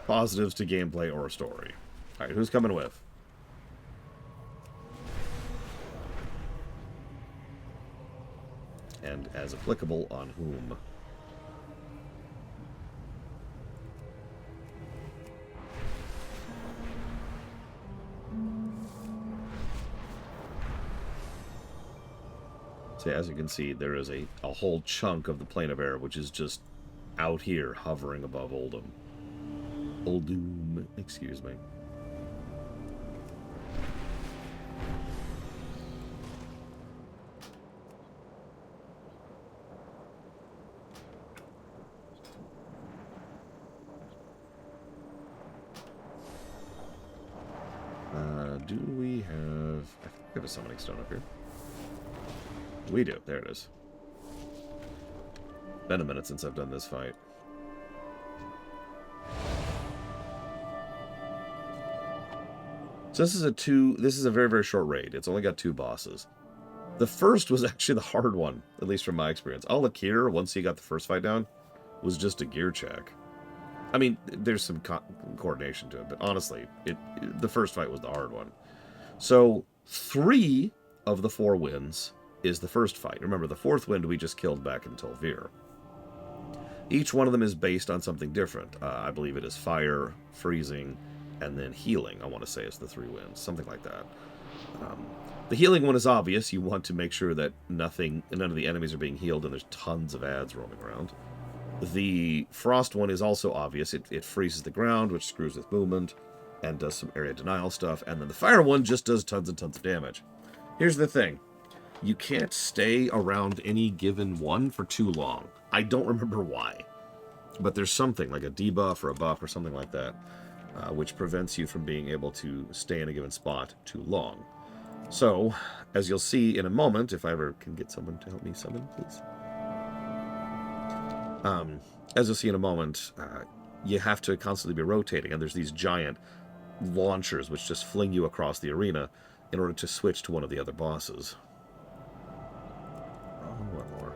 positives to gameplay or story. Alright, who's coming with? And as applicable, on whom? So as you can see, there is a whole chunk of the plane of air which is just out here hovering above Uldum. Uldum, excuse me. Do we have... I think we have a summoning stone up here. We do. There it is. Been a minute since I've done this fight. So this is a very, very short raid. It's only got 2 bosses. The first was actually the hard one, at least from my experience. Al-Akir, once you got the first fight down, was just a gear check. I mean, there's some coordination to it, but honestly, the first fight was the hard one. So 3 of the 4 wins is the first fight. Remember, the 4th wind we just killed back in Tolvir. Each one of them is based on something different. I believe it is fire, freezing, and then healing, I want to say, is the 3 wins. Something like that. The healing one is obvious. You want to make sure that none of the enemies are being healed, and there's tons of ads roaming around. The frost one is also obvious. It freezes the ground, which screws with movement, and does some area denial stuff. And then the fire one just does tons and tons of damage. Here's the thing. You can't stay around any given one for too long. I don't remember why. But there's something, like a debuff or a buff or something like that, which prevents you from being able to stay in a given spot too long. So, as you'll see in a moment, if I ever can get someone to help me summon, please. As you'll see in a moment, you have to constantly be rotating, and there's these giant launchers which just fling you across the arena in order to switch to one of the other bosses. Oh, one more.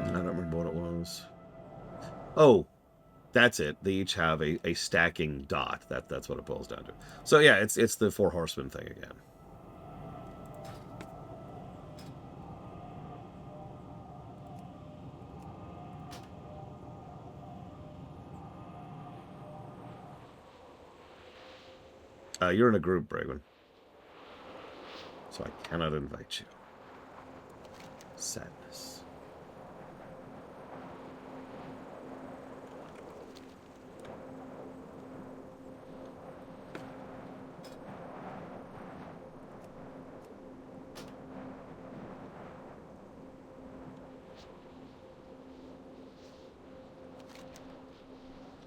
I don't remember what it was. Oh, that's it. They each have a stacking dot. That's what it boils down to. So yeah, it's the 4 horsemen thing again. You're in a group, Bragwin. So I cannot invite you. Sadness.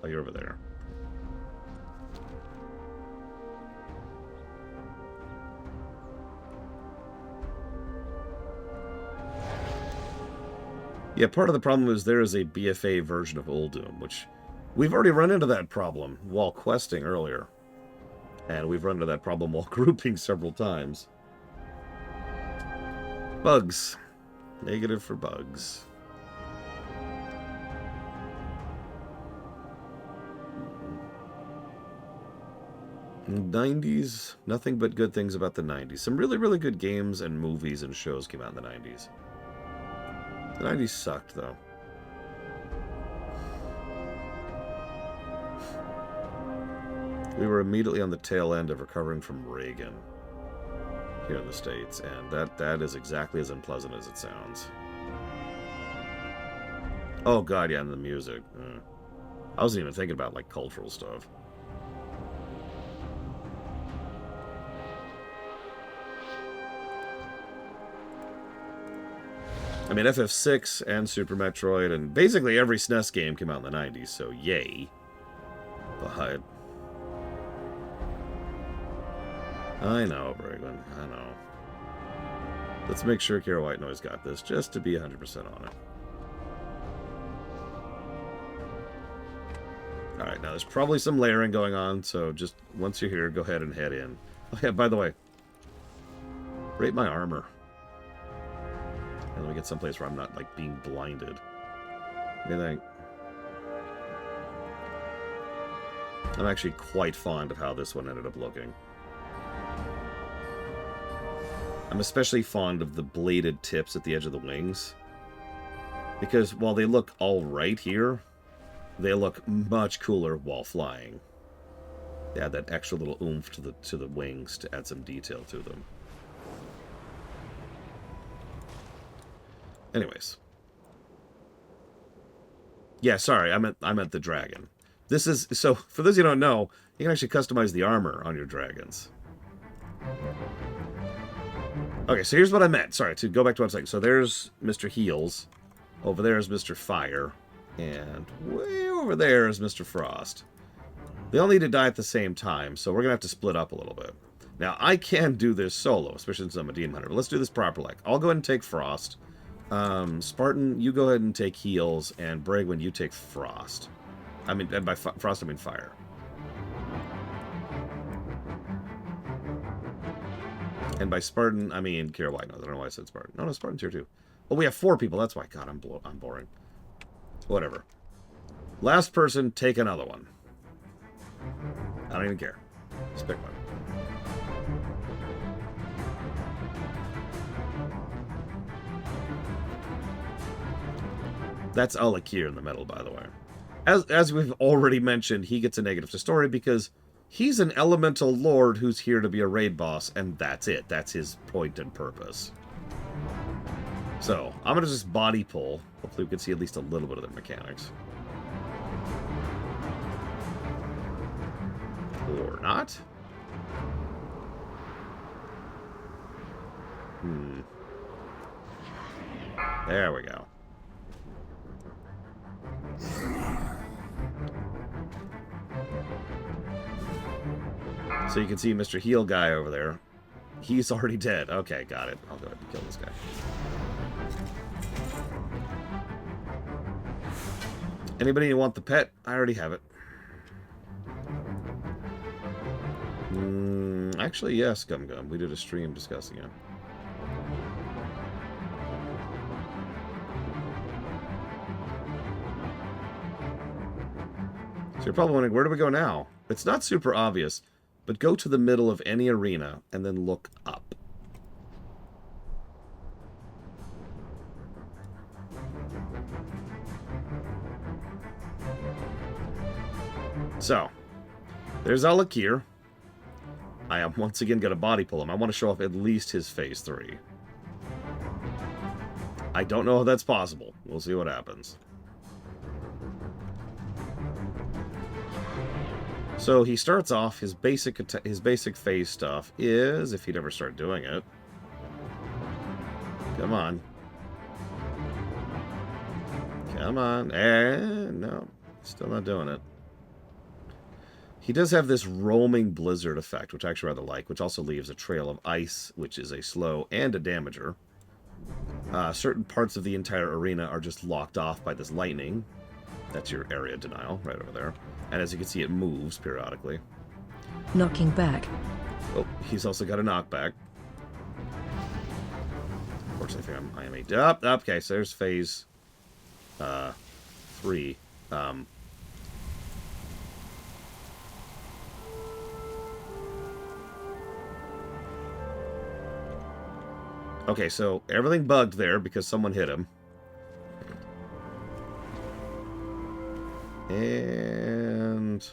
Oh, you're over there. Yeah, part of the problem is there is a BFA version of Uldum, which we've already run into that problem while questing earlier. And we've run into that problem while grouping several times. Bugs. Negative for bugs. '90s, nothing but good things about the '90s. Some really, really good games and movies and shows came out in the '90s. The '90s sucked, though. We were immediately on the tail end of recovering from Reagan here in the States, and that is exactly as unpleasant as it sounds. Oh god, yeah, and the music. I wasn't even thinking about, like, cultural stuff. I mean, FF6 and Super Metroid and basically every SNES game came out in the 90s, so yay. But... I know, Bragwin, I know. Let's make sure Kira White Noise got this, just to be 100% on it. Alright, now there's probably some layering going on, so just once you're here, go ahead and head in. Oh yeah, by the way, rate my armor. And let me get someplace where I'm not, like, being blinded. What do you think? I'm actually quite fond of how this one ended up looking. I'm especially fond of the bladed tips at the edge of the wings. Because while they look alright here, they look much cooler while flying. They add that extra little oomph to the wings to add some detail to them. Anyways. Yeah, sorry, I meant the dragon. This is, so, for those of you who don't know, you can actually customize the armor on your dragons. Okay, so here's what I meant. Sorry, to go back to 1 second. So there's Mr. Heels. Over there is Mr. Fire. And way over there is Mr. Frost. They all need to die at the same time, so we're going to have to split up a little bit. Now, I can do this solo, especially since I'm a Demon Hunter, but let's do this properly. I'll go ahead and take Frost. Spartan, you go ahead and take Heels, and Bragwin, you take Frost. I mean, and by Frost, I mean Fire. And by Spartan, I mean Kira White Noise. I don't know why I said Spartan. No, Spartan's here too. Oh, we have 4 people. That's why. God, I'm boring. Whatever. Last person, take another one. I don't even care. Just pick one. That's Alakir in the middle, by the way. As we've already mentioned, he gets a negative to story because he's an elemental lord who's here to be a raid boss, and that's it. That's his point and purpose. So, I'm going to just body pull. Hopefully we can see at least a little bit of the mechanics. Or not. There we go. So you can see Mr. Heal guy over there. He's already dead. Okay, got it. I'll go ahead and kill this guy. Anybody want the pet? I already have it. Actually, yes, Gum Gum. We did a stream discussing it. So you're probably wondering, where do we go now? It's not super obvious, but go to the middle of any arena and then look up. So, there's Alakir. I am once again going to body pull him. I want to show off at least his phase 3. I don't know if that's possible. We'll see what happens. So he starts off, his basic phase stuff is, if he'd ever start doing it. Come on. Come on. No, still not doing it. He does have this roaming blizzard effect, which I actually rather like, which also leaves a trail of ice, which is a slow and a damager. Certain parts of the entire arena are just locked off by this lightning. That's your area denial, right over there. And as you can see, it moves periodically. Knocking back. Oh, he's also got a knockback. Unfortunately, I am a... okay, so there's phase 3. Okay, so everything bugged there because someone hit him. And...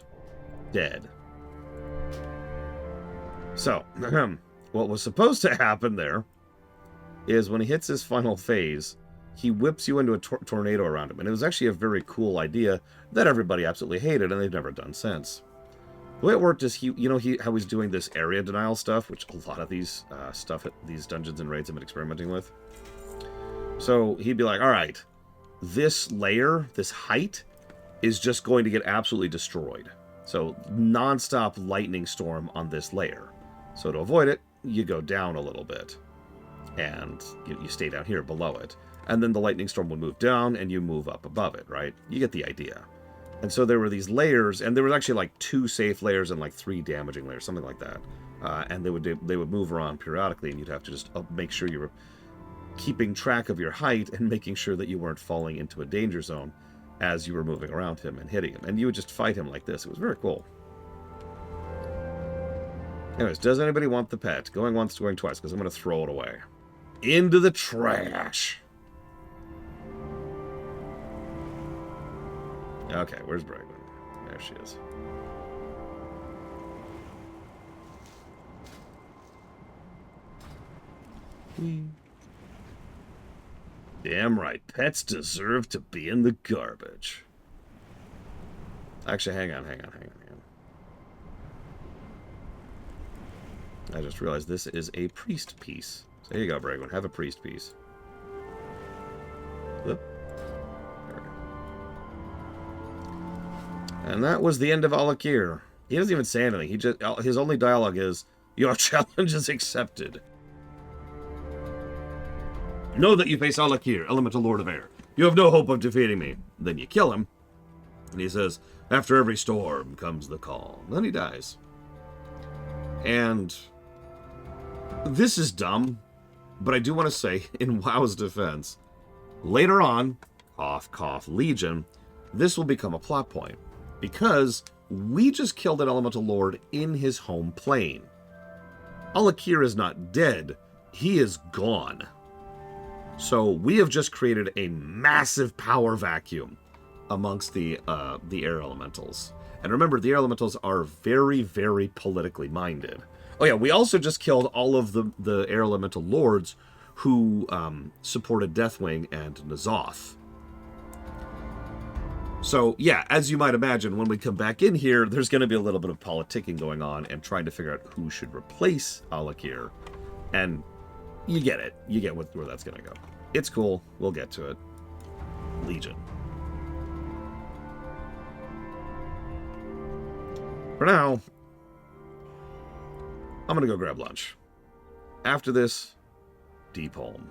dead. So, what was supposed to happen there is when he hits his final phase, he whips you into a tornado around him. And it was actually a very cool idea that everybody absolutely hated, and they've never done since. The way it worked is how he's doing this area denial stuff, which a lot of these these dungeons and raids have been experimenting with. So he'd be like, all right, this layer, this height, is just going to get absolutely destroyed. So non-stop lightning storm on this layer. So to avoid it, you go down a little bit. And you stay down here below it. And then the lightning storm would move down, and you move up above it, right? You get the idea. And so there were these layers, and there was actually like 2 safe layers and like 3 damaging layers, something like that. And they would move around periodically, and you'd have to just make sure you were keeping track of your height and making sure that you weren't falling into a danger zone as you were moving around him and hitting him. And you would just fight him like this. It was very cool. Anyways, does anybody want the pet? Going once, going twice, because I'm going to throw it away. Into the trash. Okay, where's Bragman? There she is. Damn right, pets deserve to be in the garbage. Actually, hang on. I just realized this is a priest piece. So here you go, Bragman. Have a priest piece. Whoop. And that was the end of Alakir. He doesn't even say anything. His only dialogue is, "Your challenge is accepted. Know that you face Alakir, Elemental Lord of Air. You have no hope of defeating me." Then you kill him. And he says, "After every storm comes the calm." Then he dies. And this is dumb, but I do want to say, in WoW's defense, later on, cough, cough, Legion, this will become a plot point. Because we just killed an Elemental Lord in his home plane. Alakir is not dead. He is gone. So we have just created a massive power vacuum amongst the air elementals. And remember, the air elementals are very, very politically minded. Oh yeah, we also just killed all of the air elemental lords who supported Deathwing and N'Zoth. So, yeah, as you might imagine, when we come back in here, there's going to be a little bit of politicking going on and trying to figure out who should replace Alakir. And you get it. You get where that's going to go. It's cool. We'll get to it. Legion. For now, I'm going to go grab lunch. After this, deep home.